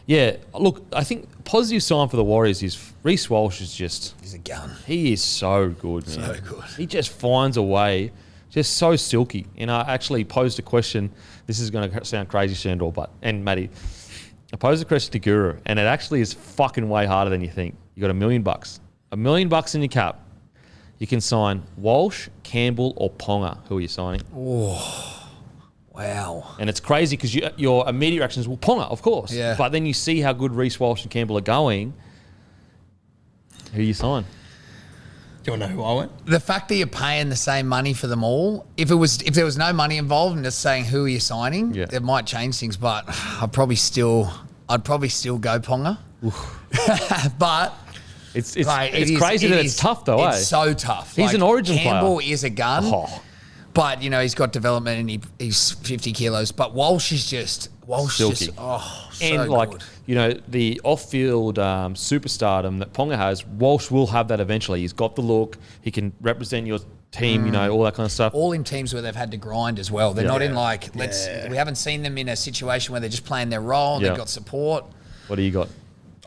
Yeah, look, I think a positive sign for the Warriors is Reece Walsh is just... He's a gun. He is so good, man. So good. He just finds a way, just so silky. And I actually posed a question. This is going to sound crazy, Sandor, and Matty. I posed a question to Guru, and it actually is fucking way harder than you think. You got $1 million. $1 million in your cap. You can sign Walsh, Campbell, or Ponga. Who are you signing? Oh, wow. And it's crazy because your immediate reaction is, well, Ponga, of course. Yeah. But then you see how good Reece Walsh and Campbell are going. Who you sign? Do you want to know who I went? The fact that you're paying the same money for them all, if there was no money involved and just saying who are you signing, it might change things. But I'd probably still go Ponga. But it's crazy that it's tough though. It's so tough. He's an Origin player. Campbell is a gun. Oh. But, he's got development and he's 50 kilos. But Walsh is just Silky. so and good. The off-field superstardom that Ponga has, Walsh will have that eventually. He's got the look. He can represent your team, all that kind of stuff. All in teams where they've had to grind as well. They're not in we haven't seen them in a situation where they're just playing their role and they've got support. What do you got?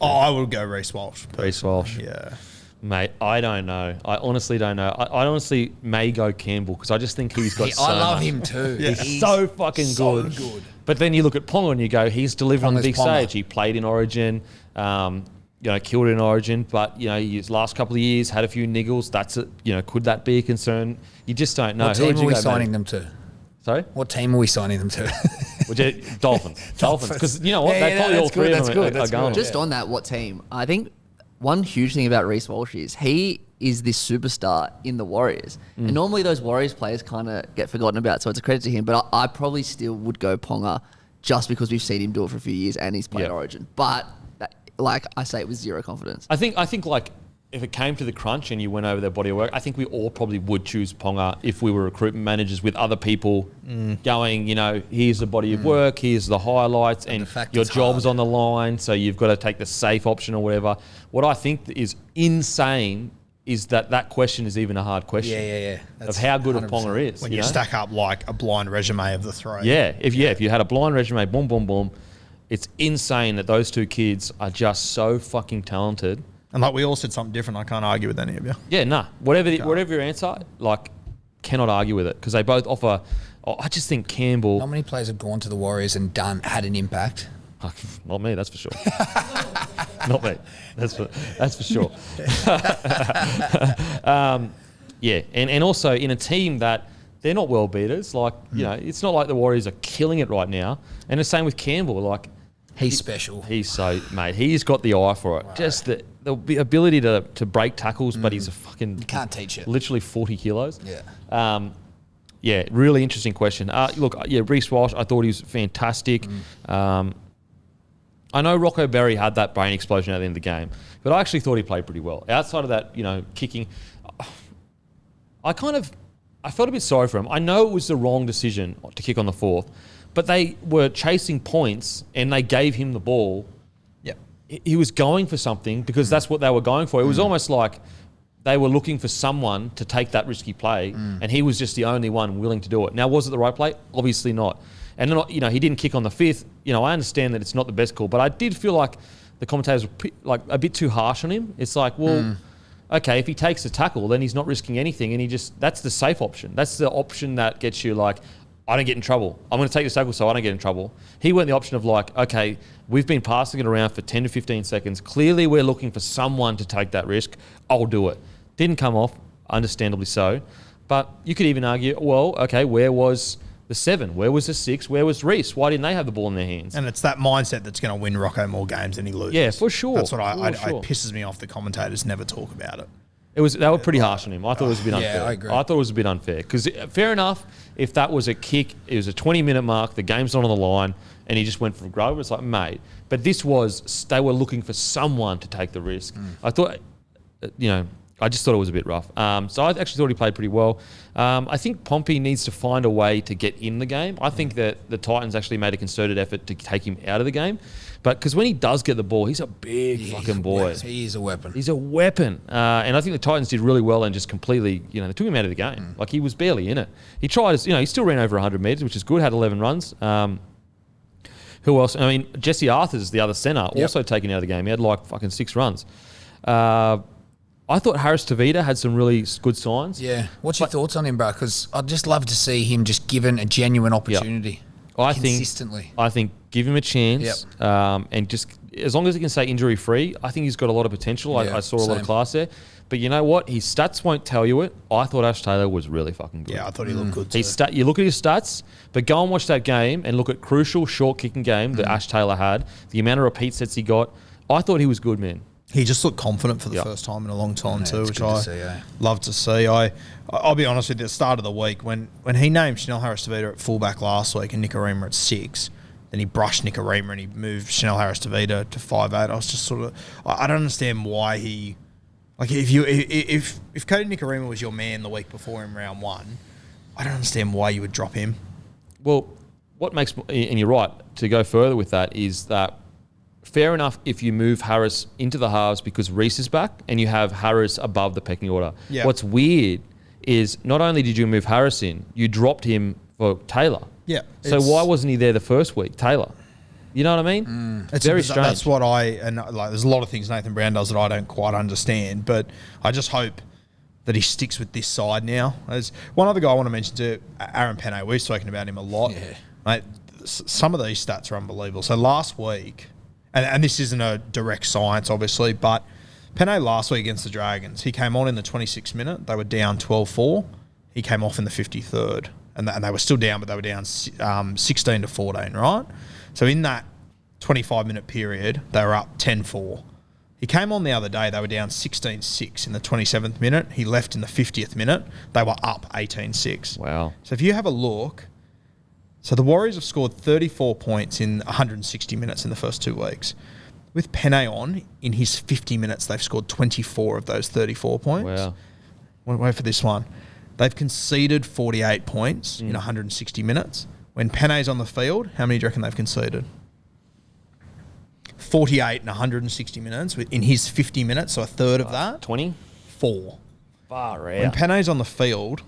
Oh, I would go Reece Walsh. Reece Walsh. Yeah. Mate, I don't know. I honestly don't know. I honestly may go Campbell because I just think he's got I love him too. He's so fucking good. So good. But then you look at Ponga and you go, he's delivered on the big Ponga. stage. He played in Origin, killed it in Origin, but his last couple of years had a few niggles. Could that be a concern? You just don't know. What team are we signing them to? Sorry? What team are we signing them to? Dolphins. Dolphins. Because you know what? They probably all three of them are going. Just on that, what team? I think one huge thing about Reece Walsh is he is this superstar in the Warriors. And normally those Warriors players kind of get forgotten about, so it's a credit to him. But I probably still would go Ponga just because we've seen him do it for a few years and he's played Origin. But like I say, it was zero confidence. I think like if it came to the crunch and you went over their body of work, I think we all probably would choose Ponga if we were recruitment managers with other people going, here's the body of work, here's the highlights, and your job's on the line, so you've got to take the safe option or whatever. What I think is insane is that question is even a hard question. Yeah. Of how good 100%. A Ponga is. When you stack up like a blind resume of the three. Yeah. If you had a blind resume, boom, boom, boom, it's insane that those two kids are just so fucking talented. And like we all said something different. I can't argue with any of you. Yeah, nah. Whatever your answer, cannot argue with it because they both offer. I just think Campbell. How many players have gone to the Warriors and had an impact? Not me, that's for sure. Not me, that's for sure. And also in a team that they're not world beaters. It's not like the Warriors are killing it right now. And the same with Campbell. He's special. He's he's got the eye for it. Right. Just the ability to break tackles, but he's a fucking... You can't teach it. Literally 40 kilos. Yeah. Really interesting question. Reece Walsh, I thought he was fantastic. I know Rocco Berry had that brain explosion at the end of the game, but I actually thought he played pretty well. Outside of that, kicking, I felt a bit sorry for him. I know it was the wrong decision to kick on the fourth, but they were chasing points and they gave him the ball. Yeah, he was going for something because that's what they were going for. It was almost like they were looking for someone to take that risky play, and he was just the only one willing to do it. Now, was it the right play? Obviously not. And then, he didn't kick on the 5th. I understand that it's not the best call, but I did feel like the commentators were like a bit too harsh on him. It's like, well, okay, if he takes a tackle, then he's not risking anything, and that's the safe option. That's the option that gets you like, I don't get in trouble. I'm going to take this tackle so I don't get in trouble. He went the option of like, okay, we've been passing it around for 10 to 15 seconds. Clearly we're looking for someone to take that risk. I'll do it. Didn't come off, understandably so. But you could even argue, well, okay, where was the 7? Where was the 6? Where was Reece? Why didn't they have the ball in their hands? And it's that mindset that's going to win Rocco more games than he loses. Yeah, for sure. That's what it pisses me off. The commentators never talk about it. They were pretty harsh on him. I thought it was a bit unfair. Yeah, I agree. I thought it was a bit unfair because fair enough, if that was a kick, it was a 20-minute mark, the game's not on the line, and he just went for a grub. It's like, mate. But this was, they were looking for someone to take the risk. I thought, I just thought it was a bit rough. So I actually thought he played pretty well. I think Pompey needs to find a way to get in the game. I think that the Titans actually made a concerted effort to take him out of the game. But because when he does get the ball, he's a big fucking boy. He is a weapon. He's a weapon. And I think the Titans did really well and just completely, they took him out of the game. Like, he was barely in it. He tried, he still ran over 100 metres, which is good, had 11 runs. Who else? I mean, Jesse Arthur's the other centre, also taken out of the game. He had like fucking 6 runs. I thought Harris Tavita had some really good signs. Yeah. What's your thoughts on him, bro? Because I'd just love to see him just given a genuine opportunity. Consistently. I think give him a chance, and just as long as he can stay injury free, I think he's got a lot of potential. I saw a lot of class there, but you know what? His stats won't tell you it. I thought Ash Taylor was really fucking good. Yeah, I thought he looked good too. You look at his stats, but go and watch that game and look at crucial short kicking game that Ash Taylor had. The amount of repeat sets he got, I thought he was good, man. He just looked confident for the first time in a long time too, which I love to see. I'll be honest with you, at the start of the week, when he named Chanel Harris-Tavita at fullback last week and Nikorima at 6, then he brushed Nikorima and he moved Chanel Harris-Tavita to 5'8". I was just sort of, I don't understand why he, like if Cody Nikorima was your man the week before in round 1, I don't understand why you would drop him. Well, what makes, and you're right, to go further with that is that fair enough if you move Harris into the halves because Reece is back and you have Harris above the pecking order. Yeah. What's weird is not only did you move Harris in, you dropped him for Taylor. Yeah. So why wasn't he there the first week, Taylor? You know what I mean? It's very strange. That's what there's a lot of things Nathan Brown does that I don't quite understand, but I just hope that he sticks with this side now. There's one other guy I want to mention too, Aaron Penne. We've spoken about him a lot. Yeah. Mate, some of these stats are unbelievable. So last week, and this isn't a direct science, obviously, but Penne last week against the Dragons, he came on in the 26th minute. They were down 12-4. He came off in the 53rd. And they were still down, but they were down 16-14, right? So in that 25-minute period, they were up 10-4. He came on the other day. They were down 16-6 in the 27th minute. He left in the 50th minute. They were up 18-6. Wow. So if you have a look... So the Warriors have scored 34 points in 160 minutes in the first 2 weeks. With Penne on, in his 50 minutes, they've scored 24 of those 34 points. Wow. Wait for this one. They've conceded 48 points in 160 minutes. When Penne's on the field, how many do you reckon they've conceded? 48 in 160 minutes. In his 50 minutes, so a third of that. 20? 4. Far out. When Penne's on the field...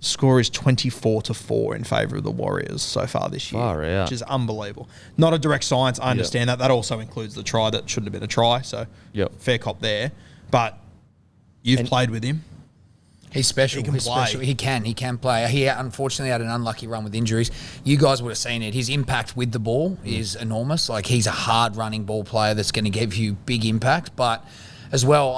Score is 24-4 in favour of the Warriors so far this year, Far out. which is unbelievable. Not a direct science, I understand that. That also includes the try that shouldn't have been a try, so fair cop there. But you've played with him. He's special. He's special. He can play. He unfortunately had an unlucky run with injuries. You guys would have seen it. His impact with the ball is enormous. Like, he's a hard running ball player that's going to give you big impact. But as well,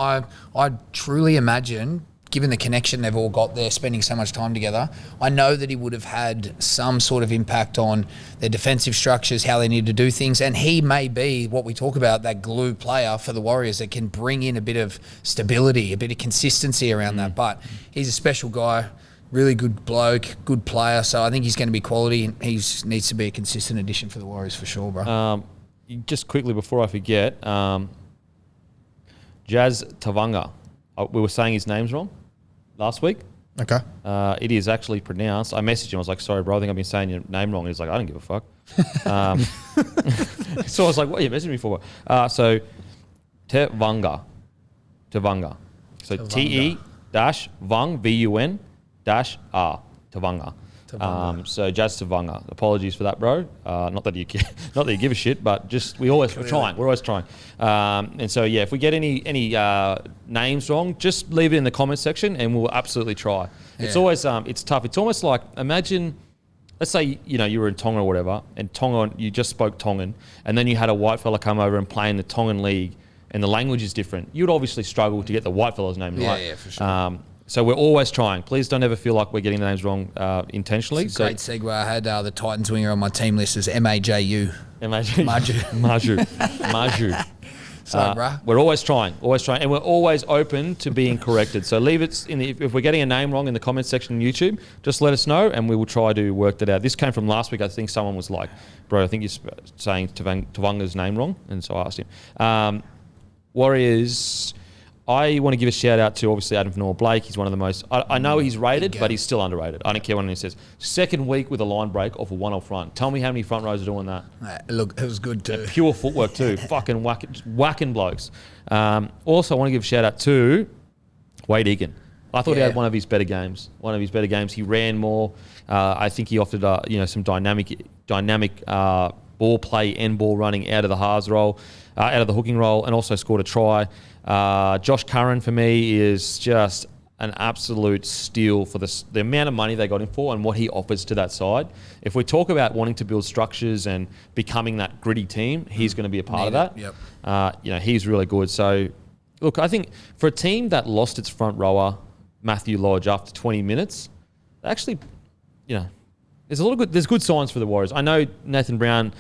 I truly imagine, given the connection they've all got there, spending so much time together, I know that he would have had some sort of impact on their defensive structures, how they need to do things, and he may be what we talk about, that glue player for the Warriors that can bring in a bit of stability, a bit of consistency around that. But he's a special guy, really good bloke, good player, so I think he's going to be quality, and he needs to be a consistent addition for the Warriors for sure, bro. Just quickly before I forget, Jazz Tavanga, we were saying his name's wrong last week. Okay. It is actually pronounced. I messaged him. I was like, sorry, bro, I think I've been saying your name wrong. He's like, I don't give a fuck. So I was like, what are you messaging me for? So Tavanga. So Te dash Vung VUN dash R Tavanga. So Jazz Tavanga. Apologies for that, bro. Not that you give a shit, but just we're always trying. We're always trying. And so yeah, if we get any names wrong, just leave it in the comment section, and we'll absolutely try. Yeah. It's always it's tough. It's almost like imagine. Let's say, you were in Tonga or whatever, and Tonga, you just spoke Tongan, and then you had a white fella come over and play in the Tongan league, and the language is different. You'd obviously struggle to get the white fella's name right. Yeah, for sure. So we're always trying. Please don't ever feel like we're getting the names wrong intentionally. It's a great segue. I had the Titans winger on my team list as Maju. Maju. Sorry, bruh. We're always trying, and we're always open to being corrected. So leave it if we're getting a name wrong in the comment section on YouTube, just let us know, and we will try to work that out. This came from last week. I think someone was like, "Bro, I think you're saying Tavanga's name wrong," and so I asked him. Warriors. I want to give a shout out to obviously Adam Vanor Blake. He's one of the most. I know he's rated, but he's still underrated. I don't care what anyone says. Second week with a line break off a 1-off front. Tell me how many front rows are doing that. Look, it was good too. Pure footwork too. Fucking whacking blokes. Also, I want to give a shout out to Wade Egan. I thought he had one of his better games. He ran more. I think he offered some dynamic ball play and ball running out of the halves role, out of the hooking role, and also scored a try. Josh Curran for me is just an absolute steal for the amount of money they got him for and what he offers to that side. If we talk about wanting to build structures and becoming that gritty team, he's going to be a part of that. Yep. He's really good. So, look, I think for a team that lost its front rower, Matthew Lodge, after 20 minutes, actually, there's good signs for the Warriors. I know Nathan Brown.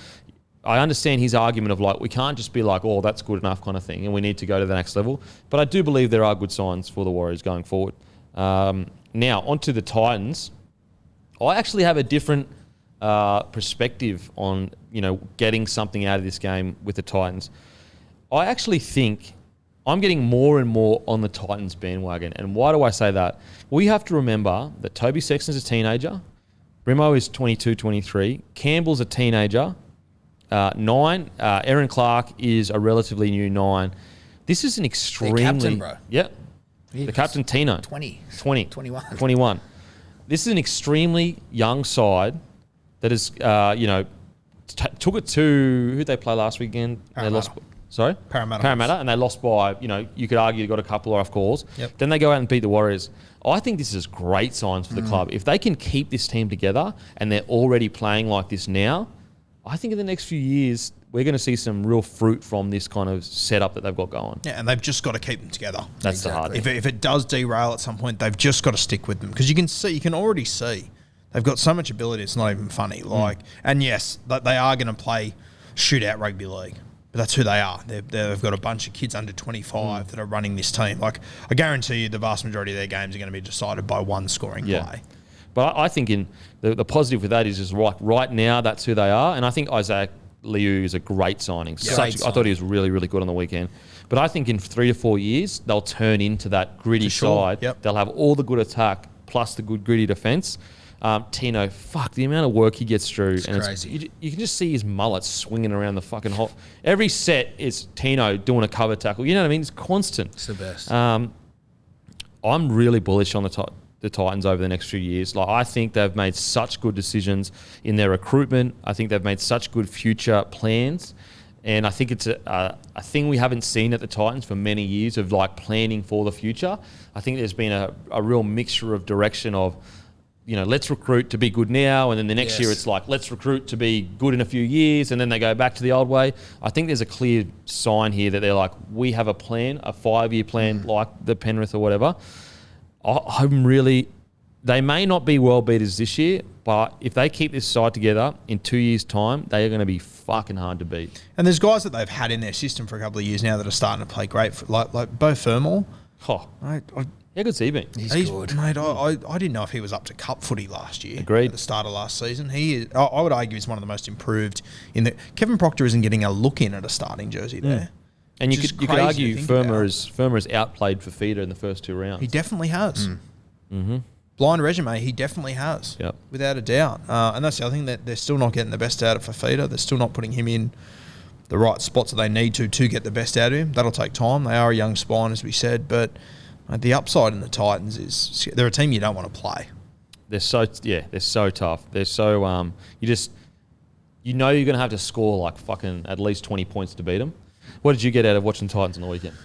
I understand his argument of like, we can't just be like, oh, that's good enough kind of thing, and we need to go to the next level. But I do believe there are good signs for the Warriors going forward. Now, onto the Titans. I actually have a different perspective on, getting something out of this game with the Titans. I actually think I'm getting more and more on the Titans bandwagon. And why do I say that? We have to remember that Toby Sexton's a teenager. Brimo is 22, 23. Campbell's a teenager. 9. Aaron Clark is a relatively new 9. This is an extremely... The captain, bro. Yep. The captain, Tino. 21. This is an extremely young side that is, took it to... Who'd they play last weekend? Parramatta. They lost... Sorry? Parramatta. And they lost by, you could argue they got a couple of off calls. Yep. Then they go out and beat the Warriors. I think this is great signs for the club. If they can keep this team together and they're already playing like this now... I think in the next few years, we're going to see some real fruit from this kind of setup that they've got going. Yeah, and they've just got to keep them together. That's the hard thing. If it does derail at some point, they've just got to stick with them. Because you can already see they've got so much ability, it's not even funny. And yes, they are going to play shootout rugby league. But that's who they are. They've got a bunch of kids under 25 that are running this team. Like, I guarantee you the vast majority of their games are going to be decided by one scoring play. But I think in the positive with that is just right now, that's who they are. And I think Isaac Liu is a great signing. I thought he was really, really good on the weekend. But I think in 3 to 4 years, they'll turn into that gritty side. Yep. They'll have all the good attack plus the good gritty defence. Tino, the amount of work he gets through. It's crazy. You can just see his mullet swinging around the fucking hot. Every set is Tino doing a cover tackle. You know what I mean? It's constant. It's the best. I'm really bullish on the Titans over the next few years. I think they've made such good decisions in their recruitment. I think they've made such good future plans. And I think it's a thing we haven't seen at the Titans for many years of planning for the future. I think there's been a real mixture of direction of, let's recruit to be good now. And then the next year it's let's recruit to be good in a few years. And then they go back to the old way. I think there's a clear sign here that they're we have a plan, a 5-year plan like the Penrith or whatever. They may not be world beaters this year, but if they keep this side together in 2 years' time, they are going to be fucking hard to beat. And there's guys that they've had in their system for a couple of years now that are starting to play great, like Bo Fermor. How good's he been? He's good. Mate, I didn't know if he was up to cup footy last year. Agreed. At the start of last season. He is, I would argue he's one of the most improved in the... Kevin Proctor isn't getting a look in at a starting jersey there. And you could argue Firma has outplayed Fafita in the first 2 rounds. He definitely has. Blind resume, he definitely has. Yep. Without a doubt. And that's the other thing, that they're still not getting the best out of Fafita. They're still not putting him in the right spots that they need to get the best out of him. That'll take time. They are a young spine, as we said, but The upside in the Titans is they're a team you don't want to play. They're so tough. They're so you know you're going to have to score like fucking at least 20 points to beat them. What did you get out of watching Titans on the weekend?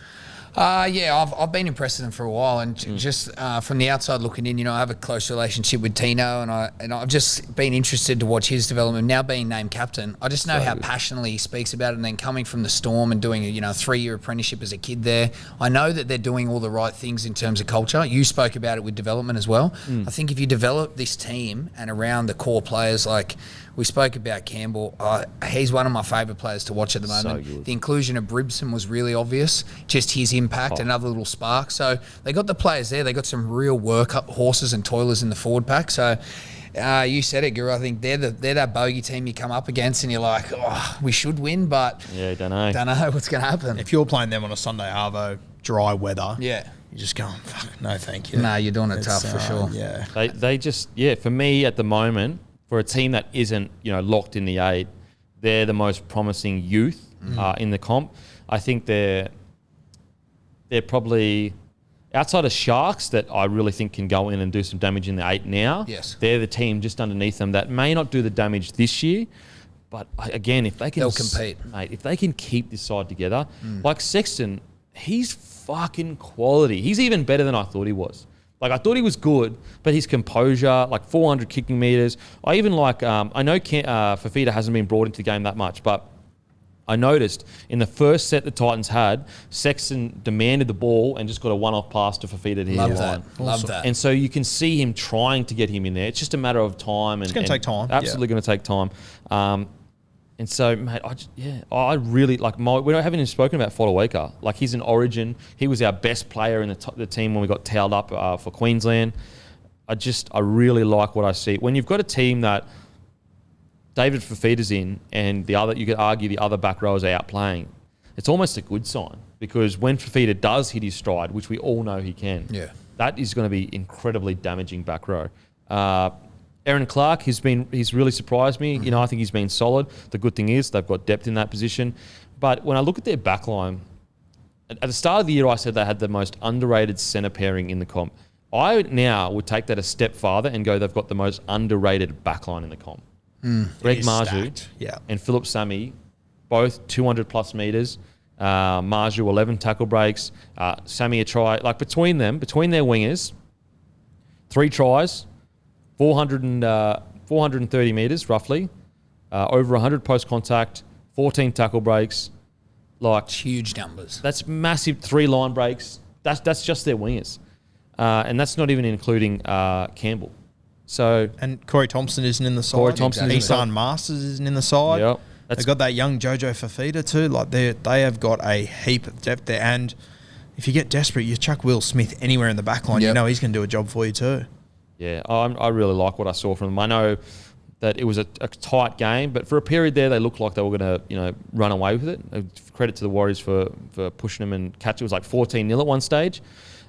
I've been impressed with them for a while, and just from the outside looking in, I have a close relationship with Tino, and I've just been interested to watch his development. Now being named captain, I just know how passionately he speaks about it, and then coming from the Storm and doing a 3-year apprenticeship as a kid there, I know that they're doing all the right things in terms of culture. You spoke about it with development as well. I think if you develop this team and around the core players, like we spoke about Campbell, he's one of my favourite players to watch at the moment. So good. The inclusion of Bribson was really obvious, just his impact, another little spark. So they got the players there. They got some real work horses and toilers in the forward pack. So you said it, Guru. I think they're that bogey team you come up against and you're like, we should win, but don't know what's going to happen. If you're playing them on a Sunday arvo, dry weather, you're just going, fuck, no thank you. No, you're doing it tough for sure. Yeah. They just, for me at the moment, for a team that isn't, locked in the 8, they're the most promising youth in the comp. I think they're probably outside of Sharks that I really think can go in and do some damage in the 8 now. Yes. They're the team just underneath them that may not do the damage this year, but again, if they can... They'll compete. Mate, if they can keep this side together, like Sexton, he's fucking quality. He's even better than I thought he was. Like, I thought he was good, but his composure, like 400 kicking metres. I even like, I know Fafita hasn't been brought into the game that much, but I noticed in the first set the Titans had, Sexton demanded the ball and just got a one-off pass to Fafita to his line. Love that. And so you can see him trying to get him in there. It's just a matter of time. It's going to take time. Absolutely going to take time. And so, mate, I really like. We haven't even spoken about Fodawaker. Like, he's an Origin. He was our best player in the team when we got towed up for Queensland. I really like what I see when you've got a team that David Fafita's in, and you could argue the other back rowers are out playing. It's almost a good sign because when Fafita does hit his stride, which we all know he can, that is going to be incredibly damaging back row. Aaron Clark, he's really surprised me. I think he's been solid. The good thing is they've got depth in that position. But when I look at their backline, at the start of the year I said they had the most underrated centre pairing in the comp. I now would take that a step farther and go they've got the most underrated backline in the comp. Greg Marju and Philip Sammy, both 200 plus metres. Marju 11 tackle breaks. Sammy a try. Like between their wingers, 3 tries. 430 metres, roughly. Over 100 post-contact, 14 tackle breaks. Like huge numbers. That's massive. 3 line breaks. That's just their wingers. And that's not even including Campbell. And Corey Thompson isn't in the side. Corey Thompson Isan Masters isn't in the side. Yep. They've got that young Jojo Fafita too. Like they have got a heap of depth there. And if you get desperate, you chuck Will Smith anywhere in the back line. You know he's going to do a job for you too. Yeah, I really like what I saw from them. I know that it was a tight game, but for a period there, they looked like they were going to, run away with it. Credit to the Warriors for pushing them and catch. It was like 14-0 at one stage.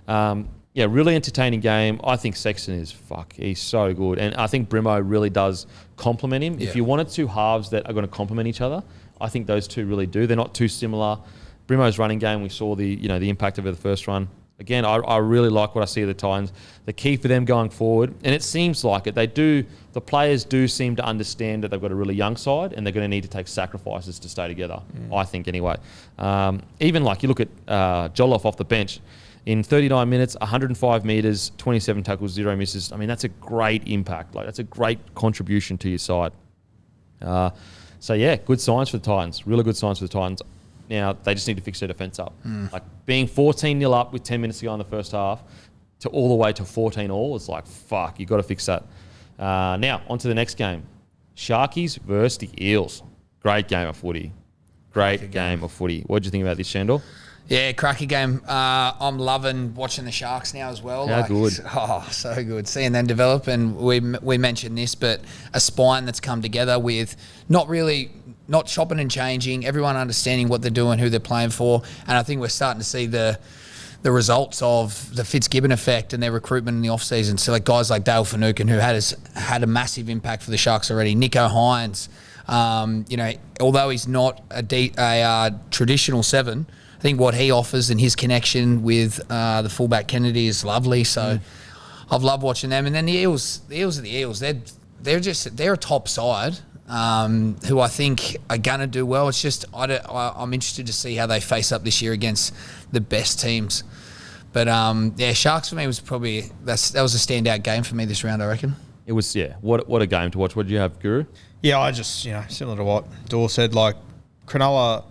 Really entertaining game. I think Sexton he's so good. And I think Brimo really does complement him. Yeah. If you wanted 2 halves that are going to complement each other, I think those two really do. They're not too similar. Brimo's running game, we saw the impact of it the first run. Again, I really like what I see of the Titans. The key for them going forward, and it seems like it, the players do seem to understand that they've got a really young side and they're going to need to take sacrifices to stay together, I think anyway. Even like you look at Jolloff off the bench, in 39 minutes, 105 metres, 27 tackles, 0 misses. I mean, that's a great impact. Like, that's a great contribution to your side. Good signs for the Titans. Really good signs for the Titans. Now, they just need to fix their defence up. Like, being 14-0 up with 10 minutes to go in the first half to all the way to 14-all, it's like, fuck, you've got to fix that. Now, on to the next game. Sharkies versus the Eels. Great game of footy. Great game of footy. What did you think about this, Sandor? Yeah, cracky game. I'm loving watching the Sharks now as well. How good. Oh, so good. Seeing them develop, and we mentioned this, but a spine that's come together with not chopping and changing, everyone understanding what they're doing, who they're playing for, and I think we're starting to see the results of the Fitzgibbon effect and their recruitment in the off-season. So like guys like Dale Finucane, who had a massive impact for the Sharks already. Nico Hines, although he's not a traditional 7, I think what he offers and his connection with the fullback Kennedy is lovely. So I've loved watching them. And then the Eels are the Eels. They're a top side who I think are going to do well. It's just I'm interested to see how they face up this year against the best teams. But Sharks for me was probably that was a standout game for me this round, I reckon. It was, what a game to watch. What did you have, Guru? Yeah, I just, similar to what Dor said, like Cronulla,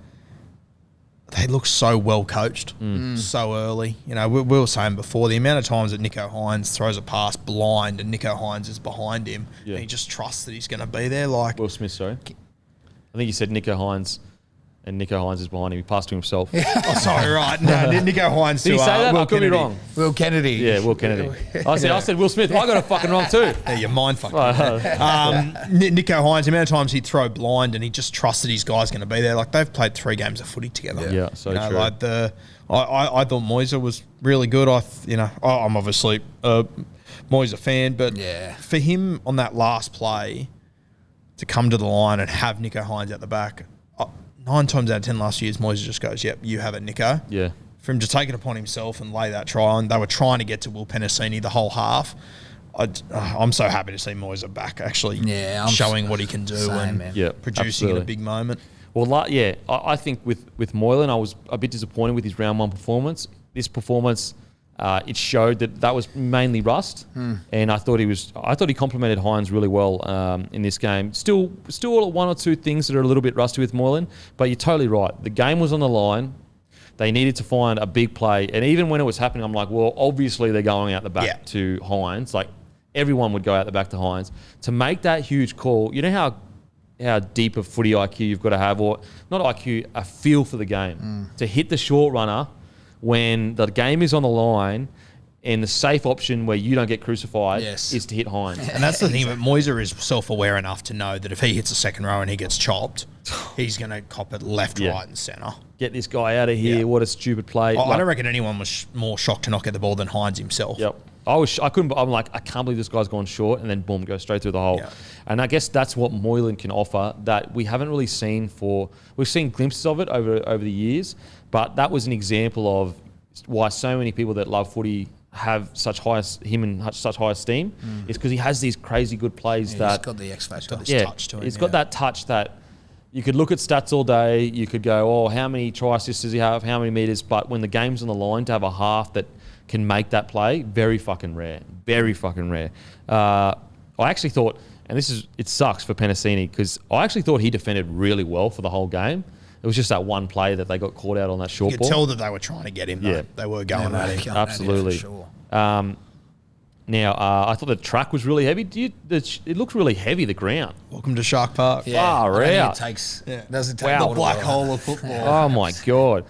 they look so well coached so early. We were saying before, the amount of times that Nicho Hynes throws a pass blind and Nicho Hynes is behind him and he just trusts that he's going to be there. Like Will Smith, sorry. I think you said Nicho Hynes. And Nicho Hynes is behind him. He passed to himself. Oh, sorry, right. No, Nicho Hynes Did he say that? Will I could be Kennedy. wrong. Will Kennedy. Yeah, Will Kennedy. I said Will Smith. I got it fucking wrong too. Yeah, you're mind fucking. Nicho Hynes, the amount of times he'd throw blind and he just trusted his guy's going to be there. Like, they've played 3 games of footy together. Yeah, so true. Like I thought Moyser was really good. I'm obviously a Moyser fan, but for him on that last play to come to the line and have Nicho Hynes at the back, 9 times out of 10 last year's, Moyser just goes, yep, you have it, Nicho. Yeah. For him to take it upon himself and lay that try on, they were trying to get to Will Penasini the whole half. I'm so happy to see Moyser back actually showing what he can do and producing in a big moment. Well, I think with Moylan, I was a bit disappointed with his round 1 performance. This performance, it showed that was mainly rust, and I thought he complemented Hynes really well in this game. Still 1 or 2 things that are a little bit rusty with Moylan, but you're totally right. The game was on the line. They needed to find a big play, and even when it was happening, I'm like, well, obviously they're going out the back to Hynes. Like everyone would go out the back to Hynes to make that huge call. You know how deep of footy IQ you've got to have, or not IQ, a feel for the game to hit the short runner when the game is on the line, and the safe option where you don't get crucified is to hit Hynes. And that's the thing, but Moyser is self-aware enough to know that if he hits a second row and he gets chopped, he's going to cop it left, right and centre. Get this guy out of here. What a stupid play. I don't reckon anyone was more shocked to not get the ball than Hynes himself. Yep. I'm like, I can't believe this guy's gone short, and then boom, goes straight through the hole. Yeah. And I guess that's what Moylan can offer that we haven't really seen we've seen glimpses of it over the years, but that was an example of why so many people that love footy have such high esteem is because he has these crazy good plays He's got the X factor. Touch to him. He's got that touch that you could look at stats all day. You could go, oh, how many try assists does he have? How many meters? But when the game's on the line, to have a half that can make that play, very fucking rare. Very fucking rare. I actually thought, and it sucks for Penasini because I actually thought he defended really well for the whole game. It was just that one play that they got caught out on that short You ball. could tell that they were trying to get him, though. Yeah. They were going at him. Absolutely. For sure. Now, I thought the track was really heavy. It looked really heavy, the ground. Welcome to Shark Park. Far out. Doesn't take Wow. the Black hole of football. Oh, my God.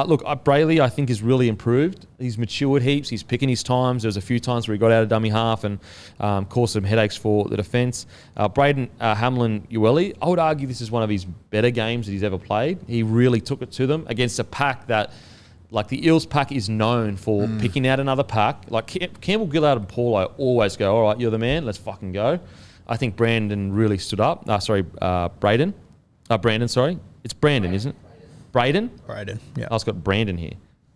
Look, Brayley, I think, has really improved. He's matured heaps. He's picking his times. There was a few times where he got out of dummy half and caused some headaches for the defence. Braden Hamlin-Ueli, I would argue this is one of his better games that he's ever played. He really took it to them against a pack that, like the Eels pack is known for picking out another pack. Like Campbell, Gillard and Paulo always go, all right, you're the man, let's fucking go. I think Brandon really stood up. Brandon, sorry. It's Brandon, isn't it? Braden, yeah. I've got Brandon here.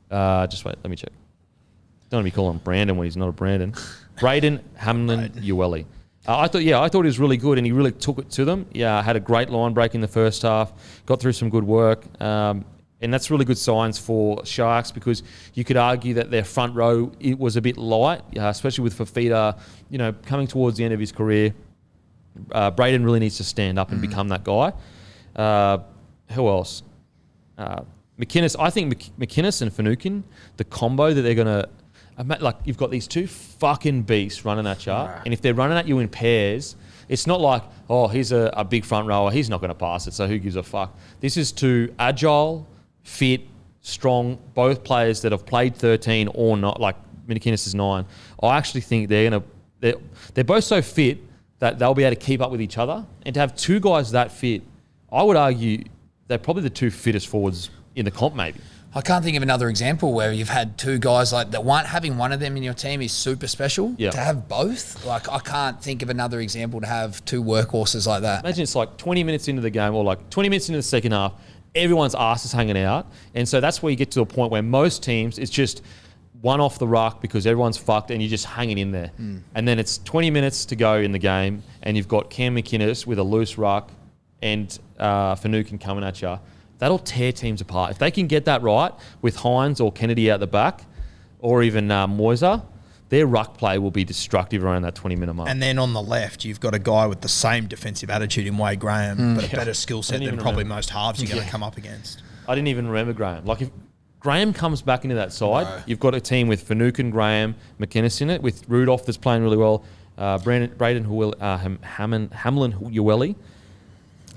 Just wait, let me check. Don't want to be calling him Brandon when he's not a Brandon. Braden Hamlin-Ueli. I thought he was really good, and he really took it to them. Yeah, had a great line break in the first half. Got through some good work, and that's really good signs for Sharks because you could argue that their front row it was a bit light, especially with Fafita, coming towards the end of his career. Braden really needs to stand up and become that guy. Who else? McInnes. I think McInnes and Finucane, the combo that they're going to... Like, you've got these two fucking beasts running at you, and if they're running at you in pairs, it's not like, oh, he's a big front rower, he's not going to pass it, so who gives a fuck? This is two agile, fit, strong, both players that have played 13 or not, like McInnes is 9. I actually think they're both so fit that they'll be able to keep up with each other, and to have two guys that fit, I would argue they're probably the two fittest forwards in the comp, maybe. I can't think of another example where you've had two guys like that. Having one of them in your team is super special. Yeah. To have both, like I can't think of another example to have two workhorses like that. Imagine it's like 20 minutes into the game or like 20 minutes into the second half everyone's ass is hanging out. And so that's where you get to a point where most teams, it's just one off the ruck because everyone's fucked and you're just hanging in there. And then it's 20 minutes to go in the game and you've got Cam McInnes with a loose ruck and Finucane coming at you. That'll tear teams apart. If they can get that right with Hines or Kennedy out the back or even Moiser, their ruck play will be destructive around that 20-minute mark. And then on the left, you've got a guy with the same defensive attitude in Wade Graham, but a better skill set than probably most halves you're going to come up against. I didn't even remember Graham. Like, if Graham comes back into that side, you've got a team with Finucane, Graham, McInnes in it, with Rudolph that's playing really well, Braden Hamlin Ueli.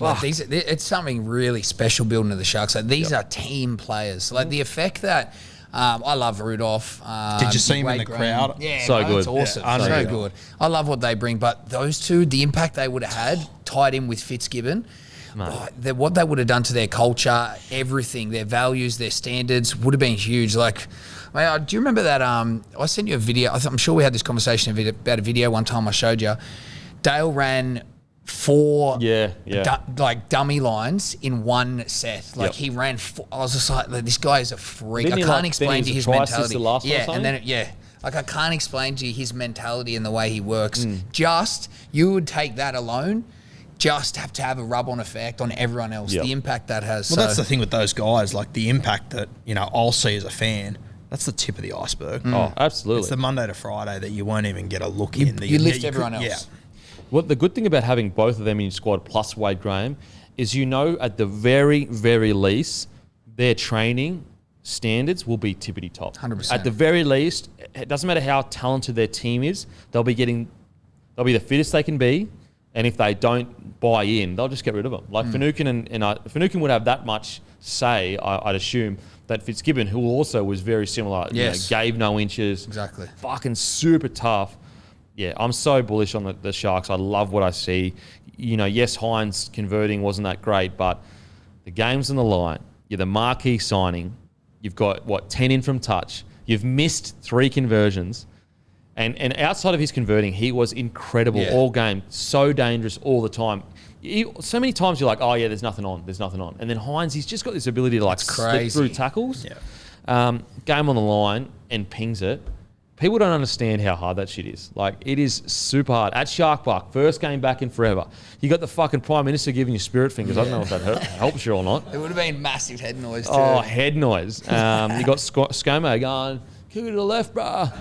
Like it's something really special building to the Sharks. Like these are team players. Like the effect that I love Rudolph. Did you see him in the crowd? Yeah, So good. It's awesome. Yeah, so unreal. good. I love what they bring. But those two, the impact they would have had tied in with Fitzgibbon, what they would have done to their culture, everything, their values, their standards would have been huge. Like, do you remember that? I sent you a video. I'm sure we had this conversation about a video one time I showed you. Dale ran 4 dummy lines in one set. Like he ran 4. I was just like, this guy is a freak. Didn't I he, can't like, explain to you his then he was a try mentality. assist the last one or Yeah, something? and then like I can't explain to you his mentality and the way he works. Just you would take that alone. Just have to have a rub-on effect on everyone else. Yep. The impact that has. Well, that's the thing with those guys. Like the impact that I'll see as a fan. That's the tip of the iceberg. Oh, absolutely. It's the Monday to Friday that you won't even get a look in. You lift everyone else. Yeah. Well, the good thing about having both of them in your squad plus Wade Graham is at the very, very least, their training standards will be tippity top. 100%. At the very least, it doesn't matter how talented their team is, they'll be the fittest they can be, and if they don't buy in, they'll just get rid of them. Like Finucane Finucane would have that much say, I'd assume, that Fitzgibbon, who also was very similar, Yes. gave no inches. Exactly. Fucking super tough. Yeah, I'm so bullish on the Sharks. I love what I see. Yes, Hines converting wasn't that great, but the game's on the line. You're the marquee signing. You've got, 10 in from touch. You've missed 3 conversions. And outside of his converting, he was incredible all game. So dangerous all the time. So many times you're like, oh, yeah, there's nothing on. And then Hines, he's just got this ability to slip through tackles. Yeah. Game on the line and pings it. People don't understand how hard that shit is. Like, it is super hard. At Shark Park, first game back in forever. You got the fucking Prime Minister giving you spirit fingers. I don't know if that helps you or not. It would have been massive head noise too. Oh, head noise. You got ScoMo going, kick it to the left, bruh.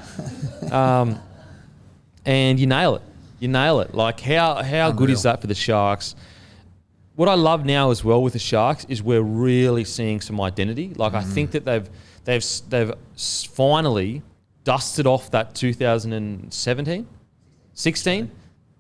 And you nail it. Like, how good is that for the Sharks? What I love now as well with the Sharks is we're really seeing some identity. Like, I think that they've finally dusted off that 2017, 16.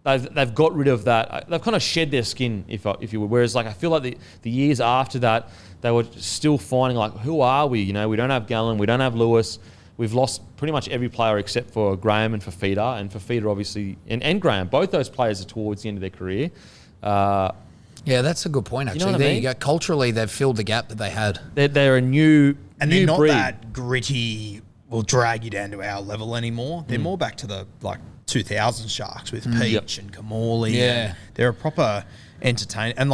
They've got rid of that. They've kind of shed their skin, if you would. Whereas, like, I feel like the years after that, they were still finding, like, who are we? We don't have Gallen, we don't have Lewis. We've lost pretty much every player except for Graham and Fafita. And Fafita, obviously, and Graham. Both those players are towards the end of their career. Yeah, that's a good point, actually. You know what I mean? You go. Culturally, they've filled the gap that they had. They're a new And new they're not breed. that gritty, will drag you down to our level anymore. They're more back to the 2000 Sharks with Peach and Kamali. Yeah. And they're a proper entertainer. And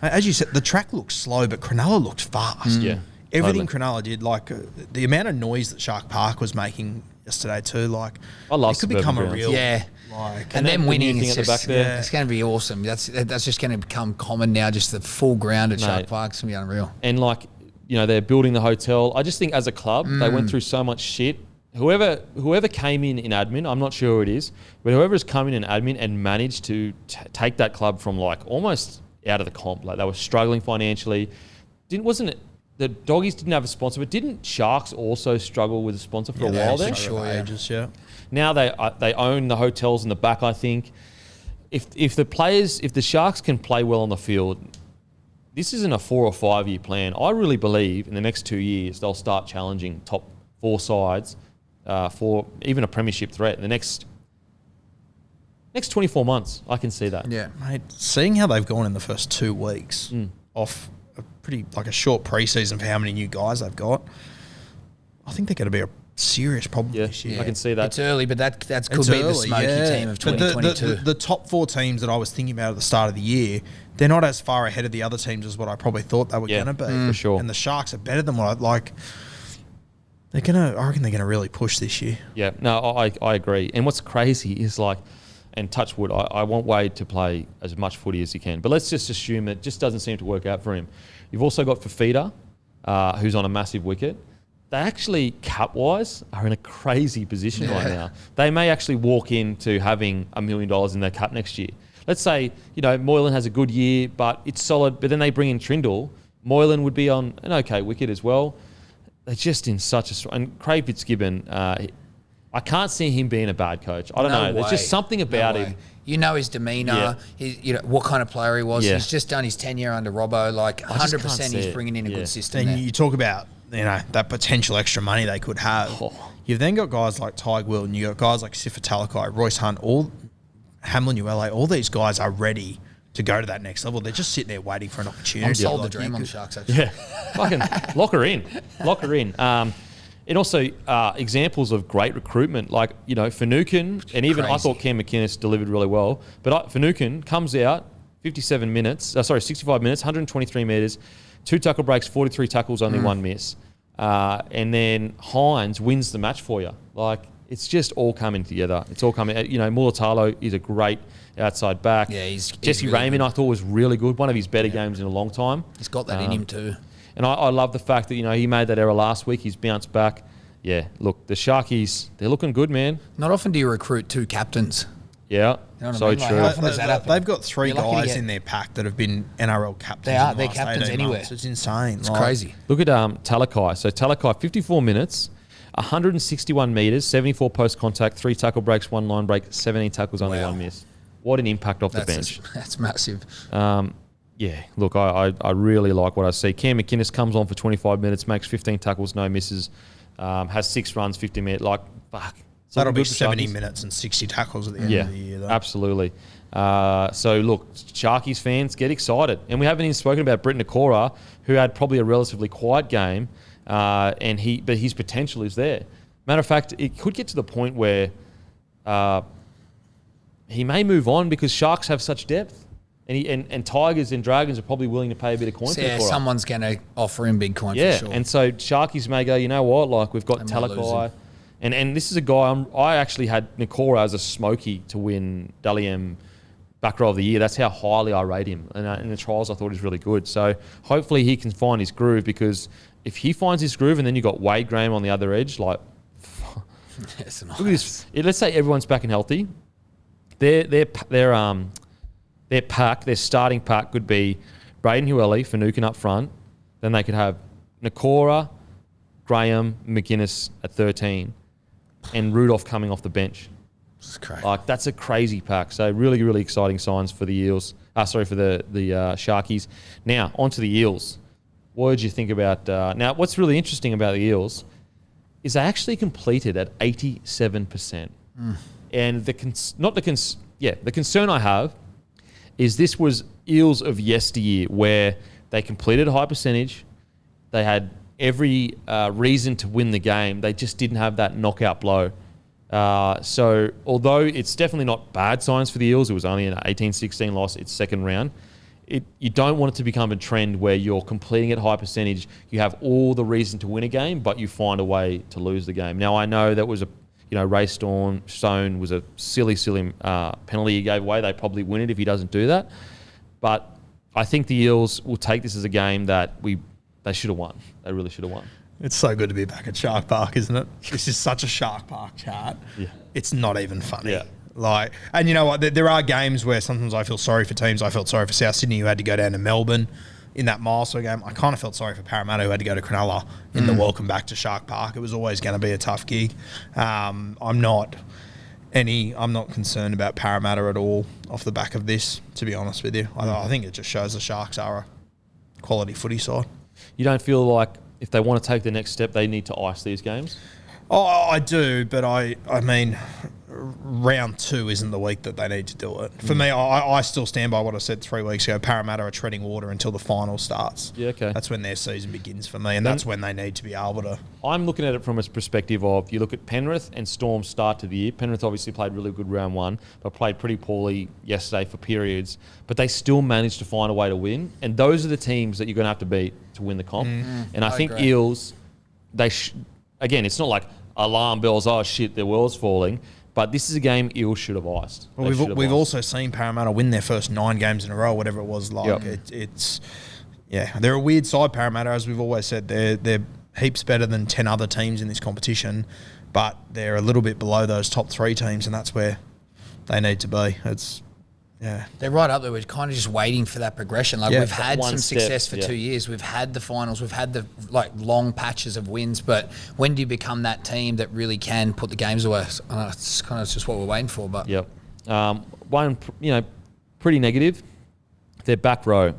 as you said, the track looked slow, but Cronulla looked fast. Yeah, Everything totally. Cronulla did, the amount of noise that Shark Park was making yesterday too, I love it could suburban become a grounds. real... Yeah. then And them the winning new thing is at the just, back there. it's going to be awesome. That's just going to become common now. Just the full ground at Shark Mate. Park is going to be unreal. And they're building the hotel. I just think as a club, they went through so much shit. Whoever came in admin, I'm not sure who it is, but whoever has come in admin and managed to take that club from almost out of the comp. Like, they were struggling financially. Wasn't it? The Doggies didn't have a sponsor, but didn't Sharks also struggle with a sponsor for a while there? sure, yeah. ages, yeah. Now they own the hotels in the back, I think. If the Sharks can play well on the field, this isn't a 4 or 5 year plan. I really believe in the next 2 years they'll start challenging top 4 sides for even a premiership threat in the next 24 months. I can see that. Yeah. Mate, seeing how they've gone in the first 2 weeks off a pretty a short preseason for how many new guys they've got, I think they're going to be a serious problem Yeah, this year. I can see that. It's early, but that could It's be the early, smoky team of But 2022. the top 4 teams that I was thinking about at the start of the year, they're not as far ahead of the other teams as what I probably thought they were Yeah, going to be. for sure. And the Sharks are better than what I'd like. I reckon they're going to really push this year. Yeah, no, I agree. And what's crazy is like, and touch wood, I want Wade to play as much footy as he can. But let's just assume it just doesn't seem to work out for him. You've also got Fafita, who's on a massive wicket. They actually, cap-wise, are in a crazy position right now. They may actually walk into having $1 million in their cap next year. Let's say, Moylan has a good year, but it's solid, but then they bring in Trindle. Moylan would be on an okay wicket as well. They're just in such a... And Craig Fitzgibbon, I can't see him being a bad coach. I don't know. There's just something about him. You know his demeanour, what kind of player he was. Yeah. He's just done his tenure under Robbo. Like 100% he's bringing in a good system And there. you talk about, that potential extra money they could have. You've then got guys like Tyg Wilton, you've got guys like Sifa Talakai, Royce Hunt, Hamlin Uele, all these guys are ready to go to that next level. They're just sitting there waiting for an opportunity. I'm sold the dream on the Sharks, actually. Yeah, fucking lock her in. And also examples of great recruitment, like, Finucane, and even I thought Cam McInnes delivered really well. But Finucane comes out 65 minutes, 123 metres, 2 tackle breaks, 43 tackles, only 1 miss. And then Hines wins the match for you. Like, it's just all coming together. It's all coming. Mulatalo is a great outside back. Yeah, he's Jesse really Raymond, good. I thought, was really good. One of his better games in a long time. He's got that in him too. And I love the fact that, he made that error last week. He's bounced back. Yeah, look, the Sharkies, they're looking good, man. Not often do you recruit 2 captains. Yeah, You know what I so mean? Like, true. how often does that happen? They've got 3 You're lucky to guys get- in their pack that have been NRL captains. They are. in the They're last captains 18 anywhere. months. It's insane. It's crazy. Look at Talakai. So Talakai, 54 minutes, 161 metres, 74 post contact, 3 tackle breaks, 1 line break, 17 tackles, only 1 miss. What an impact off the bench. That's massive. Yeah, look, I really like what I see. Cam McInnes comes on for 25 minutes, makes 15 tackles, no misses, has 6 runs, 50 minutes. Like, fuck. That'll be Good for 70 Sharkies. minutes and 60 tackles at the end of the year, though. Absolutely. So, look, Sharkies fans, get excited. And we haven't even spoken about Britt Nakora, who had probably a relatively quiet game, but his potential is there. Matter of fact, it could get to the point where he may move on because Sharks have such depth. And Tigers and Dragons are probably willing to pay a bit of coin for Nakora. Someone's going to offer him big coin for sure. And so Sharkies may go, you know what, like we've got They might lose Talakai. And this is a guy, I actually had Nakora as a smoky to win Dally M back row of the year. That's how highly I rate him. And in the trials, I thought he was really good. So hopefully he can find his groove, because if he finds his groove and then you got Wade Graham on the other edge, like, Yes, look at this. Let's say everyone's back and healthy. Their pack, their starting pack could be Braden Hueli, Finucane up front. Then they could have Nakora, Graham, McInnes at 13, and Rudolph coming off the bench. It's crazy. Like, that's a crazy pack. So really, really exciting signs for the Eels. For the Sharkies. Now, on to the Eels. What did you think about... now, what's really interesting about the Eels is they actually completed at 87%. And the concern I have is this was Eels of yesteryear, where they completed a high percentage. They had every reason to win the game. They just didn't have that knockout blow. So although it's definitely not bad signs for the Eels, it was only an 18-16 loss, it's second round. You don't want it to become a trend where you're completing at high percentage. You have all the reason to win a game, but you find a way to lose the game. Now, I know that was Ray Stone was a silly penalty he gave away. They probably win it if he doesn't do that. But I think the Eels will take this as a game that they should have won. They really should have won. It's so good to be back at Shark Park, isn't it? This is such a Shark Park chat. Yeah. It's not even funny. Yeah. And you know what? There are games where sometimes I feel sorry for teams. I felt sorry for South Sydney, who had to go down to Melbourne in that milestone game. I kind of felt sorry for Parramatta, who had to go to Cronulla in the welcome back to Shark Park. It was always going to be a tough gig. I'm not concerned about Parramatta at all off the back of this, to be honest with you. I think it just shows the Sharks are a quality footy side. You don't feel like if they want to take the next step, they need to ice these games? Oh, I do, but I mean, round 2 isn't the week that they need to do it. For me, I still stand by what I said 3 weeks ago. Parramatta are treading water until the final starts. Yeah, okay. That's when their season begins for me, and that's when they need to be able to. I'm looking at it from a perspective of, you look at Penrith and Storm's start to the year. Penrith obviously played really good round 1, but played pretty poorly yesterday for periods. But they still managed to find a way to win. And those are the teams that you're going to have to beat to win the comp. And I think agree. Eels, again, it's not like alarm bells, oh shit, their world's falling. But this is a game Eels should have iced. Well, we've also seen Parramatta win their first 9 games in a row, whatever it was like. Yep. They're a weird side, Parramatta, as we've always said. They're heaps better than 10 other teams in this competition, but they're a little bit below those top 3 teams, and that's where they need to be. They're right up there. We're kind of just waiting for that progression. Like we've had one some step, success for 2 years. We've had the finals. We've had the long patches of wins. But when do you become that team that really can put the games away? It's kind of just what we're waiting for. But one, pretty negative. Their back row.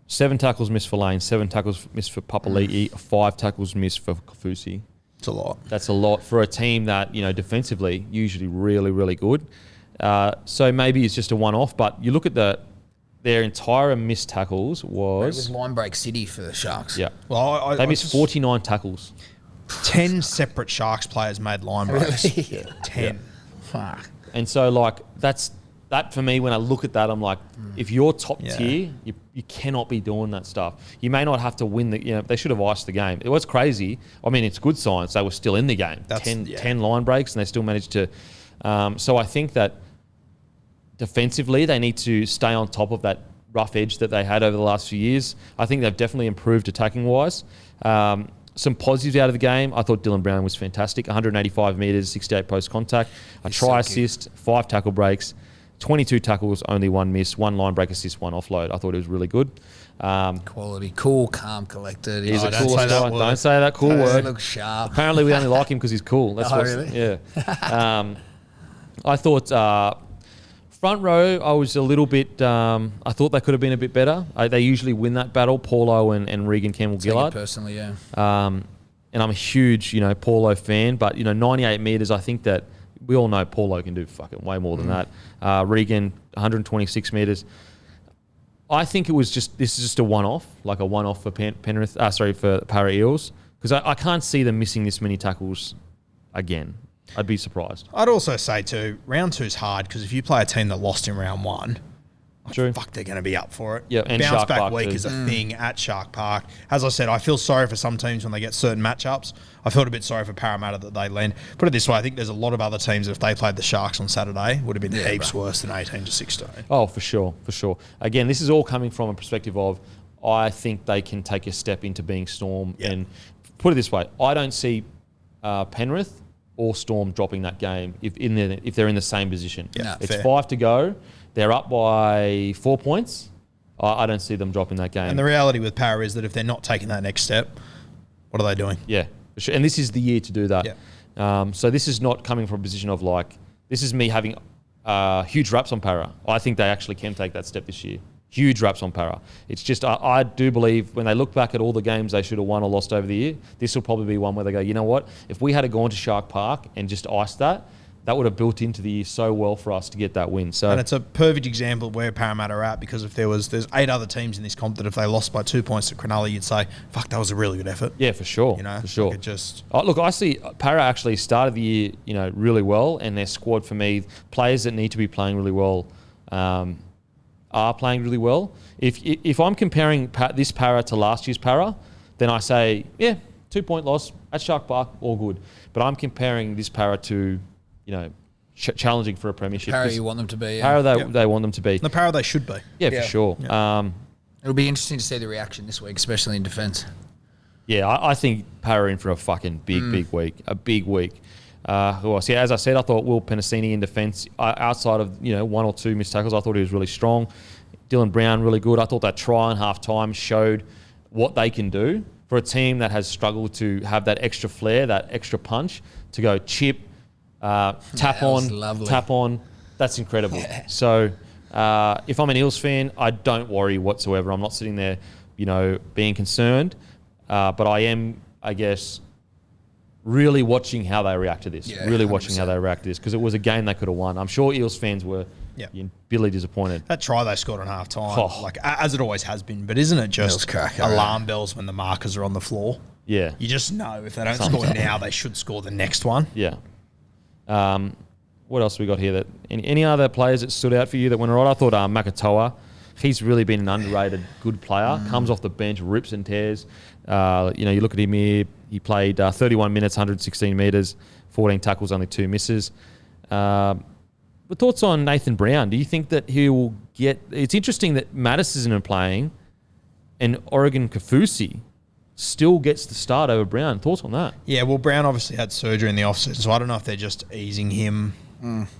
7 tackles missed for Lane, 7 tackles missed for Papali'i, 5 tackles missed for Kafusi. It's a lot. That's a lot for a team that, defensively, usually really, really good. So maybe it's just a one-off, but you look at their entire missed tackles it was was... line break city for the Sharks. Yeah. Well, they missed 49 tackles. 10 separate Sharks players made line breaks. Really? 10. Fuck. And so, that for me, when I look at that, I'm like, if you're top tier, you cannot be doing that stuff. You may not have to win they should have iced the game. It was crazy. I mean, it's good science. They were still in the game. 10 line breaks, and they still managed to... so I think that defensively, they need to stay on top of that rough edge that they had over the last few years. I think they've definitely improved attacking-wise. Some positives out of the game. I thought Dylan Brown was fantastic. 185 metres, 68 post-contact, a try assist, 5 tackle breaks, 22 tackles, only 1 miss, 1 line break assist, 1 offload. I thought it was really good. Quality. Cool, calm, collected. He's a don't cool say that guy. word. Don't say that cool word. Looks sharp. Apparently, we only like him because he's cool. That's Really? Yeah. I thought front row, I was a little bit... I thought they could have been a bit better. They usually win that battle, Paulo and Regan Campbell-Gillard. Personally, yeah. And I'm a huge, Paulo fan, but, 98 metres, I think that we all know Paulo can do fucking way more than that. Regan, 126 metres. I think this is just a one-off, like a one-off for Penrith, for Para Eels, because I can't see them missing this many tackles again. I'd be surprised. I'd also say, too, round 2's hard because if you play a team that lost in round 1, True. fuck, they're going to be up for it. Yeah, and Bounce Shark back Park week too. is a thing at Shark Park. As I said, I feel sorry for some teams when they get certain matchups. I felt a bit sorry for Parramatta that they land. Put it this way, I think there's a lot of other teams, if they played the Sharks on Saturday, would have been heaps worse than 18-16. Oh, for sure. Again, this is all coming from a perspective of I think they can take a step into being Storm. Yeah. And put it this way, I don't see Penrith or Storm dropping that game if they're in the same position. Yeah, it's fair. 5 to go. They're up by 4 points. I don't see them dropping that game. And the reality with Para is that if they're not taking that next step, what are they doing? Yeah, for sure. And this is the year to do that. Yeah. So this is not coming from a position of this is me having huge raps on Para. I think they actually can take that step this year. Huge raps on Para. It's just, I do believe when they look back at all the games they should have won or lost over the year, this will probably be one where they go, you know what? If we had gone to Shark Park and just iced that would have built into the year so well for us to get that win. So, and it's a perfect example of where Parramatta are at because if there's 8 other teams in this comp that if they lost by 2 points to Cronulla, you'd say, fuck, that was a really good effort. Yeah, for sure. For sure. Look, I see Para actually started the year, really well, and their squad for me, players that need to be playing really well, are playing really well. If I'm comparing this Para to last year's Para, then I say, 2-point loss at Shark Park, all good. But I'm comparing this Para to, challenging for a premiership. Para you want them to be. Para they want them to be. The Para they should be. Yeah, for sure. Yeah. It'll be interesting to see the reaction this week, especially in defence. Yeah, I think Para in for a fucking big week. A big week. Who else? Yeah, as I said, I thought Will Penasini in defence, outside of 1 or 2 missed tackles, I thought he was really strong. Dylan Brown, really good. I thought that try and half-time showed what they can do for a team that has struggled to have that extra flair, that extra punch, to go chip, tap on. That's incredible. Yeah. So if I'm an Eels fan, I don't worry whatsoever. I'm not sitting there, being concerned. But I am, I guess, really watching how they react to this. Yeah, really watching 100%. how they react to this because it was a game they could have won. I'm sure Eels fans were bitterly disappointed. That try they scored on half time, Oh. like as it always has been, but isn't it just cracker, alarm bells when the markers are on the floor? Yeah. You just know if they don't score now, they should score the next one. Yeah. What else we got here? That any other players that stood out for you that went all right? I thought Makatoa, he's really been an underrated good player. Comes off the bench, rips and tears. You look at him here. He played 31 minutes, 116 metres, 14 tackles, only 2 misses. But thoughts on Nathan Brown? Do you think that he will get... It's interesting that Mattis isn't playing and Oregon Kafusi still gets the start over Brown. Thoughts on that? Yeah, well, Brown obviously had surgery in the offseason, so I don't know if they're just easing him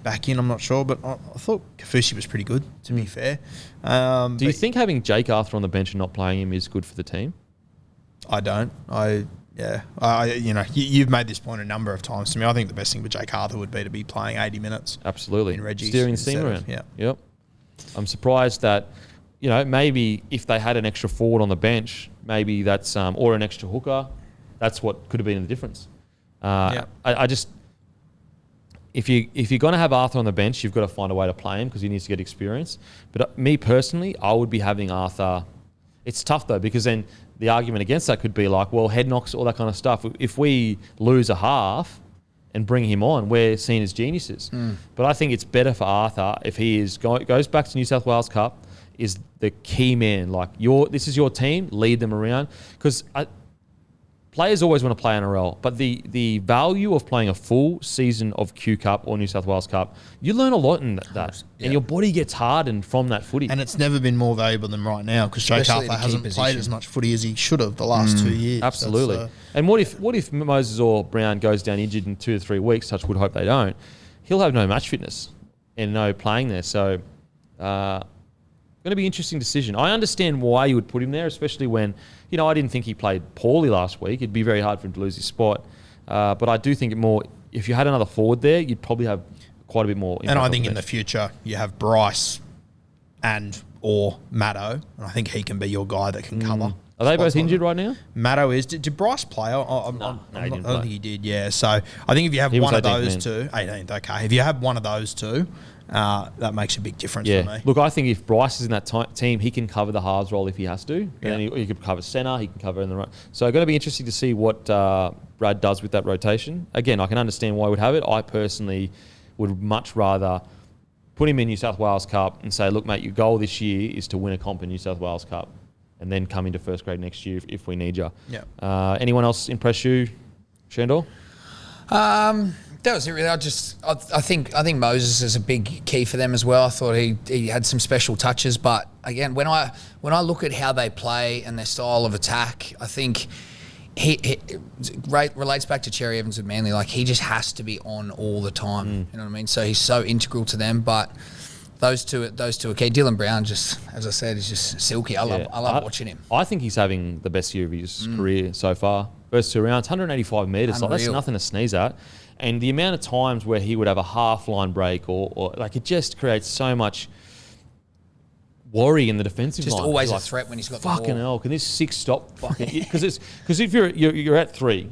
back in. I'm not sure, but I thought Kafusi was pretty good, to be fair. Do you think having Jake Arthur on the bench and not playing him is good for the team? I don't. You've made this point a number of times to me. I think the best thing for Jake Arthur would be to be playing 80 minutes. Absolutely. In Reggie's steering the team instead around. of- yeah. Yep. I'm surprised that, maybe if they had an extra forward on the bench, maybe that's, or an extra hooker, that's what could have been the difference. I just, if you're going to have Arthur on the bench, you've got to find a way to play him because he needs to get experience. But me personally, I would be having Arthur. It's tough though, because then the argument against that could be like, well, head knocks, all that kind of stuff. If we lose a half and bring him on, we're seen as geniuses. But I think it's better for Arthur if he goes back to New South Wales Cup, is the key man. Like, this is your team, lead them around. Because players always want to play NRL, but the value of playing a full season of Q Cup or New South Wales Cup, you learn a lot in that. Yeah. And your body gets hardened from that footy. And it's never been more valuable than right now because Jake Especially Arthur at a key hasn't position. played as much footy as he should have the last 2 years. Absolutely. That's, And what if Moses or Brown goes down injured in 2 to 3 weeks? Touch wood, hope they don't. He'll have no match fitness and no playing there. So, going to be an interesting decision. I understand why you would put him there, especially when, I didn't think he played poorly last week. It'd be very hard for him to lose his spot. But I do think if you had another forward there, you'd probably have quite a bit more. And I think in the future, you have Bryce or Maddo, and I think he can be your guy that can cover. Are they both spots like injured that. right now? Maddo is. Did Bryce play? No, he I didn't don't play. think he did, yeah. So I think if you have He was one of 18th those man. two, 18th, okay. If you have one of those two, that makes a big difference for Yeah. me. Look, I think if Bryce is in that team, he can cover the halves role if he has to. And Yeah. then he could cover centre, he can cover in the right. So it's going to be interesting to see what Brad does with that rotation. Again, I can understand why he would have it. I personally would much rather put him in New South Wales Cup and say, look, mate, your goal this year is to win a comp in New South Wales Cup and then come into first grade next year if we need you. Yeah. Anyone else impress you, Shandor? That was it really. I think Moses is a big key for them as well. I thought he had some special touches, but again, when I look at how they play and their style of attack, I think he relates back to Cherry Evans with Manly. Like, he just has to be on all the time. You know what I mean? So he's so integral to them. But those two are key. Dylan Brown, just as I said, is just silky. I love watching him. I think he's having the best year of his career so far. First 2 rounds, 185 metres. Like, that's Unreal. nothing to sneeze at. And the amount of times where he would have a half line break or like, it just creates so much worry in the defensive line. Just always You're a like, threat when he's got the fucking ball. hell, can this 6 stop fucking... Because if you're at 3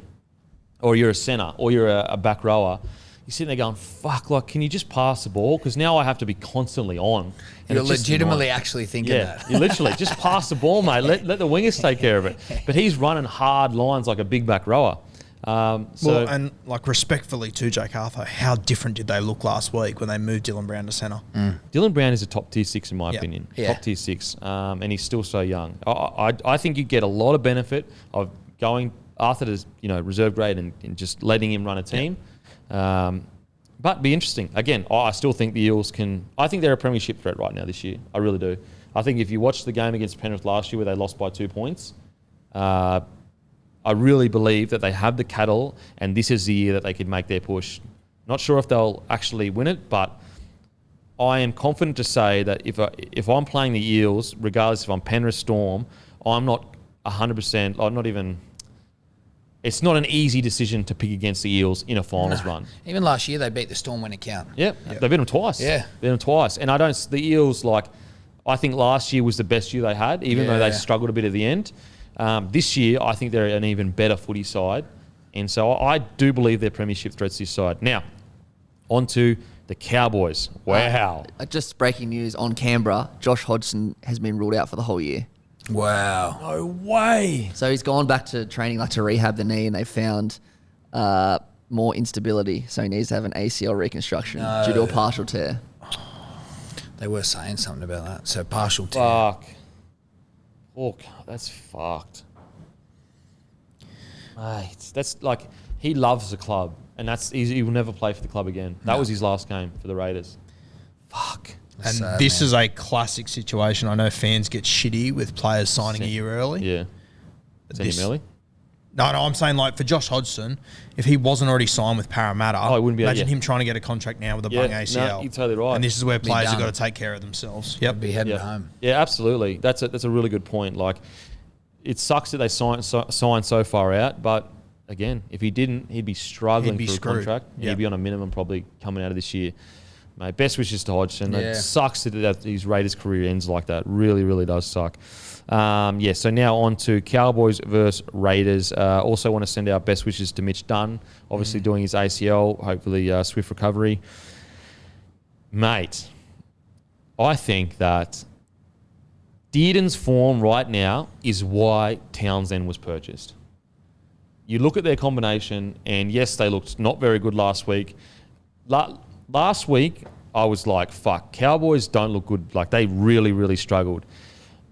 or you're a centre or you're a back rower, you're sitting there going, fuck, like, can you just pass the ball? Because now I have to be constantly on. And You're it's just legitimately annoying. actually thinking Yeah, that. you literally just pass the ball, mate. Let the wingers take care of it. But he's running hard lines like a big back rower. And like respectfully to Jake Arthur, how different did they look last week when they moved Dylan Brown to centre? Dylan Brown is a top tier 6 in my Yeah. opinion. Yeah. Top tier 6, and he's still so young. I think you get a lot of benefit of going Arthur to reserve grade and just letting him run a team. But be interesting. Again, I still think the Eels can... I think they're a premiership threat right now this year. I really do. I think if you watch the game against Penrith last year where they lost by 2 points, I really believe that they have the cattle and this is the year that they could make their push. Not sure if they'll actually win it, but I am confident to say that if I'm playing the Eels, regardless if I'm Penrith Storm, I'm not 100%, I'm not even... It's not an easy decision to pick against the Eels in a finals run. Even last year, they beat the Storm when it counted. Yep. They beat them twice. Yeah. Beat them twice. And the Eels, I think last year was the best year they had, even though they struggled a bit at the end. This year, I think they're an even better footy side. And so I do believe they're premiership threats this side. Now, on to the Cowboys. Wow. Just breaking news on Canberra, Josh Hodgson has been ruled out for the whole year. Wow. No way. So he's gone back to training, like to rehab the knee, and they found more instability. So he needs to have an ACL reconstruction due to a partial tear. They were saying something about that. So partial tear. Fuck. Look, that's fucked. Mate, that's like, he loves the club, and he will never play for the club again. That was his last game for the Raiders. Fuck. And Sad, this man. is a classic situation. I know fans get shitty with players signing a year early. Yeah. Send him early? No, I'm saying like for Josh Hodgson, if he wasn't already signed with Parramatta, he wouldn't be imagine yeah. him trying to get a contract now with a Yeah, bung ACL. no, you're totally right. And this is where Be players have done. got to take care of themselves. Yep. Be heading Yeah. home. Yeah, absolutely. That's a really good point. Like, it sucks that they signed so far out, but again, if he didn't, he'd be struggling He'd be for a screwed. contract. Yep. He'd be on a minimum probably coming out of this year. Mate, best wishes to Hodgson. Yeah. It sucks that his Raiders career ends like that. Really, really does suck. So now on to Cowboys versus Raiders. Also want to send our best wishes to Mitch Dunn, obviously doing his ACL, hopefully swift recovery. Mate, I think that Dearden's form right now is why Townsend was purchased. You look at their combination, and yes, they looked not very good last week. Last week, I was like, fuck, Cowboys don't look good. Like, they really, really struggled.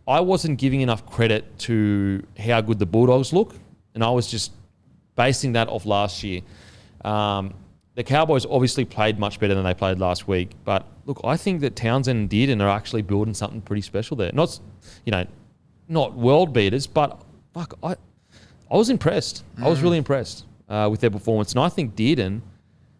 I wasn't giving enough credit to how good the Bulldogs look, and I was just basing that off last year. The Cowboys obviously played much better than they played last week, but look, I think that Townsend and Dearden are actually building something pretty special there. Not world beaters, but fuck, I was impressed. I was really impressed with their performance, and I think Dearden,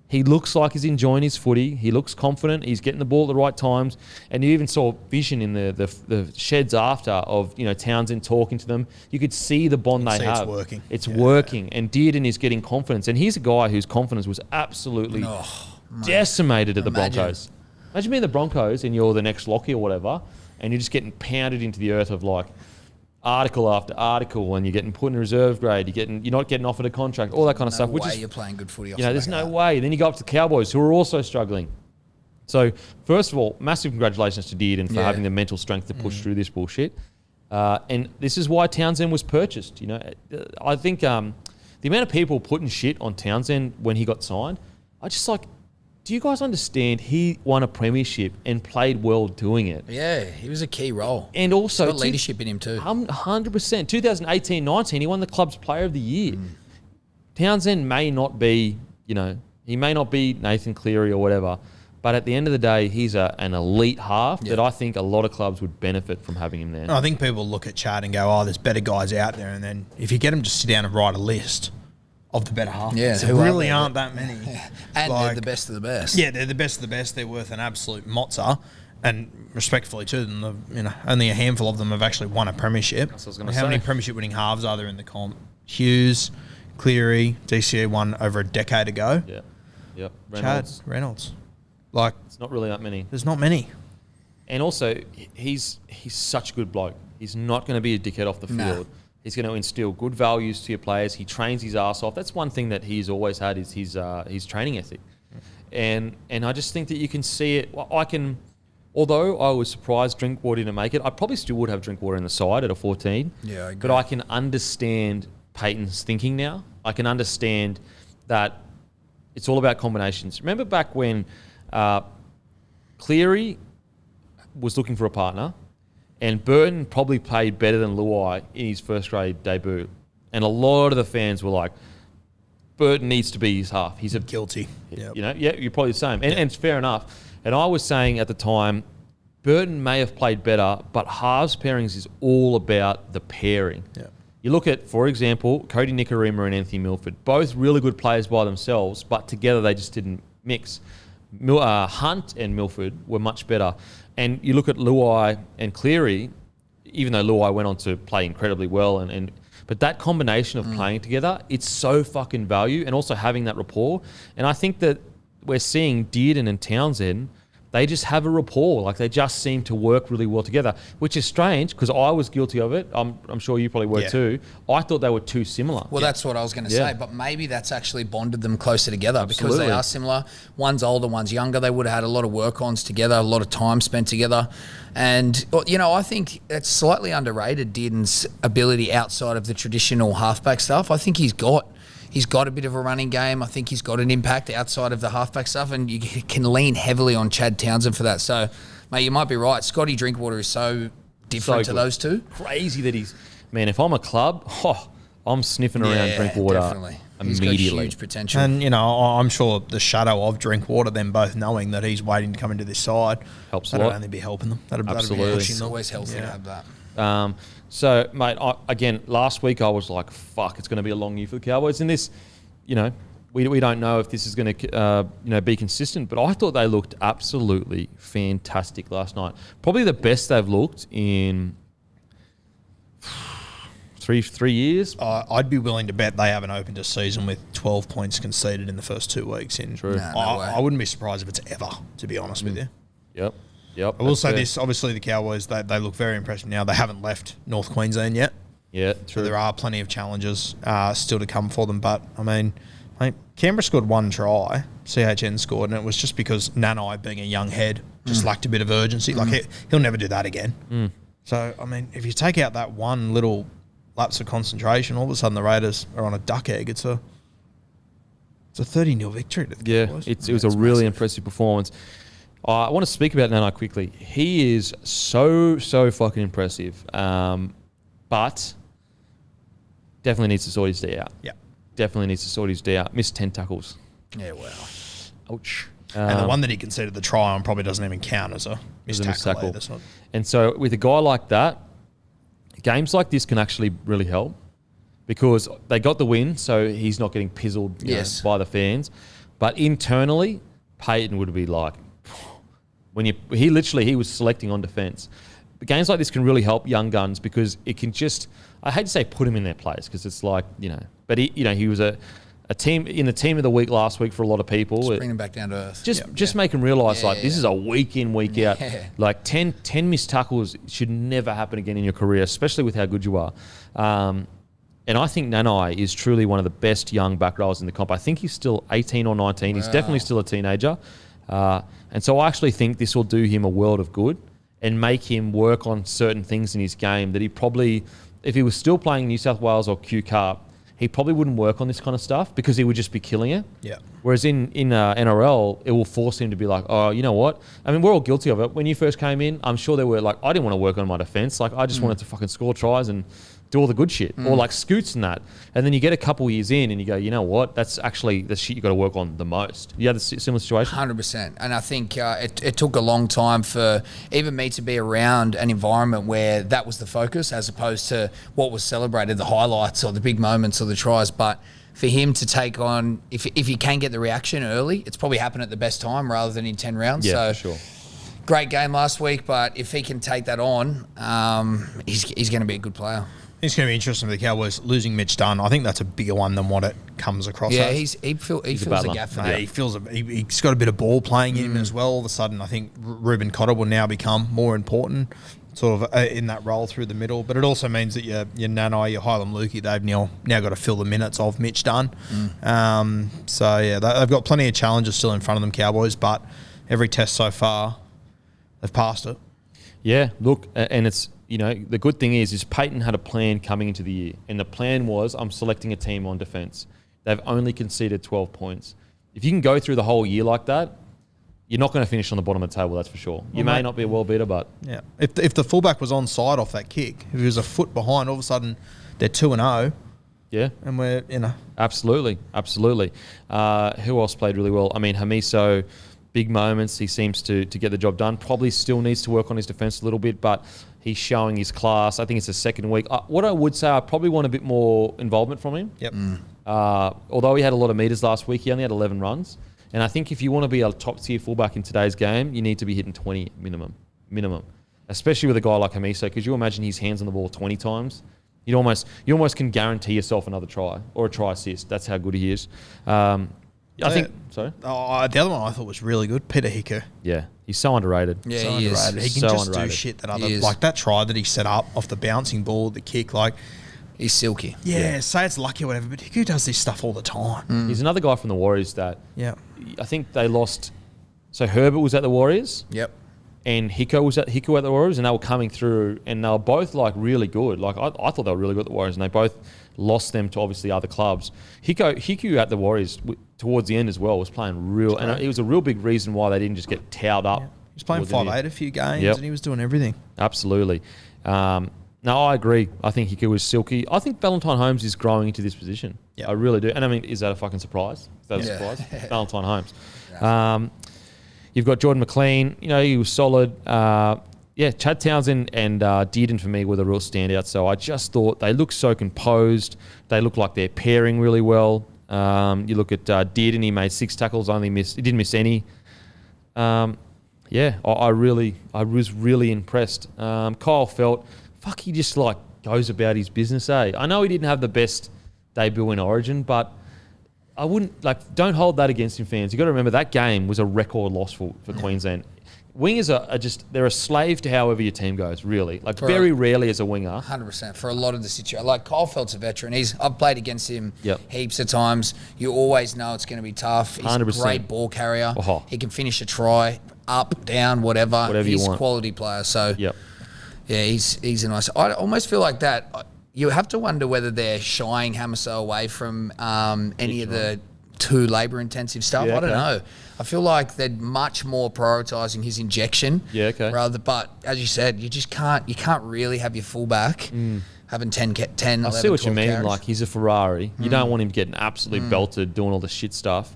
he looks like he's enjoying his footy. He looks confident. He's getting the ball at the right times. And you even saw vision in the sheds after of Townsend talking to them. You could see the bond they have. It's working. It's working. And Dearden is getting confidence. And he's a guy whose confidence was absolutely decimated at the Broncos. Imagine being the Broncos and you're the next Lockie or whatever, and you're just getting pounded into the earth of like article after article, and you're getting put in reserve grade. You're not getting offered a contract, all that kind of stuff. Which is you're playing good footy. Off there's no way. Then you go up to the Cowboys, who are also struggling. So first of all, massive congratulations to Dearden for having the mental strength to push through this bullshit. And this is why Townsend was purchased. I think the amount of people putting shit on Townsend when he got signed, I just like. Do you guys understand he won a premiership and played well doing it? Yeah, he was a key role. And also... He's got leadership in him too. 100%. 2018-19, he won the club's player of the year. Townsend may not be, he may not be Nathan Cleary or whatever, but at the end of the day, he's an elite half that I think a lot of clubs would benefit from having him there. And I think people look at Chad and go, there's better guys out there. And then if you get them to sit down and write a list of the better half, there really aren't that many. And they're the best of the best. Yeah, they're the best of the best. They're worth an absolute mozza. And respectfully to them, only a handful of them have actually won a premiership. That's what I was gonna How many say. premiership winning halves are there in the comp? Hughes, Cleary, DCA won over a decade ago. Yeah. Yep. Reynolds. Like, It's not really that many. there's not many. And also, he's such a good bloke. He's not going to be a dickhead off the field. He's going to instill good values to your players. He trains his ass off. That's one thing that he's always had is his training ethic. And I just think that you can see it. Although I was surprised Drinkwater didn't make it, I probably still would have Drinkwater in the side at a 14. Yeah, I agree. But I can understand Payten's thinking now. I can understand that it's all about combinations. Remember back when Cleary was looking for a partner, and Burton probably played better than Luai in his first grade debut. And a lot of the fans were like, Burton needs to be his half. He's Guilty. you're probably the same. And it's fair enough. And I was saying at the time, Burton may have played better, but halves pairings is all about the pairing. Yeah. You look at, for example, Cody Nikorima and Anthony Milford, both really good players by themselves, but together they just didn't mix. Hunt and Milford were much better. And you look at Luai and Cleary, even though Luai went on to play incredibly well, but that combination of playing together, it's so fucking value, and also having that rapport. And I think that we're seeing Dearden and Townsend they just have a rapport. Like they just seem to work really well together, which is strange because I was guilty of it. I'm sure you probably were too. I thought they were too similar. Well, that's what I was going to say, but maybe that's actually bonded them closer together because they are similar. One's older, one's younger. They would have had a lot of work-ons together, a lot of time spent together. And, I think it's slightly underrated, Dearden's ability outside of the traditional halfback stuff. I think he's got a bit of a running game. I think he's got an impact outside of the halfback stuff, and you can lean heavily on Chad Townsend for that. So, mate, you might be right. Scotty Drinkwater is so different to those two. Crazy that man, if I'm a club, I'm sniffing around Drinkwater definitely. immediately. He's got huge potential. And, I'm sure the shadow of Drinkwater, them both knowing that he's waiting to come into this side, helps a that'll lot. only be helping them. That'll Absolutely. be pushing It's them. always healthy to have that. So, mate, again, last week I was like, fuck, it's going to be a long year for the Cowboys. And this, we don't know if this is going to, be consistent. But I thought they looked absolutely fantastic last night. Probably the best they've looked in three years. I'd be willing to bet they haven't opened a season with 12 points conceded in the first 2 weeks. True. No way. I wouldn't be surprised if it's ever, to be honest with you. Yep. I will say this, obviously the Cowboys, they look very impressive now. They haven't left North Queensland yet. Yeah, So true. there are plenty of challenges still to come for them. But, Canberra scored 1 try, CHN scored, and it was just because Nanai, being a young head, just lacked a bit of urgency. Like, he'll never do that again. So, if you take out that one little lapse of concentration, all of a sudden the Raiders are on a duck egg. It's a 30-0 victory to the Cowboys. It was a really impressive performance. I want to speak about Nanai quickly. He is so fucking impressive, but definitely needs to sort his D out. Yeah. Definitely needs to sort his D out. Missed 10 tackles. Yeah, well. Ouch. And the one that he conceded the try on probably doesn't even count as a missed tackle. Either. And so with a guy like that, games like this can actually really help because they got the win, so he's not getting pizzled by the fans. But internally, Payten would be like, he was selecting on defence. But games like this can really help young guns because it can just, I hate to say put him in their place because it's like, but he was a team in the team of the week last week for a lot of people. Just bring him back down to earth. Just make them realise this is a week in, week out. Yeah. Like 10 missed tackles should never happen again in your career, especially with how good you are. And I think Nanai is truly one of the best young back rowers in the comp. I think he's still 18 or 19. He's definitely still a teenager. And so I actually think this will do him a world of good and make him work on certain things in his game that he probably, if he was still playing New South Wales or Q Cup, he probably wouldn't work on this kind of stuff because he would just be killing it. Yeah. Whereas in NRL, it will force him to be like, oh, you know what? I mean, we're all guilty of it. When you first came in, I'm sure there were like, I didn't want to work on my defence. Like, I just wanted to fucking score tries and do all the good shit. Or like Scoots and that. And then you get a couple years in and you go, you know what? That's actually the shit you got to work on the most. You had a similar situation? 100%. And I think it took a long time for even me to be around an environment where that was the focus as opposed to what was celebrated, the highlights or the big moments or the tries. But for him to take on, if he can get the reaction early, it's probably happened at the best time rather than in 10 rounds. Yeah, so for sure. Great game last week, but if he can take that on, he's going to be a good player. It's going to be interesting for the Cowboys losing Mitch Dunn. I think that's a bigger one than what it comes across Yeah, as. he fills the battler. gap for Mate, them. he's got a bit of ball playing in him as well. All of a sudden, I think Ruben Cotter will now become more important sort of in that role through the middle. But it also means that your Nanai, your Hylam Lukey, they've now got to fill the minutes of Mitch Dunn. So, yeah, they've got plenty of challenges still in front of them, Cowboys, but every test so far, they've passed it. Yeah, look, and it's, the good thing is Payten had a plan coming into the year. And the plan was, I'm selecting a team on defence. They've only conceded 12 points. If you can go through the whole year like that, you're not going to finish on the bottom of the table, that's for sure. You may not be a world beater, but... Yeah. If the fullback was onside off that kick, if he was a foot behind, all of a sudden they're 2-0. Yeah. And we're, Absolutely. Who else played really well? I mean, Hamiso, big moments. He seems to get the job done. Probably still needs to work on his defence a little bit, but he's showing his class. I think it's the second week. What I would say, I probably want a bit more involvement from him. Yep. Although he had a lot of metres last week, he only had 11 runs. And I think if you want to be a top-tier fullback in today's game, you need to be hitting 20 minimum. Especially with a guy like Hamiso, because you imagine his hands on the ball 20 times. You almost can guarantee yourself another try or a try assist. That's how good he is. I think. Sorry. The other one I thought was really good, Peter Hicker. Yeah, he's so underrated. Yeah, So he underrated. is. He can So just underrated. do shit that He is. like that try that he set up off the bouncing ball, the kick, like. He's silky. Yeah, say it's lucky or whatever, but Hicker does this stuff all the time. He's another guy from the Warriors that Yeah. I think they lost. So Herbert was at the Warriors. Yep. And Kikau was at the Warriors, and they were coming through, and they were both like really good. Like I thought they were really good at the Warriors, and they both lost them to obviously other clubs. Kikau at the Warriors towards the end as well was playing real, and it was a real big reason why they didn't just get towed up. He was playing towards the end. 5'8" a few games, Yep. and he was doing everything. Absolutely. No, I agree. I think Kikau was silky. I think Valentine Holmes is growing into this position. Yep. I really do. And I mean, is that a fucking surprise? Is that a surprise? Valentine Holmes. You've got Jordan McLean. You know, he was solid. Chad Townsend and Dearden for me were the real standouts. So I just thought they looked so composed. They look like they're pairing really well. You look at Dearden, he made 6 tackles, he didn't miss any. I was really impressed. Kyle Felt, he just like goes about his business, eh? I know he didn't have the best debut in Origin, but I wouldn't don't hold that against him, fans. You got to remember that game was a record loss for Queensland. Wingers are just, they're a slave to however your team goes, really. Very rarely as a winger. 100% for a lot of the situation. Like Kyle Felt's a veteran. I've played against him Yep. heaps of times. You always know it's going to be tough. He's 100%. a great ball carrier. Oh. He can finish a try, up, down, whatever. Whatever you He's a want. quality player. So Yep. yeah, he's a nice. I almost feel like that. You have to wonder whether they're shying Hamiso away from any of the too labour-intensive stuff. Yeah, I don't okay. know. I feel like they're much more prioritising his injection. Yeah, okay. But as you said, you just can't. You can't really have your fullback having 10, 10 I 11, see what you 12 mean. carries. Like, he's a Ferrari. You don't want him getting absolutely belted doing all the shit stuff.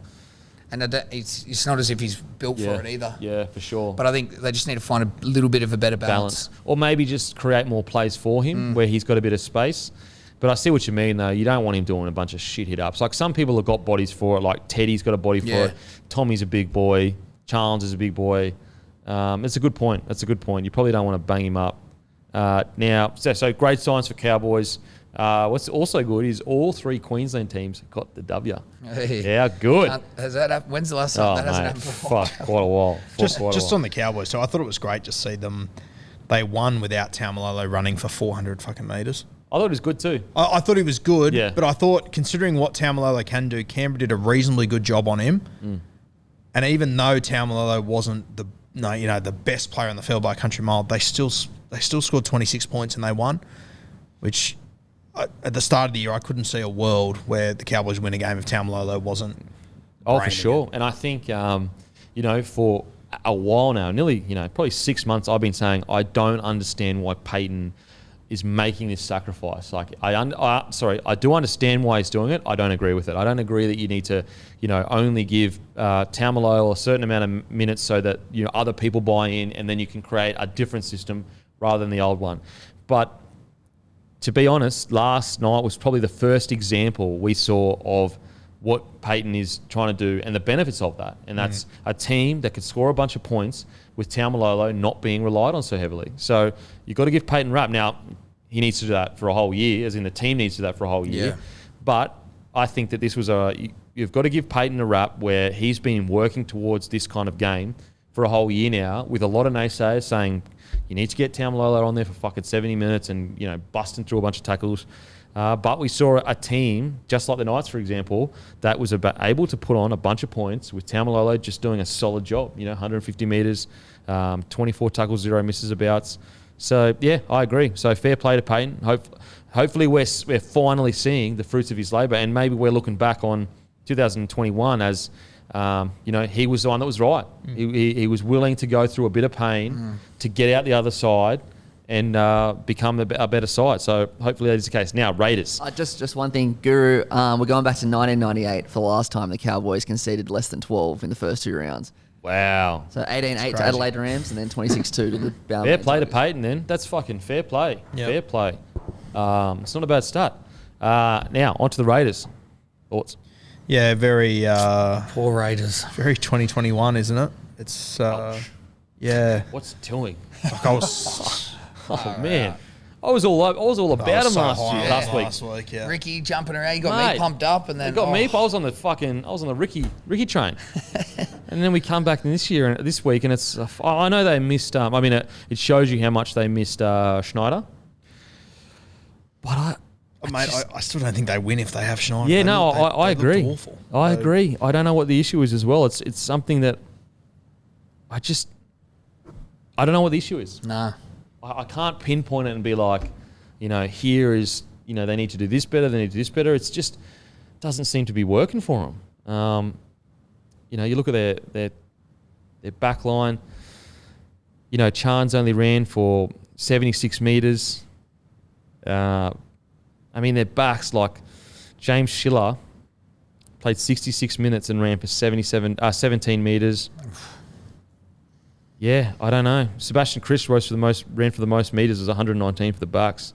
And it's not as if he's built Yeah. for it either. Yeah, for sure. But I think they just need to find a little bit of a better balance. Or maybe just create more plays for him where he's got a bit of space. But I see what you mean, though. You don't want him doing a bunch of shit hit-ups. Like, some people have got bodies for it. Like, Teddy's got a body for Yeah. it. Tommy's a big boy. Charles is a big boy. It's a good point. That's a good point. You probably don't want to bang him up. So great signs for Cowboys. What's also good is all 3 Queensland teams got the W. Hey. Yeah, good. Has that happened? When's the last time? Oh, That hasn't mate. happened for a while. Fuck, quite a while. Just on the Cowboys, so I thought it was great to see them. They won without Taumalolo running for 400 fucking metres. I thought it was good too. I thought he was good, Yeah. but I thought, considering what Taumalolo can do, Canberra did a reasonably good job on him. And even though Taumalolo wasn't the best player on the field by a country mile, they still scored 26 points and they won, which at the start of the year I couldn't see a world where the Cowboys win a game if Taumalolo wasn't. Oh, for braining sure. it. And I think, for a while now, nearly, probably 6 months, I've been saying I don't understand why Payten is making this sacrifice. Like, I do understand why he's doing it. I don't agree with it. I don't agree that you need to, only give Taumalolo a certain amount of minutes so that, other people buy in and then you can create a different system rather than the old one. But to be honest, last night was probably the first example we saw of what Payten is trying to do and the benefits of that. And that's a team that could score a bunch of points with Taumalolo not being relied on so heavily. So you've got to give Payten rap. Now, he needs to do that for a whole year, as in the team needs to do that for a whole year. Yeah. But I think that this was you've got to give Payten a rap where he's been working towards this kind of game for a whole year now, with a lot of naysayers saying you need to get Taumalolo on there for fucking 70 minutes and, busting through a bunch of tackles. But we saw a team, just like the Knights, for example, that was able to put on a bunch of points with Taumalolo just doing a solid job. 150 metres, 24 tackles, 0 misses abouts. So, yeah, I agree. So, fair play to Payten. Hopefully we're finally seeing the fruits of his labour, and maybe we're looking back on 2021 as, he was the one that was right. He was willing to go through a bit of pain to get out the other side and become a better side. So hopefully that is the case. Now, Raiders. Just one thing, Guru. We're going back to 1998 for the last time the Cowboys conceded less than 12 in the first 2 rounds. Wow. So 18-8 to Adelaide Rams and then 26-2 to the Balmain. Fair play to Tigers. Payten then. That's fucking fair play. Yep. Fair play. It's not a bad start. Now, on to the Raiders. Thoughts? Yeah, very Poor Raiders. very 2021, isn't it? It's yeah. What's tilling? Like I was Oh, man. I was all about him last week. Yeah. Ricky jumping around, you got me pumped up, and then it got me. I was on the Ricky train, and then we come back this week, and it's. I know they missed. It shows you how much they missed Schneider, but I still don't think they win if they have Schneider. Yeah, I agree. Awful. I agree. I don't know what the issue is as well. It's something that I don't know what the issue is. Nah. I can't pinpoint it and be like, here is, they need to do this better, they need to do this better. It's just doesn't seem to be working for them. You look at their back line. Chan's only ran for 76 metres. Their backs, like James Schiller, played 66 minutes and ran for 17 metres. Yeah, I don't know. Sebastian Chris ran for the most metres, was 119 for the backs.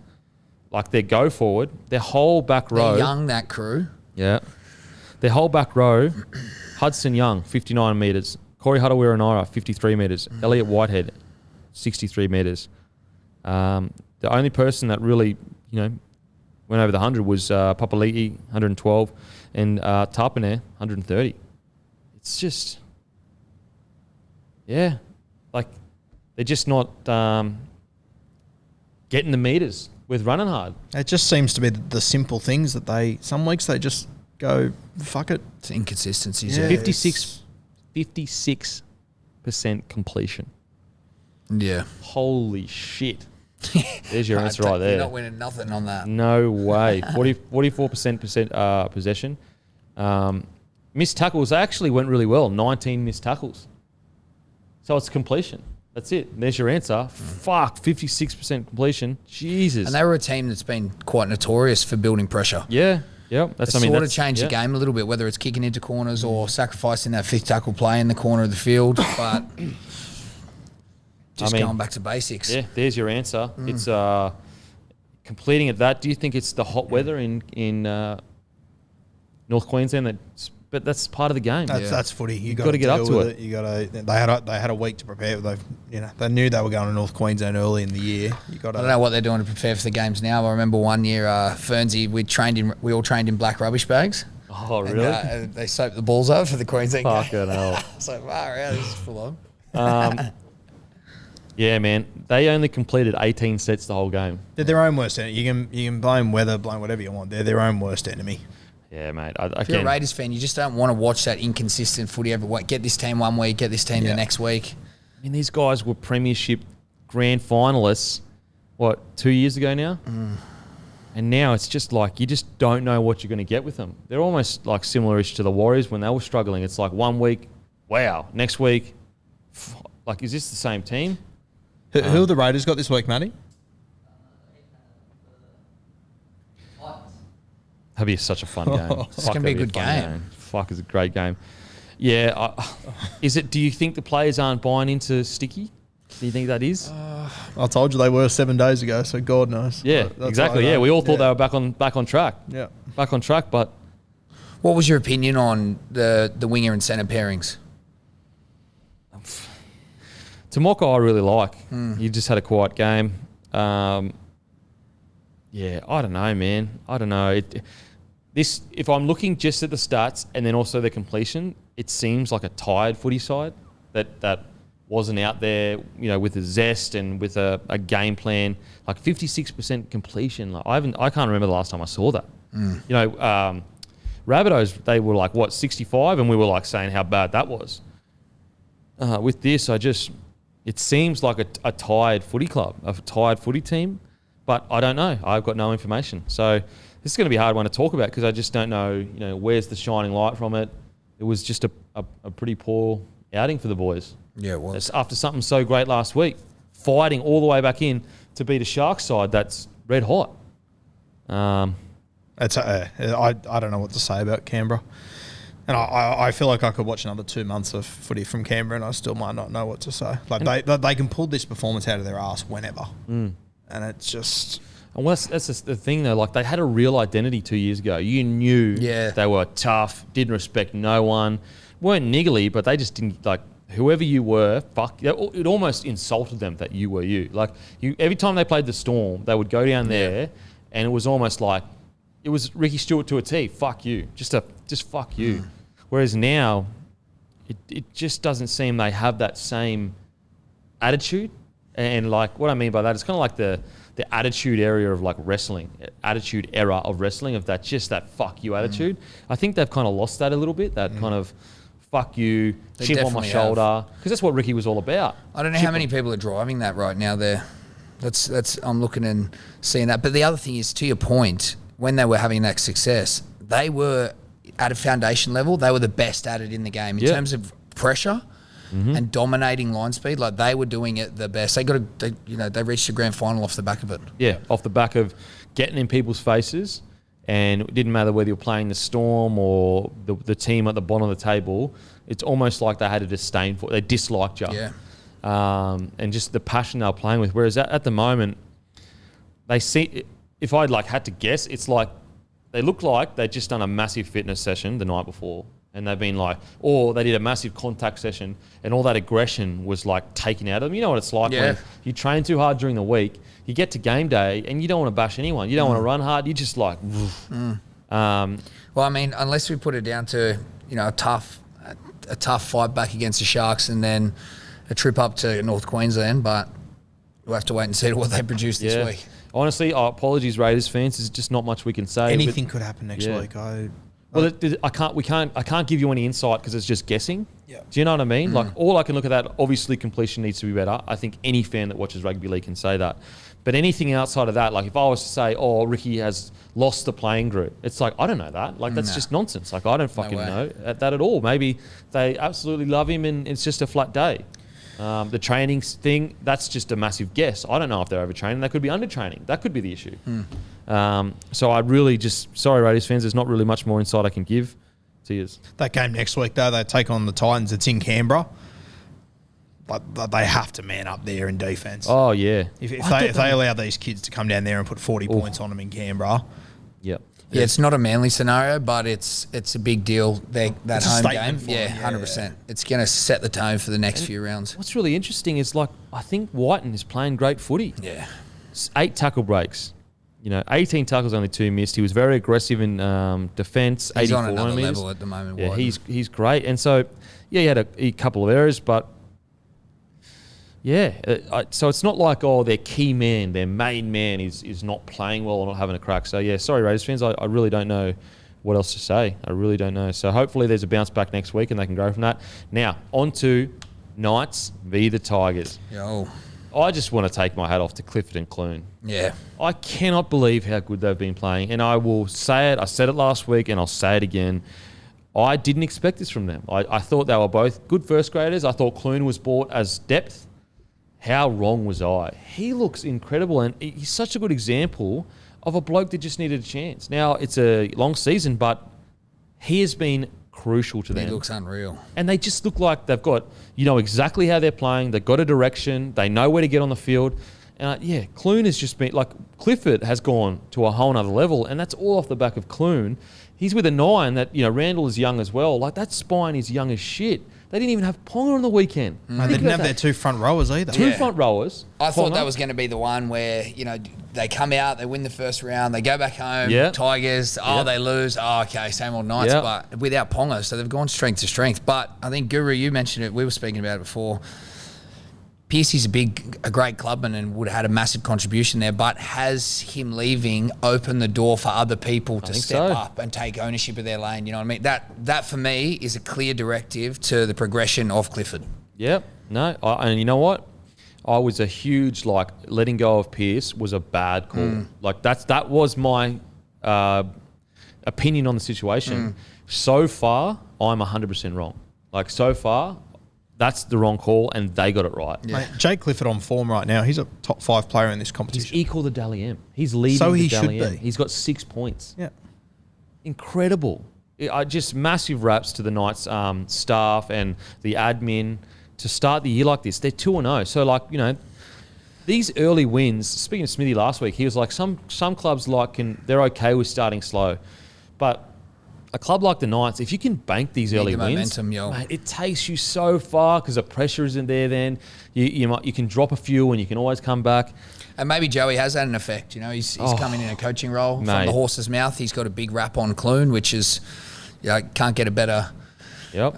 Like their go forward, their whole back row. They're young, that crew. Yeah. Their whole back row, Hodgson Young, 59 metres. Corey Hutawira-Naira, 53 metres. Elliot Whitehead, 63 metres. The only person that really, went over the 100 was Papali'i, 112, and Tarpane, 130. It's just, yeah. Like, they're just not getting the meters with running hard. It just seems to be the simple things that some weeks they just go, fuck it. It's inconsistencies. Yeah. 56% completion. Yeah. Holy shit. There's your answer right there. You're not winning nothing on that. No way. 44% possession. Missed tackles, they actually went really well. 19 missed tackles. So it's completion. That's it. There's your answer. Fuck, 56% completion. Jesus. And they were a team that's been quite notorious for building pressure. Yeah. Yeah. They sort of changed the game a little bit, whether it's kicking into corners or sacrificing that fifth tackle play in the corner of the field. But going back to basics. Yeah, there's your answer. It's completing at that. Do you think it's the hot weather in North Queensland but that's part of the game. That's footy. You got to get up to it. You got to. They had a week to prepare. They knew they were going to North Queensland early in the year. I don't know what they're doing to prepare for the games now. I remember one year, Fernsey, we all trained in black rubbish bags. Oh, really? And they soaped the balls over for the Queensland game. Fucking hell. So far out, this is full on. Yeah, man. They only completed 18 sets the whole game. They're their own worst enemy. You can blame weather, blame whatever you want. They're their own worst enemy. Yeah, mate. If you're a Raiders fan, you just don't want to watch that inconsistent footy every week. Get this team one week, get this team the next week. I mean, these guys were premiership grand finalists, 2 years ago now? And now it's just like you just don't know what you're going to get with them. They're almost like similar-ish to the Warriors when they were struggling. It's like 1 week, wow. Next week, like, is this the same team? Who have the Raiders got this week, Matty? That'd be such a fun game. It's going to be a good game. Fuck, it's a great game. Yeah. Do you think the players aren't buying into Sticky? Do you think that is? I told you they were 7 days ago, so God knows. Yeah, exactly. Yeah, we all thought they were back on track. Yeah. Back on track, but... What was your opinion on the winger and centre pairings? Tomoko I really like. He just had a quiet game. Yeah, I don't know, man. I don't know. If I'm looking just at the stats and then also the completion, it seems like a tired footy side that wasn't out there, with a zest and with a game plan. Like 56% completion. Like I can't remember the last time I saw that. Rabbitohs, they were like 65, and we were like saying how bad that was. With this, it seems like a tired footy club, a tired footy team. But I don't know. I've got no information. So this is going to be a hard one to talk about because I just don't know, where's the shining light from it. It was just a pretty poor outing for the boys. Yeah, it was. After something so great last week, fighting all the way back in to beat a Sharks side that's red hot. I don't know what to say about Canberra. And I feel like I could watch another 2 months of footy from Canberra and I still might not know what to say. Like they can pull this performance out of their ass whenever. And it's just... And that's just the thing, though. Like, they had a real identity 2 years ago. You knew they were tough, didn't respect no one, weren't niggly, but they just didn't, whoever you were, it almost insulted them that you were you. Like every time they played the Storm, they would go down there, and it was almost like it was Ricky Stewart to a T. Fuck you, just fuck you. Whereas now, it just doesn't seem they have that same attitude. And like what I mean by that, it's kind of like the attitude area of like wrestling, attitude era of wrestling, of that fuck you attitude. I think they've kind of lost that a little bit, that kind of fuck you, They chip on my definitely shoulder, because that's what Ricky was all about. I don't know how many people are driving that right now there. That's I'm looking and seeing that. But the other thing is, to your point, when they were having that success, they were at a foundation level, they were the best at it in the game in terms of pressure. And dominating line speed, like they were doing it the best. They reached the grand final off the back of it. Yeah, off the back of getting in people's faces, and it didn't matter whether you're playing the Storm or the team at the bottom of the table. It's almost like they had a disdain for it. They disliked you. Yeah. And just the passion they were playing with. Whereas at the moment, they see, if I'd like had to guess, it's like they look like they'd just done a massive fitness session the night before. And they've been like, or they did a massive contact session, and all that aggression was like taken out of them. You know what it's like when you train too hard during the week, you get to game day, and you don't want to bash anyone. You don't want to run hard. You just like, well, I mean, unless we put it down to a tough fight back against the Sharks, and then a trip up to North Queensland, but we'll have to wait and see what they produce this week. Honestly, apologies, Raiders fans. There's just not much we can say. Anything could happen next week. Well, I can't give you any insight because it's just guessing. Yeah. Do you know what I mean? Like, all I can look at that, obviously completion needs to be better. I think any fan that watches rugby league can say that. But anything outside of that, like if I was to say, oh, Ricky has lost the playing group, it's like, I don't know that. Like, that's just nonsense. Like, I don't fucking know that at all. Maybe they absolutely love him and it's just a flat day. The training thing, that's just a massive guess. I don't know if they're overtraining. They could be undertraining. That could be the issue. So I really sorry, Raiders fans, there's not really much more insight I can give to you. That game next week, though, they take on the Titans. It's in Canberra. But they have to man up there in defence. Oh, yeah. If they allow these kids to come down there and put 40 points on them in Canberra. Yep. Yeah, it's not a Manly scenario, but it's a big deal. That home game, 100%. It's going to set the tone for the next few rounds. What's really interesting is, like, I think Whiten is playing great footy. Yeah. 8 tackle breaks. 18 tackles, only 2 missed. He was very aggressive in defence. He's on another level at the moment. Yeah, Whiten. he's great. And so, he had a couple of errors, but so it's not like, their key man, their main man is not playing well or not having a crack. So, sorry, Raiders fans, I really don't know what else to say. I really don't know. So hopefully there's a bounce back next week and they can grow from that. Now, on to Knights v the Tigers. Yo. I just want to take my hat off to Clifford and Clune. Yeah. I cannot believe how good they've been playing. And I will say it. I said it last week and I'll say it again. I didn't expect this from them. I thought they were both good first graders. I thought Clune was bought as depth. How wrong was I? He looks incredible, and he's such a good example of a bloke that just needed a chance. Now, it's a long season, but he has been crucial to them. He looks unreal. And they just look like they've got, exactly how they're playing. They've got a direction. They know where to get on the field. And Clune has just been, like, Clifford has gone to a whole nother level, and that's all off the back of Clune. He's with a 9 that, Randall is young as well. Like, that spine is young as shit. They didn't even have Ponga on the weekend. They didn't have their 2 front rowers either. Two front rowers. I thought that was going to be the one where, they come out, they win the first round, they go back home, Tigers, they lose, okay, same old Knights, but without Ponga, so they've gone strength to strength. But I think, Guru, you mentioned it, we were speaking about it before, Pearcey's a great clubman and would have had a massive contribution there, but has him leaving opened the door for other people to step up and take ownership of their lane? You know what I mean? That for me is a clear directive to the progression of Clifford. Yep. No, and you know what? I was a huge, letting go of Pearce was a bad call. That was my opinion on the situation. So far, I'm 100% wrong. So far, that's the wrong call, and they got it right. Yeah. Mate, Jake Clifford on form right now. He's a top 5 player in this competition. He's equal to Dally M. He's leading the Dally M. He's got 6 points. Yeah. Incredible. Just massive raps to the Knights staff and the admin to start the year like this. They're 2-0. So, these early wins, speaking of Smithy last week, he was like, some clubs they're okay with starting slow. But a club like the Knights, if you can bank these early the wins, momentum, yo. mate, it takes you so far because the pressure isn't there. Then you can drop a few and you can always come back. And maybe Joey has had an effect. You know, he's coming in a coaching role from Mate. the horse's mouth. He's got a big rap on Clune, which is, can't get a better. Yep.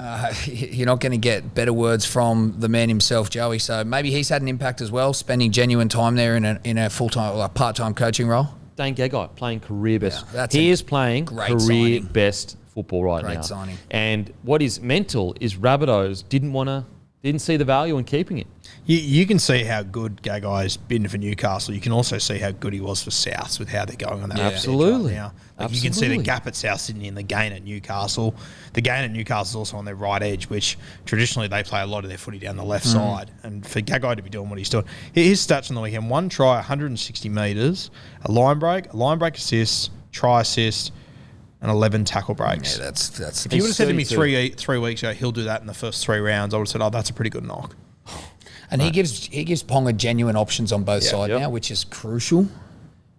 You're not going to get better words from the man himself, Joey. So maybe he's had an impact as well, spending genuine time there in a full-time or part-time coaching role. Dane Gagai playing career best. that's He a is playing great career signing. best football right now. Great signing. And what is mental is Rabbitohs didn't see the value in keeping it. You can see how good Gagai's been for Newcastle. You can also see how good he was for Souths with how they're going on that edge Absolutely. right now. Like you can see the gap at South Sydney and the gain at Newcastle. The gain at Newcastle is also on their right edge, which traditionally they play a lot of their footy down the left side. And for Gagai to be doing what he's doing, his stats on the weekend: 1 try, 160 metres, a line break assist, try assist, and 11 tackle breaks. Yeah, that's. If you would have said to me 32. 3 weeks ago, he'll do that in the first 3 rounds, I would have said, oh, that's a pretty good knock. And he gives Ponga genuine options on both sides now, which is crucial.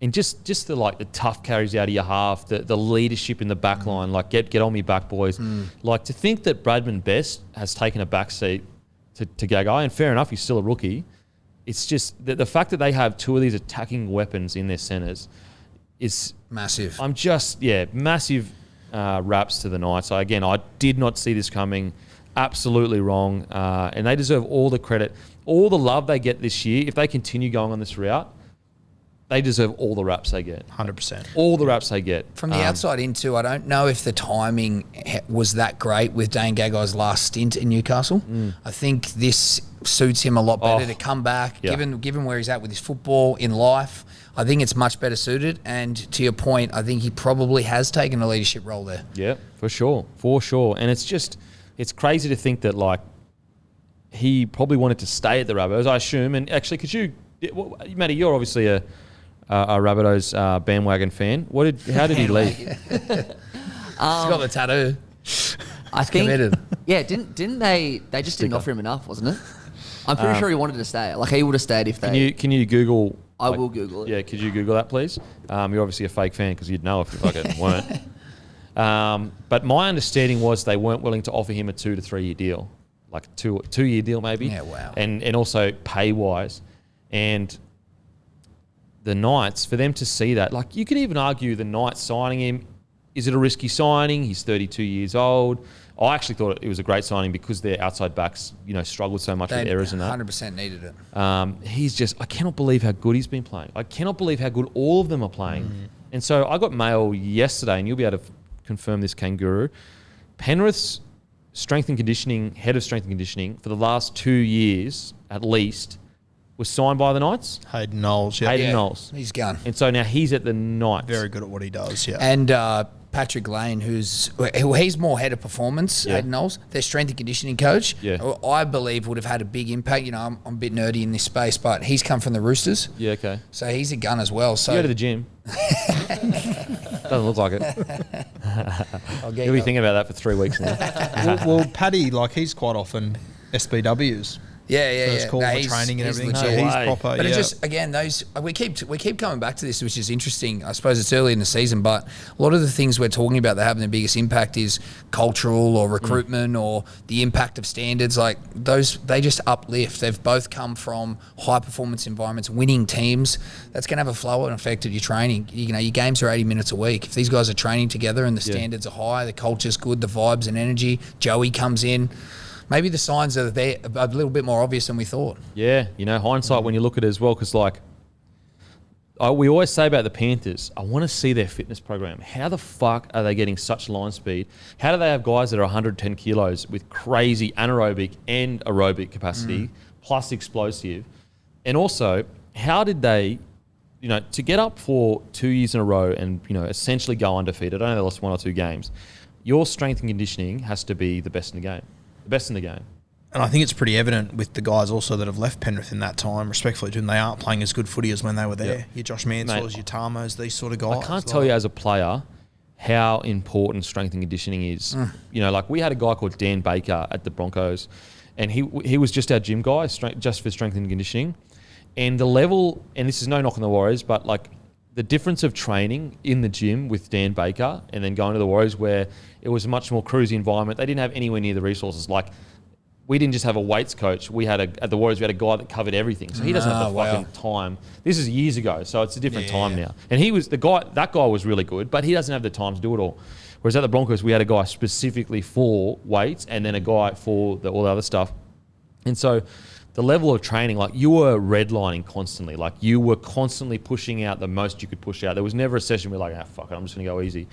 And just the tough carries out of your half, the leadership in the back line, like get on me back, boys. Like to think that Bradman Best has taken a back seat to Gagai, and fair enough, he's still a rookie. It's just the fact that they have two of these attacking weapons in their centres is Massive. massive raps to the Knights. I did not see this coming. Absolutely wrong, and they deserve all the credit, all the love they get this year. If they continue going on this route, they deserve all the raps they get. 100%. All the raps they get. From the outside in too, I don't know if the timing was that great with Dane Gagai's last stint in Newcastle. I think this suits him a lot better to come back, given where he's at with his football in life. I think it's much better suited. And to your point, I think he probably has taken a leadership role there. Yeah, for sure. And it's crazy to think that he probably wanted to stay at the Rabbitohs, I assume. And actually, Matty, you're obviously a Rabbitohs bandwagon fan. How did he leave? He's got the tattoo. I think, committed. yeah, didn't they just didn't offer him enough, wasn't it? I'm pretty sure he wanted to stay. Like he would have stayed if they. Can you Google? I will Google it. Yeah, could you Google that, please? You're obviously a fake fan because you'd know if you fucking weren't. But my understanding was they weren't willing to offer him a 2 to 3 year deal, like a two-year deal maybe. Yeah, wow. And also pay wise, and the Knights, for them to see that, like you could even argue the Knights signing him, is it a risky signing? He's 32 years old. I actually thought it was a great signing because their outside backs, struggled so much with errors and that. 100% needed it. He's I cannot believe how good he's been playing. I cannot believe how good all of them are playing. And so I got mail yesterday, and you'll be able to confirm this, Kangaroo. Penrith's strength and conditioning, head of strength and conditioning, for the last 2 years at least, was signed by the Knights. Hayden Knowles, yeah. Hayden Knowles. He's gone. And so now he's at the Knights. Very good at what he does, yeah. And Patrick Lane, he's more head of performance, Hayden Knowles, their strength and conditioning coach, I believe would have had a big impact. I'm a bit nerdy in this space, but he's come from the Roosters. Yeah, okay. So he's a gun as well. So You go to the gym. Doesn't look like it. I'll get You'll be you. thinking about that for 3 weeks now. well, Paddy, he's quite often SBWs. First call for training and everything. legit. So he's way. proper. But it's just, again, we keep coming back to this, which is interesting. I suppose it's early in the season, but a lot of the things we're talking about that having the biggest impact is cultural or recruitment or the impact of standards. Like those, they just uplift. They've both come from high performance environments, winning teams. That's going to have a flow and effect of your training. Your games are 80 minutes a week. If these guys are training together and the standards are high, the culture's good, the vibes and energy, Joey comes in. Maybe the signs are there a little bit more obvious than we thought. Yeah, hindsight when you look at it as well, because we always say about the Panthers, I want to see their fitness program. How the fuck are they getting such line speed? How do they have guys that are 110 kilos with crazy anaerobic and aerobic capacity, plus explosive? And also, how did they, to get up for 2 years in a row and, essentially go undefeated? I know they lost 1 or 2 games. Your strength and conditioning has to be the best in the game. Best in the game. And I think it's pretty evident with the guys also that have left Penrith in that time, respectfully, they aren't playing as good footy as when they were there. Your Josh Mansours, your Tamos, these sort of guys. I can't tell you as a player how important strength and conditioning is. We had a guy called Dan Baker at the Broncos, and he was just our gym guy, just for strength and conditioning. And the level, and this is no knock on the Warriors, but the difference of training in the gym with Dan Baker and then going to the Warriors where it was a much more cruisy environment. They didn't have anywhere near the resources. Like, we didn't just have a weights coach. We had at the Warriors, we had a guy that covered everything. So he doesn't have the fucking time. This is years ago, so it's a different time now. And he was that guy was really good, but he doesn't have the time to do it all. Whereas at the Broncos, we had a guy specifically for weights and then a guy for all the other stuff. And so the level of training, like, you were redlining constantly. Like, you were constantly pushing out the most you could push out. There was never a session where, like, fuck it, I'm just going to go easy.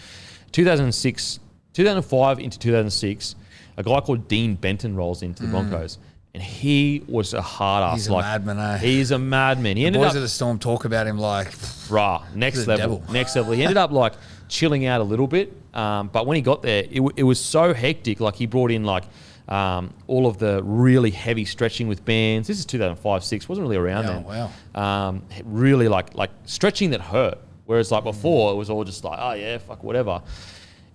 2005 into 2006, a guy called Dean Benton rolls into the Broncos. And he was a hard ass. He's a madman, eh? He's a madman. He ended Boys up... of the Storm talk about him like... next level. Next level. He ended up, like, chilling out a little bit. But when he got there, it was so hectic. Like, he brought in, like... all of the really heavy stretching with bands. This is 2005-06. Wasn't really around then. Wow. Really like stretching that hurt. Whereas like before, it was all just like, oh yeah, fuck whatever.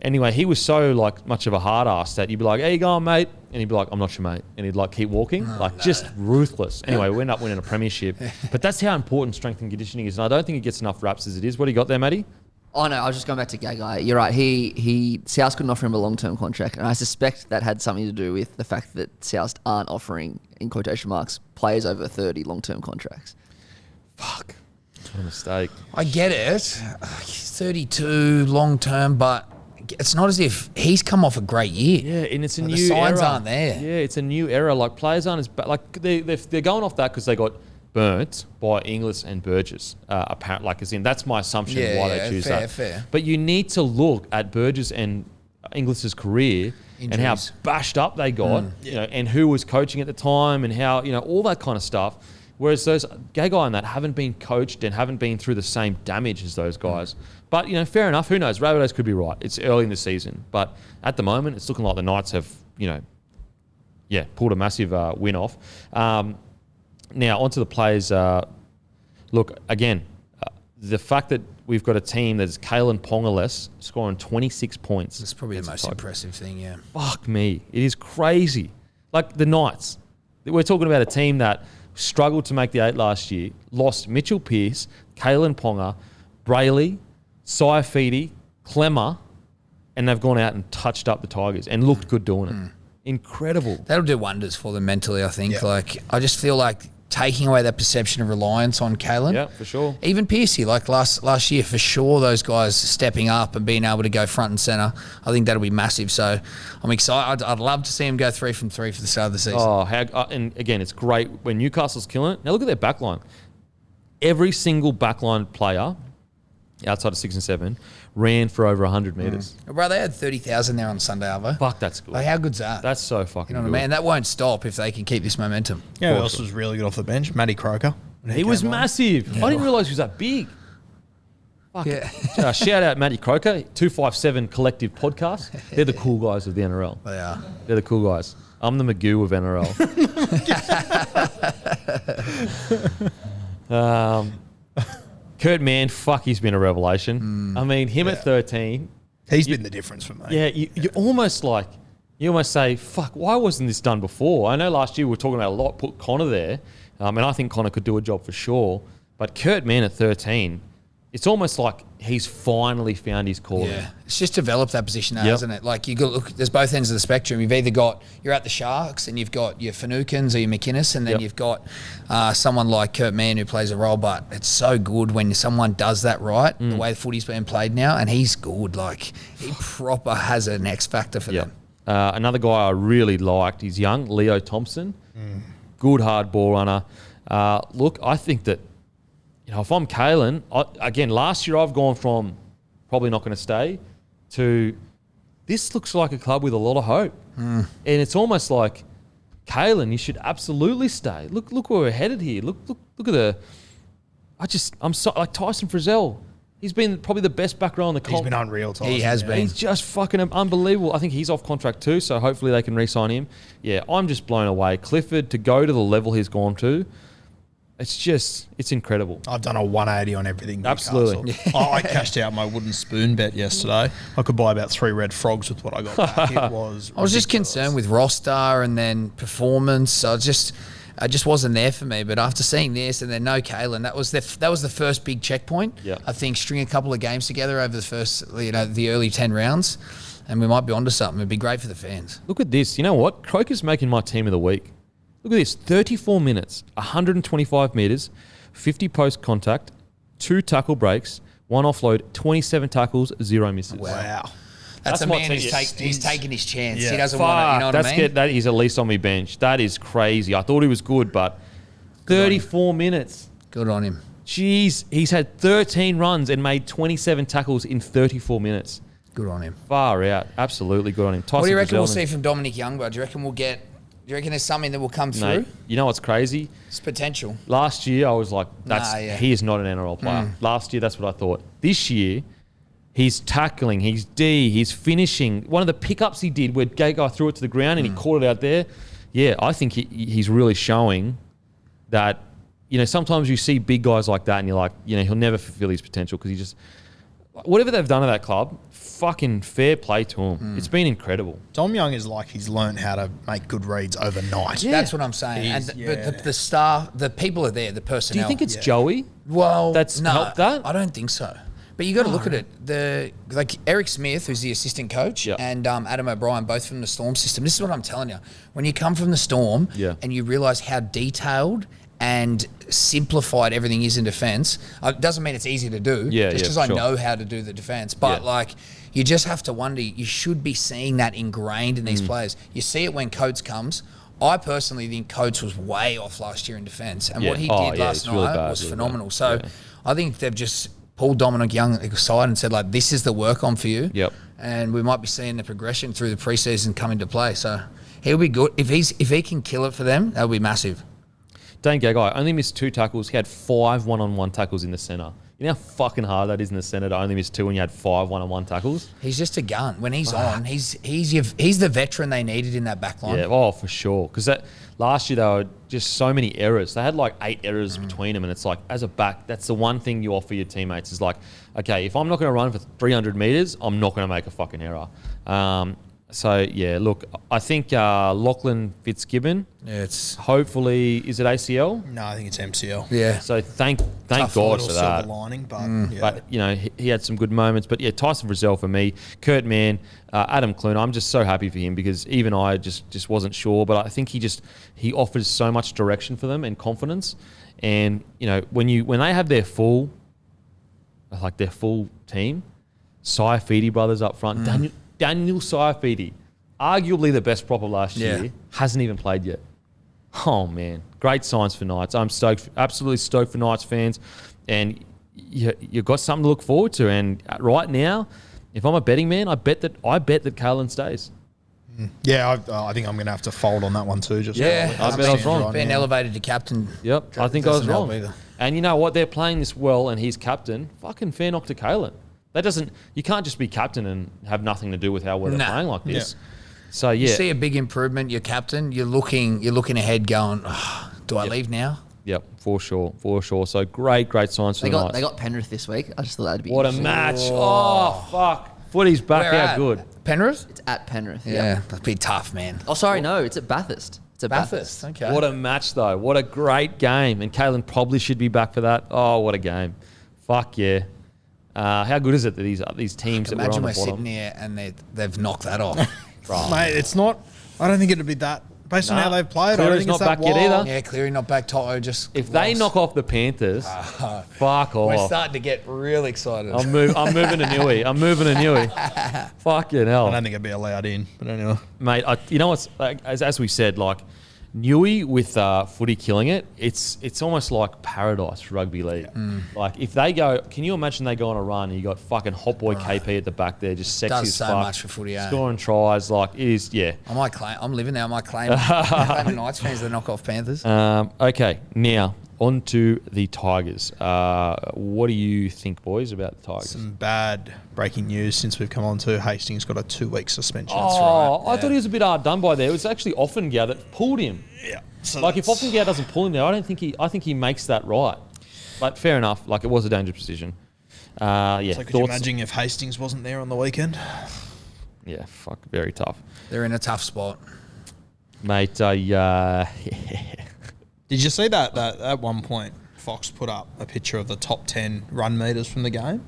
Anyway, he was so like much of a hard ass that you'd be like, "How you going, mate?" And he'd be like, "I'm not your mate," and he'd like keep walking, just ruthless. Anyway, we ended up winning a premiership. But that's how important strength and conditioning is, and I don't think it gets enough raps as it is. What do you got there, Matty? Oh no, I was just going back to Gagai. You're right. South couldn't offer him a long-term contract, and I suspect that had something to do with the fact that South aren't offering, in quotation marks, players over 30 long-term contracts. Fuck, what a mistake. I get it. He's 32, long-term, but it's not as if he's come off a great year. Yeah, and it's a new the signs era. aren't there. Yeah, it's a new era. Like, players aren't as bad. Like, they're going off that because they got burnt by Inglis and Burgess, apparently. Like, as in, that's my assumption of why they choose that. Fair. But you need to look at Burgess and Inglis's career and how bashed up they got, you know, and who was coaching at the time and how, you know, all that kind of stuff. Whereas those Gagai and that haven't been coached and haven't been through the same damage as those guys. But, you know, fair enough. Who knows? Rabbitohs could be right. It's early in the season. But at the moment, it's looking like the Knights have, you know, pulled a massive win off. Now, onto the players. Look, again, the fact that we've got a team that's Kalen Ponga-less scoring 26 points. That's probably the most impressive thing, yeah. Fuck me. It is crazy. Like, the Knights. We're talking about a team that struggled to make the 8 last year, lost Mitchell Pearce, Kalen Ponga, Brayley, Saifidi, Clemmer, and they've gone out and touched up the Tigers and looked good doing it. Incredible. That'll do wonders for them mentally, I think. Yeah. Like, I just feel like taking away that perception of reliance on Kalen. Yeah, for sure. Even Piercy, like last year, for sure, those guys stepping up and being able to go front and centre, I think that'll be massive. So I'm excited. I'd love to see him go 3 from 3 for the start of the season. Oh, and again, it's great when Newcastle's killing it. Now look at their backline. Every single backline player outside of 6 and 7 ran for over 100 metres. Bro, they had 30,000 there on Sunday, Arvo. Fuck, that's good. Like, how good's that? That's so fucking You know what good. I mean? That won't stop if they can keep this momentum. Yeah, who else was really good off the bench? Matty Croker. He was massive. I didn't realise he was that big. Fuck. Yeah. Shout out Matty Croker, 257 Collective Podcast. They're the cool guys of the NRL. They are. They're the cool guys. I'm the Magoo of NRL. Kurt Mann, fuck, he's been a revelation. I mean, him at 13. He's been the difference for me. Yeah, you almost say, fuck, why wasn't this done before? I know last year we were talking about a lot, put Connor there, and I think Connor could do a job for sure. But Kurt Mann at 13, it's almost like he's finally found his calling. Yeah, it's just developed that position now, Yep. hasn't it? Like, you got look. There's both ends of the spectrum. You've either got you're at the Sharks and you've got your Fanukins or your McInnes, and then Yep. you've got someone like Kurt Mann who plays a role. But it's so good when someone does that right. The way the footy's being played now, and he's good. Like, he proper has an X factor for them. Another guy I really liked, he's young, Leo Thompson. Good hard ball runner. Look, I think that, you know, if I'm Kalen, again, last year I've gone from probably not going to stay to this looks like a club with a lot of hope. And it's almost like, Kalen, you should absolutely stay. Look where we're headed here. Look at the... I'm so like Tyson Frizzell. He's been probably the best back row in the comp. He's been unreal, Tyson. He has been. He's just fucking unbelievable. I think he's off contract too, so hopefully they can re-sign him. Yeah, I'm just blown away. Clifford, to go to the level he's gone to, it's incredible. I've done a 180 on everything. Absolutely. I cashed out my wooden spoon bet yesterday. I could buy about 3 red frogs with what I got back. It was I was just ridiculous. concerned with roster and then performance. So just wasn't there for me. But after seeing this and then no Kalen, that was the first big checkpoint. Yeah. I think string a couple of games together over the first, the early 10 rounds, and we might be onto something. It'd be great for the fans. Look at this. You know what? Croker's making my team of the week. Look at this. 34 minutes, 125 metres, 50 post contact, 2 tackle breaks, 1 offload, 27 tackles, 0 misses. Wow. That's a my man team. he's taking his chance. Yeah. He doesn't want to, you know what I mean? That is at least on my bench. That is crazy. I thought he was good, but 34 minutes. Good on him. Jeez, he's had 13 runs and made 27 tackles in 34 minutes. Good on him. Far out. Absolutely good on him. What do you reckon we'll see from Dominic Youngblood? Do you reckon there's something that will come through? Mate, you know what's crazy? It's potential. Last year, I was like, he is not an NRL player. Last year, that's what I thought. This year, he's tackling, he's D, he's finishing. One of the pickups he did where Kikau threw it to the ground and he caught it out there. Yeah, I think he's really showing that, sometimes you see big guys like that and you're like, he'll never fulfill his potential because he just, whatever they've done at that club, fucking fair play to him. It's been incredible. Tom Young is like he's learned how to make good reads overnight. Yeah. That's what I'm saying. But the staff, the people are there, the personnel. Do you think it's Joey? Well, that's helped that? I don't think so. But you got to look at it. Like Eric Smith, who's the assistant coach, and Adam O'Brien, both from the Storm system. This is what I'm telling you. When you come from the Storm and you realise how detailed and simplified everything is in defence, it doesn't mean it's easy to do. Just because I know how to do the defence, but you just have to wonder. You should be seeing that ingrained in these players. You see it when Coates comes. I personally think Coates was way off last year in defence, and what he did last night was phenomenal. So I think they've just pulled Dominic Young aside and said, this is the work on for you. Yep. And we might be seeing the progression through the preseason come into play. So he'll be good. If he can kill it for them, that'll be massive. Dane Gagai only missed 2 tackles. He had 5 one-on-one tackles in the centre. You know how fucking hard that is in the centre to only miss 2 when you had 5 one-on-one tackles? He's just a gun. When he's on, he's the veteran they needed in that back line. Yeah, for sure. Because last year, there were just so many errors. They had 8 errors between them, and it's as a back, that's the one thing you offer your teammates is okay, if I'm not going to run for 300 metres, I'm not going to make a fucking error. Look, I think Lachlan Fitzgibbon. Yeah, it's hopefully, is it ACL? No, I think it's MCL. Yeah. So thank Tough God for that. silver lining, but But he had some good moments. But yeah, Tyson Frizzell for me, Kurt Mann, Adam Clune. I'm just so happy for him because even I just wasn't sure. But I think he offers so much direction for them and confidence. And when they have their full team, Saifidi brothers up front, Daniel Saifidi, arguably the best prop of last year, hasn't even played yet. Oh, man. Great signs for Knights. I'm stoked, absolutely stoked for Knights fans. And you've got something to look forward to. And right now, if I'm a betting man, I bet that Kalen stays. Yeah, I think I'm going to have to fold on that one too. I bet I was wrong. Being elevated to captain. Yep, I think I was wrong. And you know what? They're playing this well and he's captain. Fucking fair knock to Kalen. You can't just be captain and have nothing to do with how we're playing like this. Yeah. So you see a big improvement. You're captain. You're looking ahead, going, do I leave now? Yep, for sure. So great signs for the Knights. They got Penrith this week. I just thought that'd be what a match! Oh fuck, footy's back out good. Penrith? It's at Penrith. Yeah, that'd be tough, man. Oh, sorry, no, it's at Bathurst. It's at Bathurst. Okay. What a match though! What a great game, and Kalen probably should be back for that. Oh, what a game! Fuck yeah. How good is it that these teams that were on the bottom? Imagine we're sitting here and they've knocked that off. Mate, it's not. I don't think it'd be that. Based on how they've played, I don't think not it's that back yet either. Yeah, Cleary not back. Toto just. If they knock off the Panthers, fuck off. We're starting to get really excited. I'm moving to Newey. Fucking hell. I don't think it'd be allowed in, but anyway. Mate, you know what's as we said, Newey with footy killing it, it's almost like paradise for rugby league. If they go, can you imagine they go on a run and you got fucking hot boy KP at the back there, just sexy as fuck. Does so much for footy, scoring tries, it is, yeah. I might claim. I'm living there. I might claim the Knights fans that knock off Panthers. Okay, now on to the Tigers. What do you think, boys, about the Tigers? Some bad breaking news since we've come on to Hastings got a 2-week suspension. Oh, I thought he was a bit hard done by there. It was actually Offengow that pulled him. Yeah. So if Offengow doesn't pull him there, I think he makes that right. But fair enough. It was a dangerous position. So could you imagine if Hastings wasn't there on the weekend? Yeah, very tough. They're in a tough spot. Mate, Did you see that at one point Fox put up a picture of the top 10 run meters from the game?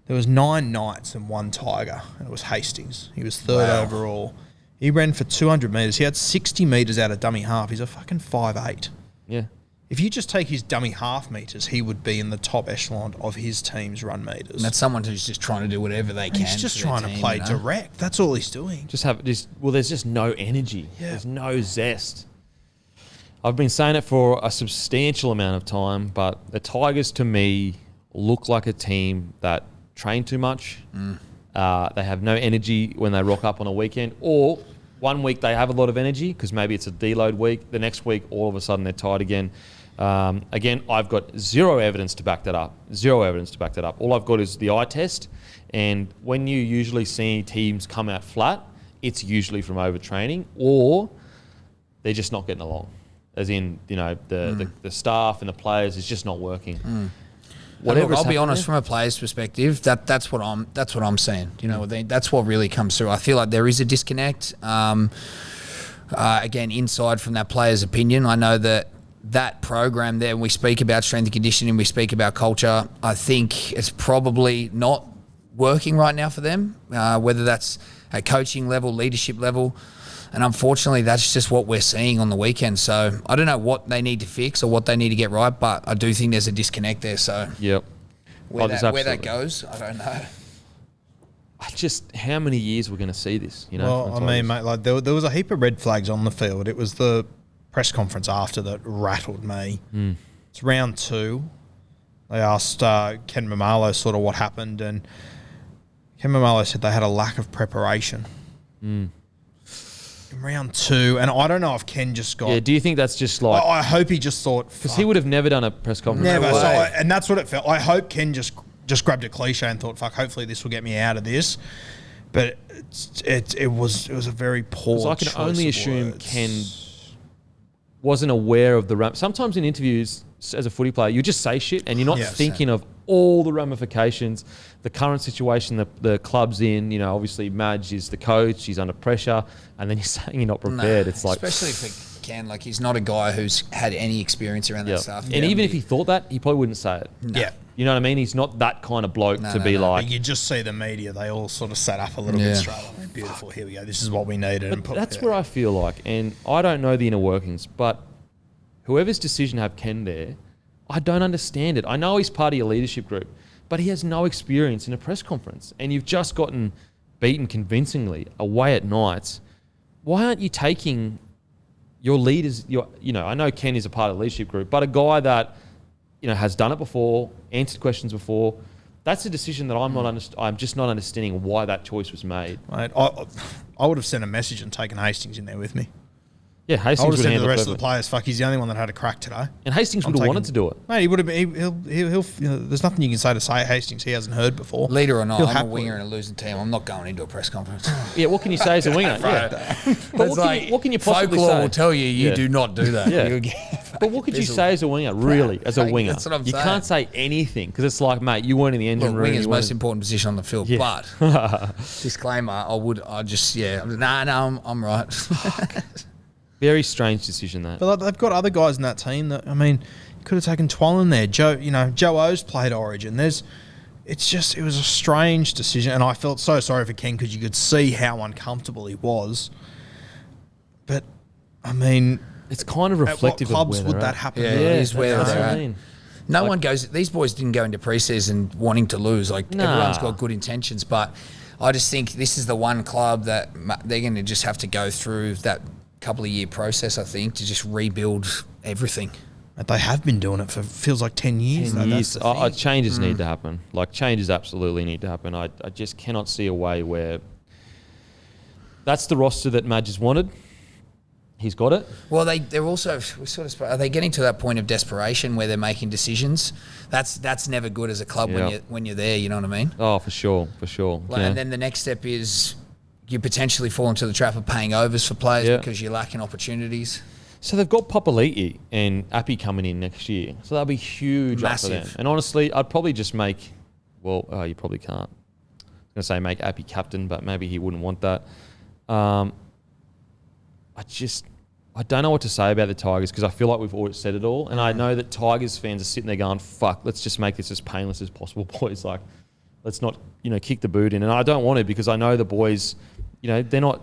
There was 9 Knights and 1 Tiger, and it was Hastings. He was third overall. He ran for 200 metres. He had 60 metres out of dummy half. He's a fucking 5'8". Yeah. If you just take his dummy half metres, he would be in the top echelon of his team's run metres. And that's someone who's just trying to do whatever they can. He's just for their trying to team, play you know? direct. That's all he's doing. There's just no energy. Yeah. There's no zest. I've been saying it for a substantial amount of time, but the Tigers to me look like a team that train too much. They have no energy when they rock up on a weekend, or one week they have a lot of energy because maybe it's a deload week. The next week, all of a sudden, they're tired again. Again, I've got zero evidence to back that up. All I've got is the eye test. And when you usually see teams come out flat, it's usually from overtraining or they're just not getting along. As in, the staff and the players is just not working. Look, I'll be honest, from a player's perspective, that's what I'm seeing. That's what really comes through. I feel like there is a disconnect. Again, inside from that player's opinion, I know that program there, when we speak about strength and conditioning, we speak about culture, I think it's probably not working right now for them, whether that's at coaching level, leadership level. And unfortunately, that's just what we're seeing on the weekend. So I don't know what they need to fix or what they need to get right, but I do think there's a disconnect there. So yep. where that goes, I don't know. How many years we're going to see this? Well, I mean, mate, like there was a heap of red flags on the field. It was the press conference after that rattled me. It's round 2. They asked Ken Mamalo sort of what happened, and Ken Mamalo said they had a lack of preparation. In round 2, and I don't know if Ken just got... Yeah, do you think that's just like... I hope he just thought... Because he would have never done a press conference. Never. And that's what it felt. I hope Ken just grabbed a cliche and thought, fuck, hopefully this will get me out of this. But it was a very poor choice. I can only assume Ken wasn't aware of the... Sometimes in interviews, as a footy player, you just say shit and you're not thinking of all the ramifications, the current situation the club's in. Obviously Madge is the coach, he's under pressure, and then you're saying you're not prepared. It's like... Especially for Ken, like he's not a guy who's had any experience around that stuff. And even if he thought that, he probably wouldn't say it. No. Yeah. You know what I mean? He's not that kind of bloke to be like... But you just see the media, they all sort of sat up a little bit straight away. Beautiful, here we go. This is what we needed. But that's where I feel like, and I don't know the inner workings, but whoever's decision to have Ken there, I don't understand it. I know he's part of your leadership group, but he has no experience in a press conference, and you've just gotten beaten convincingly away at Knights. Why aren't you taking your leaders? I know Ken is a part of the leadership group, but a guy that has done it before, answered questions before. That's a decision that I'm just not understanding why that choice was made. Mate, I would have sent a message and taken Hastings in there with me. Yeah, Hastings I would have said to handle the rest of the players, fuck, he's the only one that had a crack today. And Hastings would have wanted to do it. Mate, he would have been, he'll there's nothing you can say to Hastings he hasn't heard before. Leader or not, I'm a winger in a losing team. I'm not going into a press conference. Yeah, what can you say as a winger? But what can you possibly say? Folklore will tell you do not do that. Yeah. But what could you say as a winger, really, as a winger? That's what I'm saying. You can't say anything because it's like, mate, you weren't in the engine room. Winger's most important position on the field. Yeah. But, disclaimer, I'm right. Very strange decision, that. But they've got other guys in that team that, I mean, you could have taken Twallen there. Joe O's played Origin. It was a strange decision, and I felt so sorry for Ken because you could see how uncomfortable he was. But, I mean... It's kind of reflective of where clubs would that happen? Yeah, it is where they're at. No one goes... These boys didn't go into pre-season wanting to lose. Everyone's got good intentions, but I just think this is the one club that they're going to just have to go through that couple of year process, I think, to just rebuild everything. But they have been doing it for feels like 10 years. 10 years. Changes need to happen. Changes absolutely need to happen. I just cannot see a way where that's the roster that Madge has wanted. He's got it. Well, they're also are they getting to that point of desperation where they're making decisions? That's never good as a club when you're there. You know what I mean? Oh, for sure. And then the next step is you potentially fall into the trap of paying overs for players because you're lacking opportunities. So they've got Papali'i and Appy coming in next year. So that'll be huge. Massive. Up for them. And honestly, I'd probably just make... Well, you probably can't. I was going to say make Appy captain, but maybe he wouldn't want that. I don't know what to say about the Tigers because I feel like we've already said it all. And I know that Tigers fans are sitting there going, fuck, let's just make this as painless as possible, boys. Like, let's not, kick the boot in. And I don't want to because I know the boys, they're not,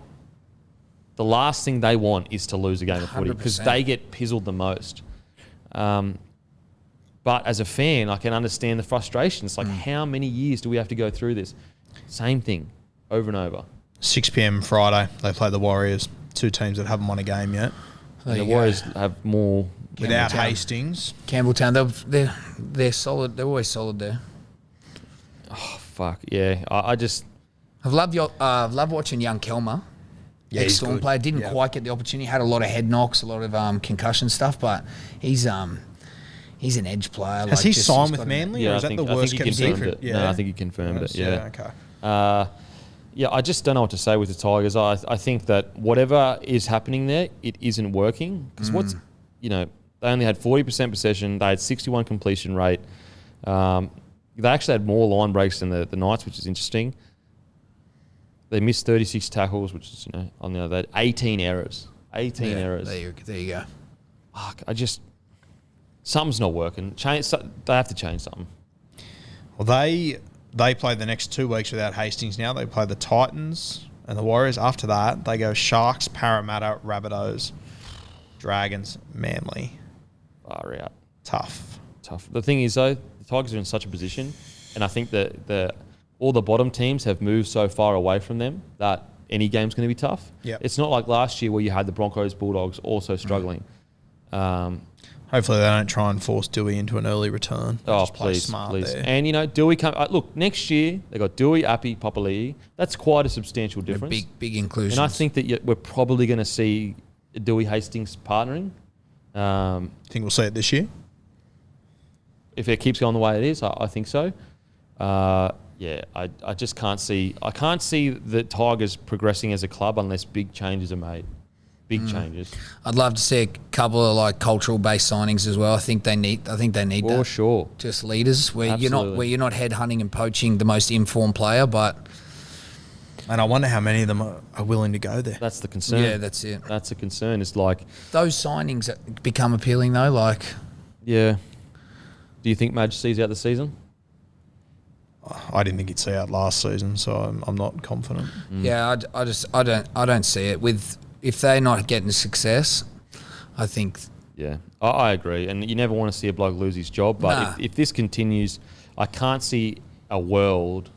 the last thing they want is to lose a game of footy because they get pizzled the most. But as a fan, I can understand the frustration. It's like, how many years do we have to go through this? Same thing over and over. 6 p.m. Friday, they play the Warriors, 2 teams that haven't won a game yet. The Warriors have more... Without Hastings. Campbelltown, they're solid. They're always solid there. Oh, fuck. Yeah, I just... I've loved watching young Kelmer. Yeah, Ex-Storm player. Didn't quite get the opportunity. Had a lot of head knocks, a lot of concussion stuff, but he's an edge player. Has he signed with Manly, or is that the worst kept secret? Yeah. No, I think he confirmed it. Yeah. Okay. I just don't know what to say with the Tigers. I think that whatever is happening there, it isn't working. Because they only had 40% possession. They had 61 completion rate. They actually had more line breaks than the Knights, which is interesting. They missed 36 tackles, which is, on the other, they had 18 errors. 18 errors. There you go. Fuck, something's not working. They have to change something. Well, they play the next 2 weeks without Hastings now. They play the Titans and the Warriors. After that, they go Sharks, Parramatta, Rabbitohs, Dragons, Manly. Far out. Tough. The thing is, though, the Tigers are in such a position, and I think that all the bottom teams have moved so far away from them that any game's going to be tough. Yep. It's not like last year where you had the Broncos, Bulldogs also struggling. Hopefully they don't try and force Dewey into an early return. They just play smart there. And, Dewey look, next year they got Dewey, Appy, Papali'i. That's quite a substantial difference. Big inclusion. And I think that we're probably going to see Dewey Hastings partnering. Think we'll see it this year? If it keeps going the way it is, I think so. I just can't see. I can't see the Tigers progressing as a club unless big changes are made. Big changes. I'd love to see a couple of cultural based signings as well. I think they need For that. sure. Just leaders where Absolutely. you're not headhunting and poaching the most informed player, but And I wonder how many of them are willing to go there. That's the concern. yeah, that's it. That's a concern. It's like, Those signings become appealing though. Like, yeah. Do you think Madge sees out the season? I didn't think he'd see out last season, so I'm not confident. yeah, I don't see it with. If they're not getting success, I think Yeah, I agree. And you never want to see a bloke lose his job. But Nah. if this continues, I can't see a world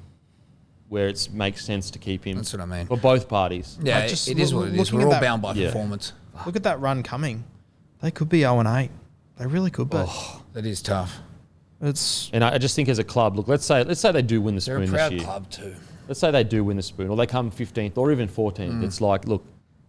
where it makes sense to keep him. That's what I mean. For both parties. yeah, just it is what it is. looking We're at all that- bound by Yeah. performance. Look at that run coming. They could be 0-8. They really could be. That is tough. It's And I just think as a club, look, let's say they do win the They're a spoon this proud year. club too. Let's say they do win the spoon, or they come 15th, or even 14th. It's like, look,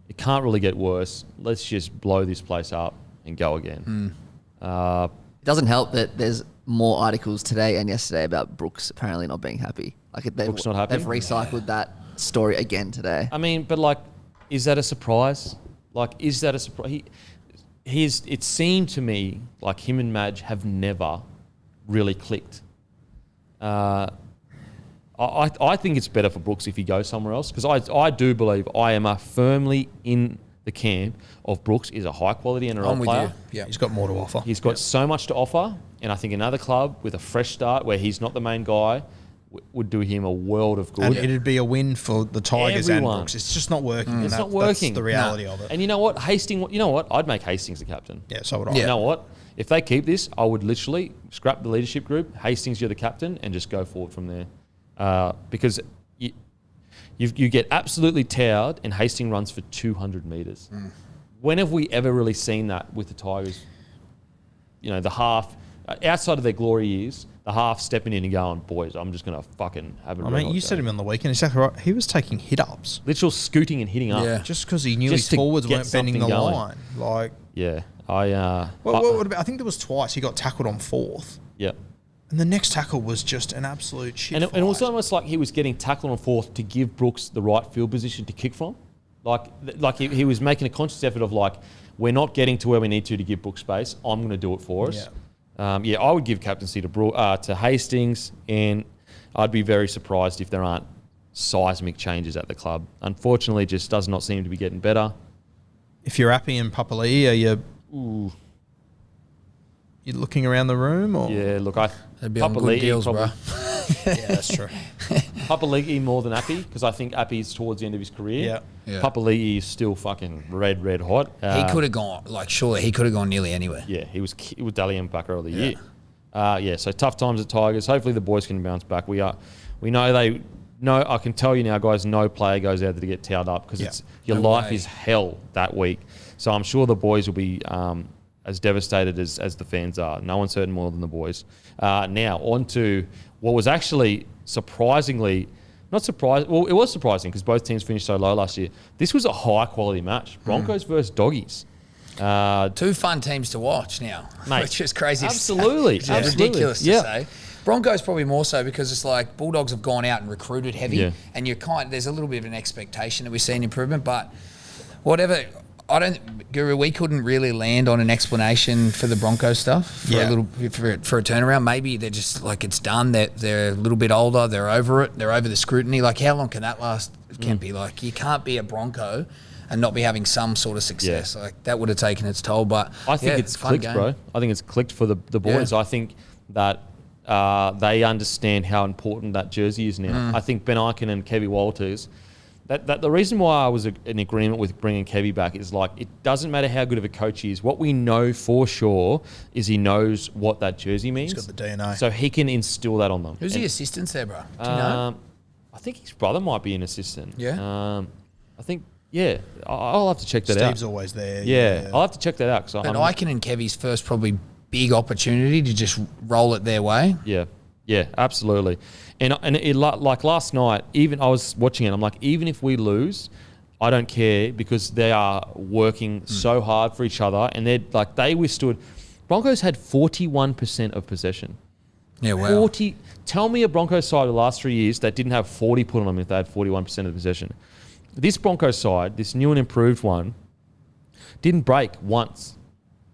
it can't really get worse. Let's just blow this place up and go again. It doesn't help that there's more articles today and yesterday about Brooks apparently not being happy. Brooks not happy? They've recycled that story again today. I mean, but is that a surprise? Is that a surprise? It seemed to me like him and Madge have never really clicked. I think it's better for Brooks if he goes somewhere else because I do believe I am firmly in the camp of Brooks is a high quality NRL I'm with player. you. Yeah, he's got more to offer. He's got so much to offer, and I think another club with a fresh start where he's not the main guy would do him a world of good. And it'd be a win for the Tigers and Everyone. Brooks. It's just not working. It's not working. That's the reality of it. And you know what? I'd make Hastings the captain. Yeah, so would I. You know what? If they keep this, I would literally scrap the leadership group. Hastings, you're the captain, and just go forward from there. Because you get absolutely towered, and Hastings runs for 200 metres. When have we ever really seen that with the Tigers? The half, outside of their glory years, the half stepping in and going, boys, I'm just going to fucking have it. I mean, you said him on the weekend. Exactly right. He was taking hit-ups. Literal scooting and hitting up. Yeah. Just because he knew Just his to forwards get weren't bending the something going. line. Like, Yeah. I think there was twice he got tackled on 4th. Yeah. And the next tackle was just an absolute shit And fight. it was almost like he was getting tackled on 4th to give Brooks the right field position to kick from. Like he was making a conscious effort of we're not getting to where we need to give Brooks space. I'm going to do it for us. Yeah. I would give captaincy to Hastings, and I'd be very surprised if there aren't seismic changes at the club. Unfortunately, it just does not seem to be getting better. If you're Appy and Papali'i, are you looking around the room? Or? Yeah, look, They'd be on good deals, bro. Yeah, that's true. Papali'i more than Appy, because I think Appy's towards the end of his career. Yeah. Papali'i is still fucking red hot. He could have gone, surely he could have gone nearly anywhere. Yeah, he was Dally M backer of the year. So tough times at Tigers. Hopefully the boys can bounce back. We know I can tell you now, guys, no player goes out there to get towed up because your life is hell that week. So I'm sure the boys will be as devastated as the fans are. No one's hurting more than the boys. Now, on to what was actually surprisingly, not surprising, well, it was surprising because both teams finished so low last year. This was a high-quality match. Broncos versus Doggies. Two fun teams to watch now, Mate, which is crazy. Absolutely. To say. It's ridiculous to say. Broncos probably more so because it's like Bulldogs have gone out and recruited heavy, and there's a little bit of an expectation that we see an improvement, but whatever. Guru, we couldn't really land on an explanation for the Broncos stuff for a turnaround. Maybe they're just like it's done. They're a little bit older. They're over it. They're over the scrutiny. Like how long can that last? It can't be like you can't be a Bronco and not be having some sort of success. Like that would have taken its toll. But I think it's clicked, bro. I think it's clicked for the boys. I think that they understand how important that jersey is now. I think Ben Ikin and Kevy Walters. That the reason why I was in agreement with bringing Kevy back is like it doesn't matter how good of a coach he is. What we know for sure is he knows what that jersey means. He's got the DNA, so he can instill that on them. Who's the assistants there, bro? Do you know? I think his brother might be an assistant. Yeah. I think. Yeah, I'll have to check that out. Steve's always there. Yeah, I'll have to check that out. But Ikin and Kevy's first probably big opportunity to just roll it their way. Yeah, absolutely. And it, like last night, even I was watching it, I'm like, even if we lose, I don't care because they are working so hard for each other and they withstood. Broncos had 41% of possession. Yeah, wow. 40. Tell me a Broncos side of the last 3 years that didn't have 40 put on them if they had 41% of possession. This Broncos side, this new and improved one, didn't break once.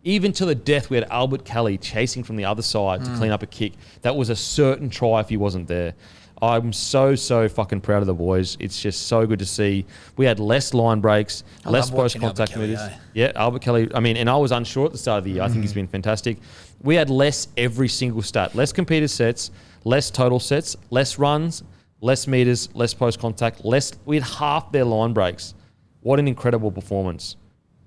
Even to the death, we had Albert Kelly chasing from the other side to clean up a kick. That was a certain try if he wasn't there. I'm so fucking proud of the boys. It's just so good to see. We had less line breaks, less post-contact meters. Yeah, Albert Kelly. I mean, and I was unsure at the start of the year. I think he's been fantastic. We had less every single stat. Less completed sets, less total sets, less runs, less meters, less post-contact, we had half their line breaks. What an incredible performance.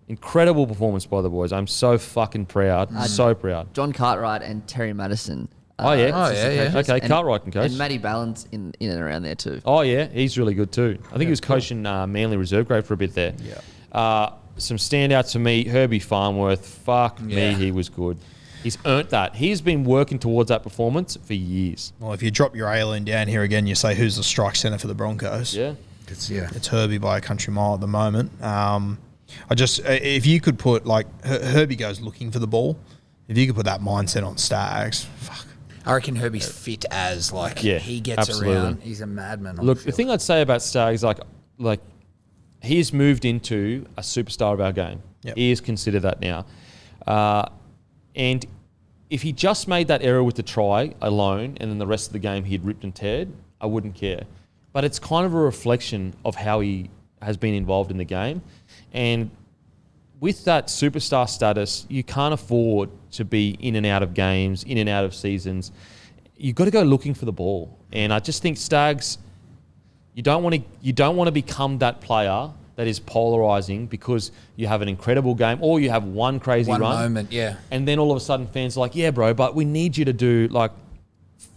Incredible performance by the boys. I'm so fucking proud. So proud. John Cartwright and Terry Madison. Okay, and, Cartwright can coach. And Matty Balance in and around there too. Oh, yeah, he's really good too. I think he was coaching Manly Reserve Grade for a bit there. Yeah. Some standouts for me, Herbie Farnworth. Fuck me, he was good. He's earned that. He's been working towards that performance for years. Well, if you drop your A-line down here again, you say, who's the strike centre for the Broncos? Yeah. It's Herbie by a country mile at the moment. If you could put, like, Herbie goes looking for the ball. If you could put that mindset on Stags, fuck. I reckon Herbie's fit as, he gets around. He's a madman. Look, the thing I'd say about Stags, like he's moved into a superstar of our game. Yep. He is considered that now. And if he just made that error with the try alone and then the rest of the game he'd ripped and teared, I wouldn't care. But it's kind of a reflection of how he has been involved in the game. And with that superstar status, you can't afford to be in and out of games, in and out of seasons. You've got to go looking for the ball. And I just think Stags, you don't want to become that player that is polarizing because you have an incredible game or you have one crazy run. One moment, yeah. And then all of a sudden fans are like, yeah, bro, but we need you to do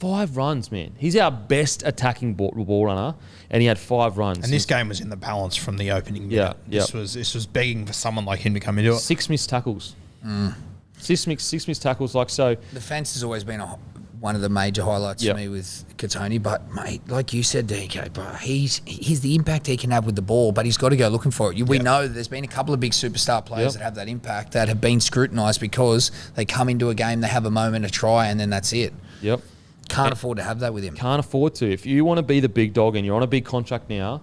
5 runs, man. He's our best attacking ball runner, and he had 5 runs. And this game was in the balance from the opening minute. This was begging for someone like him to come into it. 6 missed tackles. 6 missed tackles. So the fence has always been one of the major highlights for me with Katoni. But mate, like you said, DK, bro, he's the impact he can have with the ball, but he's got to go looking for it. We know there's been a couple of big superstar players that have that impact that have been scrutinised because they come into a game, they have a moment to try, and then that's it. Yep. Can't afford to have that with him. Can't afford to. If you want to be the big dog and you're on a big contract now,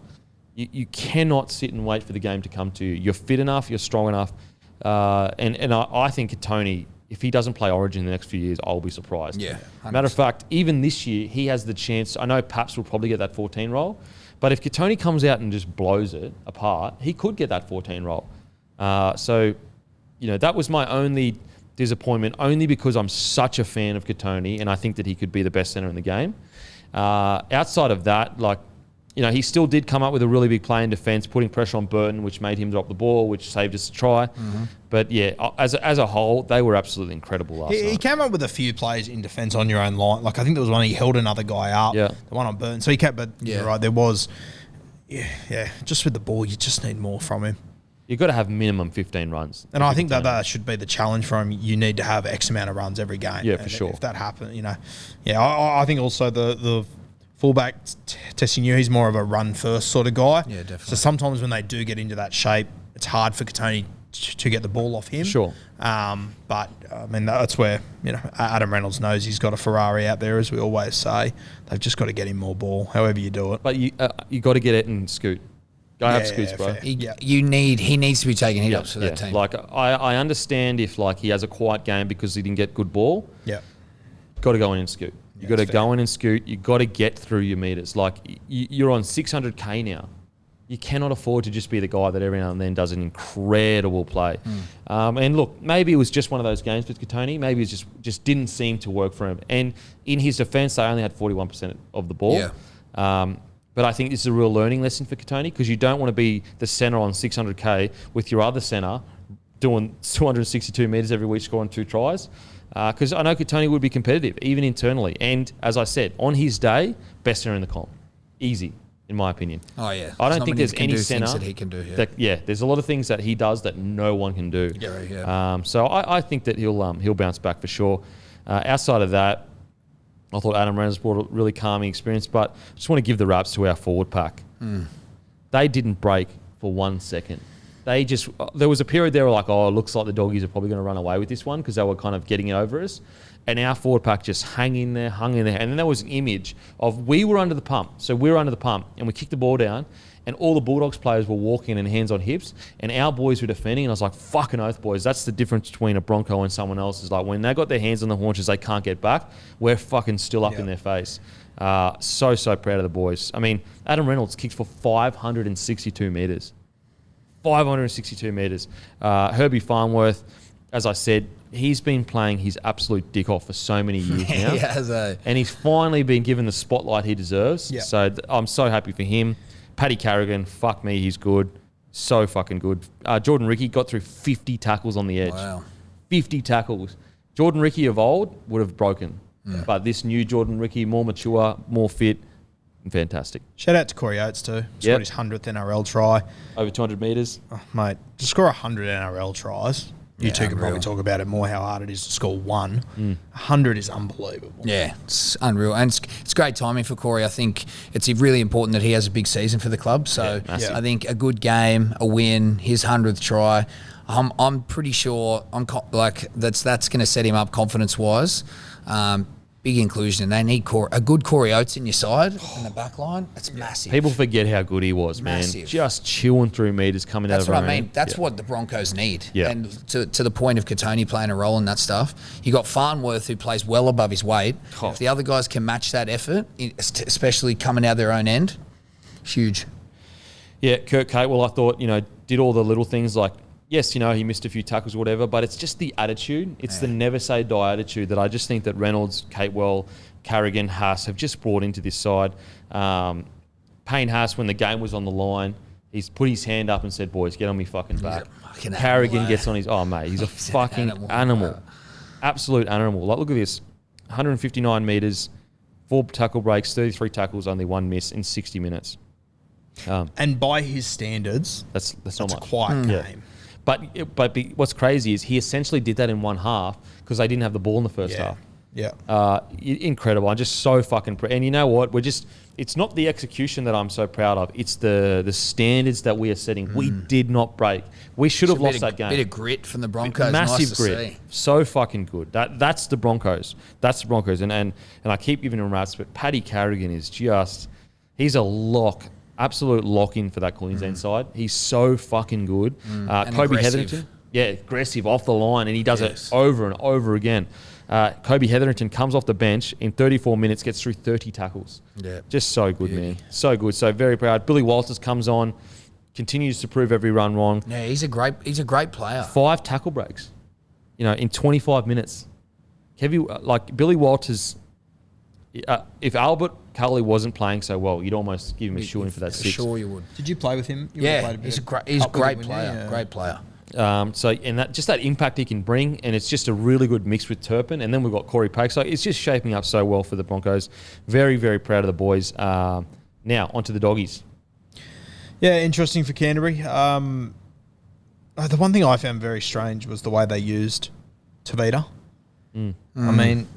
you cannot sit and wait for the game to come to you. You're fit enough, you're strong enough. And I think Tony, if he doesn't play Origin in the next few years, I'll be surprised. Yeah. 100%. Matter of fact, even this year, he has the chance. I know Paps will probably get that 14 role, but if Katoni comes out and just blows it apart, he could get that 14 role. So, that was my only disappointment, only because I'm such a fan of Kotoni and I think that he could be the best centre in the game. Outside of that, he still did come up with a really big play in defence, putting pressure on Burton, which made him drop the ball, which saved us a try. Mm-hmm. But yeah, as a whole, they were absolutely incredible last night. He came up with a few plays in defence on your own line. I think there was one he held another guy up, the one on Burton. So he kept, but you're right, there was, just with the ball, you just need more from him. You've got to have minimum 15 runs. And I think that should be the challenge for him. You need to have X amount of runs every game. Yeah, for sure. If that happens, I think also the fullback testing you, he's more of a run first sort of guy. Yeah, definitely. So sometimes when they do get into that shape, it's hard for Kotoni to get the ball off him. Sure. But I mean, that's where, Adam Reynolds knows he's got a Ferrari out there, as we always say. They've just got to get him more ball, however you do it. But you got to get it and scoot. Go have scoots, bro. He needs to be taking hit ups for that team. I understand if he has a quiet game because he didn't get good ball. Yeah. Got to go in and scoot. You got to go in and scoot. You got to get through your meters. You're on 600k now. You cannot afford to just be the guy that every now and then does an incredible play. And look, maybe it was just one of those games with Kotoni. Maybe it just didn't seem to work for him. And in his defence, they only had 41% of the ball. Yeah. But I think this is a real learning lesson for Kotoni, because you don't want to be the centre on 600k with your other centre doing 262 metres every week, scoring 2 tries. Because I know Kotoni would be competitive, even internally. And as I said, on his day, best centre in the comp. Easy, in my opinion. Oh, yeah. I don't think there's any centre that he can do. There's a lot of things that he does that no one can do. Yeah. So I think that he'll bounce back for sure. Outside of that, I thought Adam Reynolds brought a really calming experience, but I just want to give the raps to our forward pack. They didn't break for 1 second. There was a period there where it looks like the doggies are probably going to run away with this one, because they were kind of getting it over us. And our forward pack just hung in there. And then there was an image of we were under the pump. So we were under the pump and we kicked the ball down, and all the Bulldogs players were walking and hands on hips, and our boys were defending. And I was like, fucking oath, boys. That's the difference between a Bronco and someone else. Is when they got their hands on the haunches, they can't get back. We're fucking still up in their face. So proud of the boys. I mean, Adam Reynolds kicked for 562 metres. 562 metres. Herbie Farnworth, as I said, he's been playing his absolute dick off for so many years now. He has, and he's finally been given the spotlight he deserves. Yeah. So I'm so happy for him. Paddy Carrigan, fuck me, he's good. So fucking good. Jordan Ricky got through 50 tackles on the edge. Wow. 50 tackles. Jordan Ricky of old would have broken. Yeah. But this new Jordan Ricky, more mature, more fit, fantastic. Shout out to Corey Oates too. Scored his 100th NRL try. Over 200 metres. Oh, mate, to score 100 NRL tries, you two can probably talk about it more, how hard it is to score one. 100 is unbelievable. Yeah, it's unreal. And it's great timing for Corey. I think it's really important that he has a big season for the club. So I think a good game, a win, his 100th try, I'm pretty sure that's going to set him up confidence-wise. Big inclusion, and they need a good Corey Oates in your side in the back line. That's massive. People forget how good he was, man. Just chewing through meters coming out of That's what I mean. That's what the Broncos need. Yeah. And to the point of Kotoni playing a role in that stuff, you got Farnworth, who plays well above his weight. If the other guys can match that effort, especially coming out their own end, huge. Yeah, Kurt Catewell, I thought, did all the little things like, yes, he missed a few tackles or whatever, but it's just the attitude. It's the never say die attitude that I just think that Reynolds, Catewell, Carrigan, Haas have just brought into this side. Payne Haas, when the game was on the line, he's put his hand up and said, boys, get on me fucking back. Carrigan gets on his, he's a fucking animal. Absolute animal. Look at this. 159 metres, 4 tackle breaks, 33 tackles, only 1 miss in 60 minutes. And by his standards, that's not much. A quiet game. But what's crazy is he essentially did that in one half because they didn't have the ball in the first half. Yeah. Incredible. I'm just so fucking proud. And you know what? It's not the execution that I'm so proud of. It's the standards that we are setting. We did not break. We should have lost that game. Bit of grit from the Broncos. Massive nice grit. To see. So fucking good. That's the Broncos. That's the Broncos. And I keep giving him rats, but Paddy Carrigan is he's a lock. Absolute lock-in for that Queensland side. He's so fucking good. Kobe Hetherington. Yeah, aggressive off the line, and he does it over and over again. Kobe Hetherington comes off the bench in 34 minutes, gets through 30 tackles. Yeah. Just so good, man. So good. So very proud. Billy Walters comes on. continues to prove every run wrong. Yeah, he's a great player. 5 tackle breaks, in 25 minutes. Billy Walters, if Albert Culley wasn't playing so well, you'd almost give him a shoe in for that 6. Sure you would. Did you play with him? He's a great player. Great player. That impact he can bring, and it's just a really good mix with Turpin, and then we've got Corey Paix. So it's just shaping up so well for the Broncos. Very, very proud of the boys. Now onto the doggies. Yeah, interesting for Canterbury. The one thing I found very strange was the way they used Tavita. I mean,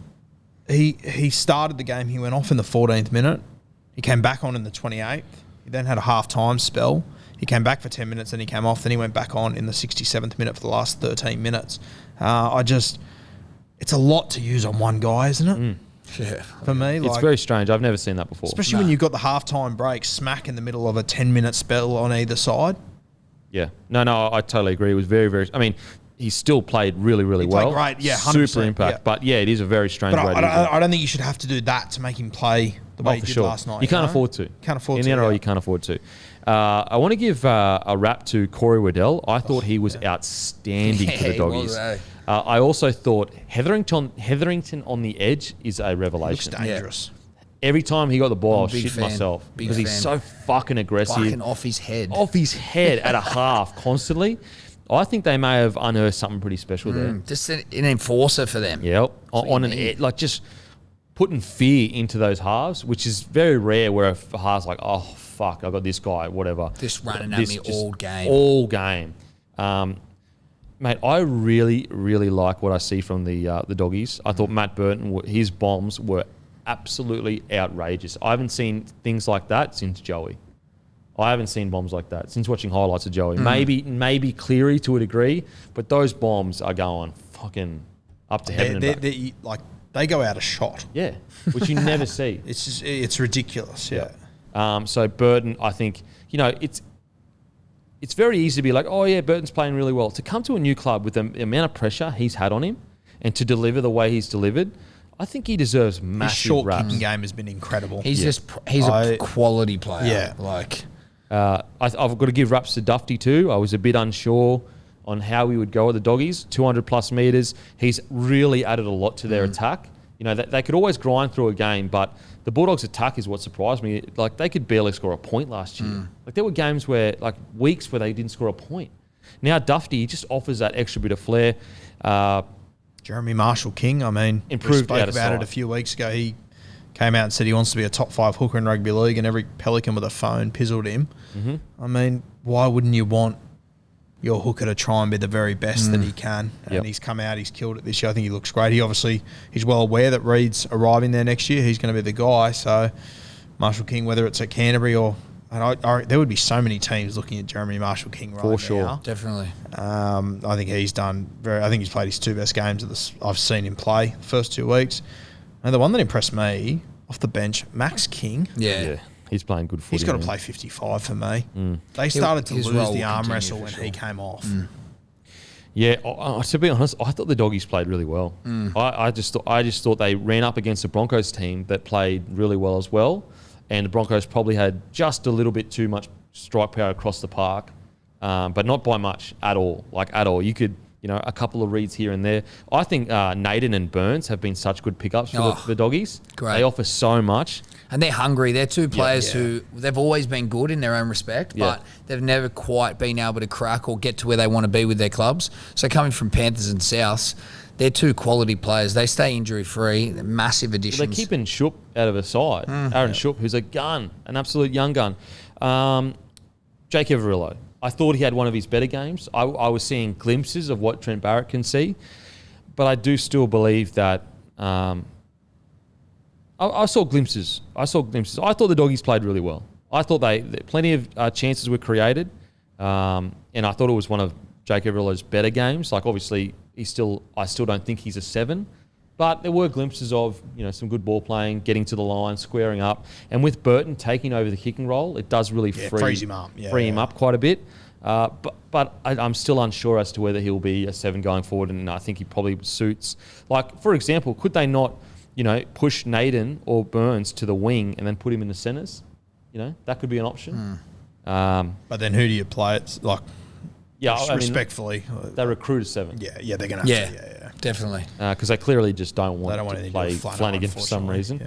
he started the game. He went off in the 14th minute. He came back on in the 28th. He then had a half-time spell. He came back for 10 minutes, then he came off. Then he went back on in the 67th minute for the last 13 minutes. It's a lot to use on one guy, isn't it? Yeah. For me, it's very strange. I've never seen that before. Especially when you've got the half-time break smack in the middle of a 10-minute spell on either side. Yeah. No, I totally agree. It was very, very... I mean, he still played really, really well. Great, yeah, 100%. Super impact. Yeah. But, yeah, it is a very strange way to use it. I don't think you should have to do that to make him play the way he did last night. You can't afford to. Can't afford in to. In the NRL, you can't afford to. I want to give a rap to Corey Waddell. I thought he was outstanding for the doggies. I also thought Hetherington on the edge is a revelation. Looks dangerous. Every time he got the ball, I was Big shitting fan. myself Big because he's so fucking aggressive. Fucking off his head. Off his head at a half constantly. I think they may have unearthed something pretty special there. Just an enforcer for them. Yeah, on an edge, just putting fear into those halves, which is very rare where a half's like, oh, fuck, I got this guy, whatever. Just running at me all game. All game. Mate, I really, really like what I see from the doggies. I thought Matt Burton, his bombs were absolutely outrageous. I haven't seen things like that since Joey. I haven't seen bombs like that since watching highlights of Joey. Maybe Cleary to a degree, but those bombs are going fucking up to heaven and back. They go out a shot. Yeah, which you never see. It's ridiculous. Yeah. So Burton, I think, it's very easy to be like, oh yeah, Burton's playing really well. To come to a new club with the amount of pressure he's had on him and to deliver the way he's delivered, I think he deserves massive His short raps. kicking game has been incredible. He's a quality player. Yeah. I've got to give raps to Dufty too. I was a bit unsure on how he would go at the doggies. 200 plus metres. He's really added a lot to their attack. They could always grind through a game, but the Bulldogs' attack is what surprised me. They could barely score a point last year. There were games where, weeks where they didn't score a point. Now Dufty just offers that extra bit of flair. Jeremy Marshall-King, improved we spoke out of about sight. it a few weeks ago. He came out and said he wants to be a top 5 hooker in rugby league, and every Pelican with a phone pizzled him. Why wouldn't you want your hooker to try and be the very best that he can? And he's come out, he's killed it this year. I think he looks great. He's well aware that Reed's arriving there next year. He's going to be the guy. So Marshall-King, whether it's at Canterbury or... there would be so many teams looking at Jeremy Marshall-King right now. For sure. Definitely. I think he's done I think he's played his 2 best games I've seen him play the first 2 weeks. And the one that impressed me off the bench, Max King. Yeah. He's playing good footy. He's got to play 55 for me. They started to lose the arm wrestle when he came off. Yeah, to be honest, I thought the doggies played really well. I just thought they ran up against the Broncos team that played really well as well, and the Broncos probably had just a little bit too much strike power across the park, but not by much at all. You could, a couple of reads here and there. I think Naden and Burns have been such good pickups for the doggies. Great. They offer so much. And they're hungry. They're 2 players who they've always been good in their own respect, but they've never quite been able to crack or get to where they want to be with their clubs. So coming from Panthers and Souths, they're 2 quality players. They stay injury-free. They're massive additions. Well, they're keeping Shoop out of a side. Aaron Shoop, who's a gun, an absolute young gun. Jake Everillo. I thought he had one of his better games. I was seeing glimpses of what Trent Barrett can see, but I do still believe that I saw glimpses. I thought the doggies played really well. I thought plenty of chances were created, and I thought it was one of Jake Everillo's better games. Obviously, I still don't think he's a 7, but there were glimpses of some good ball playing, getting to the line, squaring up, and with Burton taking over the kicking role, it does really free him up quite a bit. But I'm still unsure as to whether he'll be a 7 going forward, and I think he probably suits. For example, could they not, push Naden or Burns to the wing and then put him in the centres? That could be an option. But then who do you play? It's like, Yeah, I mean, respectfully. they recruited 7. Yeah, they're going to have to. Yeah. Definitely. Because they clearly just don't want to anything play to do with Flanagan for some reason.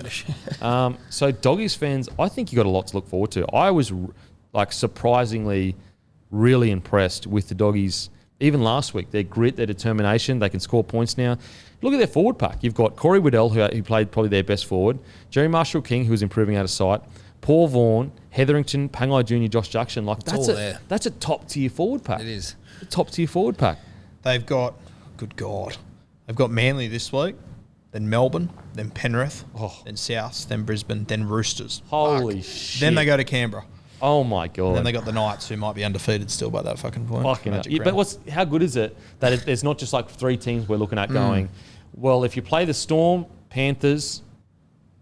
Yeah. So Doggies fans, I think you got a lot to look forward to. I was surprisingly really impressed with the Doggies. Even last week, their grit, their determination, they can score points now. Look at their forward pack. You've got Corey Waddell, who played probably their best forward, Jerry Marshall-King, who was improving out of sight, Paul Vaughan, Hetherington, Pangai Jr., Josh Jackson. That's a top-tier forward pack. It is. A top-tier forward pack. They've got, good God, they've got Manly this week, then Melbourne, then Penrith, then Souths, then Brisbane, then Roosters. Holy shit. Then they go to Canberra. Oh, my God. And then they got the Knights, who might be undefeated still by that fucking point. Fucking hell. Yeah, but how good is it that there's not just like 3 teams we're looking at going, well, if you play the Storm, Panthers,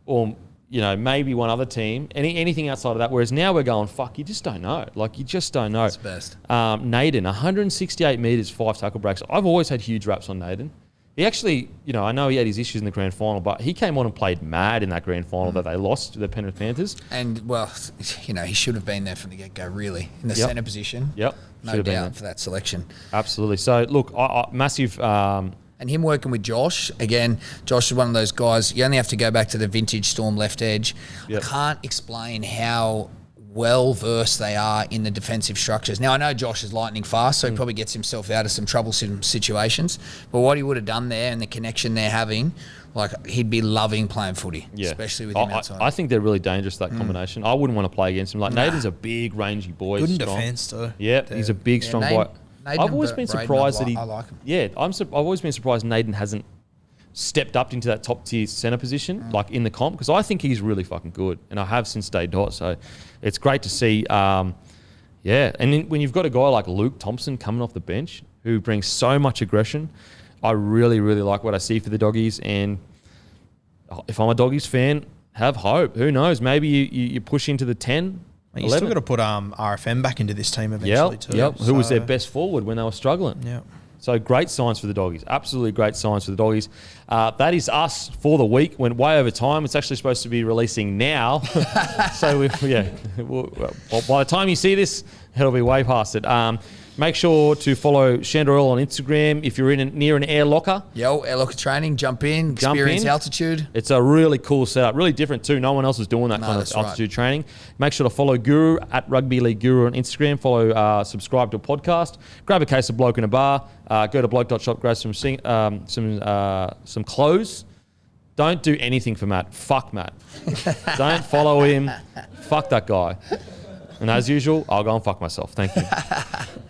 or maybe one other team, anything outside of that, whereas now we're going, fuck, you just don't know. Like, you just don't know. That's best. Naden, 168 metres, 5 tackle breaks. I've always had huge raps on Naden. He actually, I know he had his issues in the grand final, but he came on and played mad in that grand final that they lost to the Penrith Panthers. And, well, he should have been there from the get-go, really, in the centre position. Yep. No doubt for that selection. Absolutely. So, look, massive... And him working with Josh, again, Josh is one of those guys, you only have to go back to the vintage Storm left edge. Yep. I can't explain how well-versed they are in the defensive structures. Now, I know Josh is lightning fast, so he probably gets himself out of some troublesome situations. But what he would have done there and the connection they're having, he'd be loving playing footy, especially with him outside. I think they're really dangerous, that combination. I wouldn't want to play against him. Naden's a big, rangy boy. Good in defence, too. Yeah, he's a big, strong boy. I've always been surprised that I like him. Yeah, I've always been surprised Naden hasn't stepped up into that top tier centre position, in the comp, because I think he's really fucking good, and I have since day dot. So it's great to see. And then when you've got a guy like Luke Thompson coming off the bench who brings so much aggression, I really, really like what I see for the Doggies. And if I'm a Doggies fan, have hope. Who knows? Maybe you push into the 10. You still got to put RFM back into this team eventually too. Yep. Who was their best forward when they were struggling. Yeah. So great signs for the Doggies. Absolutely great signs for the Doggies. That is us for the week. Went way over time. It's actually supposed to be releasing now. So by the time you see this, it'll be way past it. Make sure to follow Sandor Earl on Instagram. If you're near an air locker. Air locker training, jump in, experience altitude. It's a really cool setup, really different too. No one else is doing that kind of altitude training. Make sure to follow Guru at Rugby League Guru on Instagram. Follow, subscribe to a podcast. Grab a case of Bloke in a bar. Go to bloke.shop, grab some clothes. Don't do anything for Matt. Fuck Matt. Don't follow him. Fuck that guy. And as usual, I'll go and fuck myself. Thank you.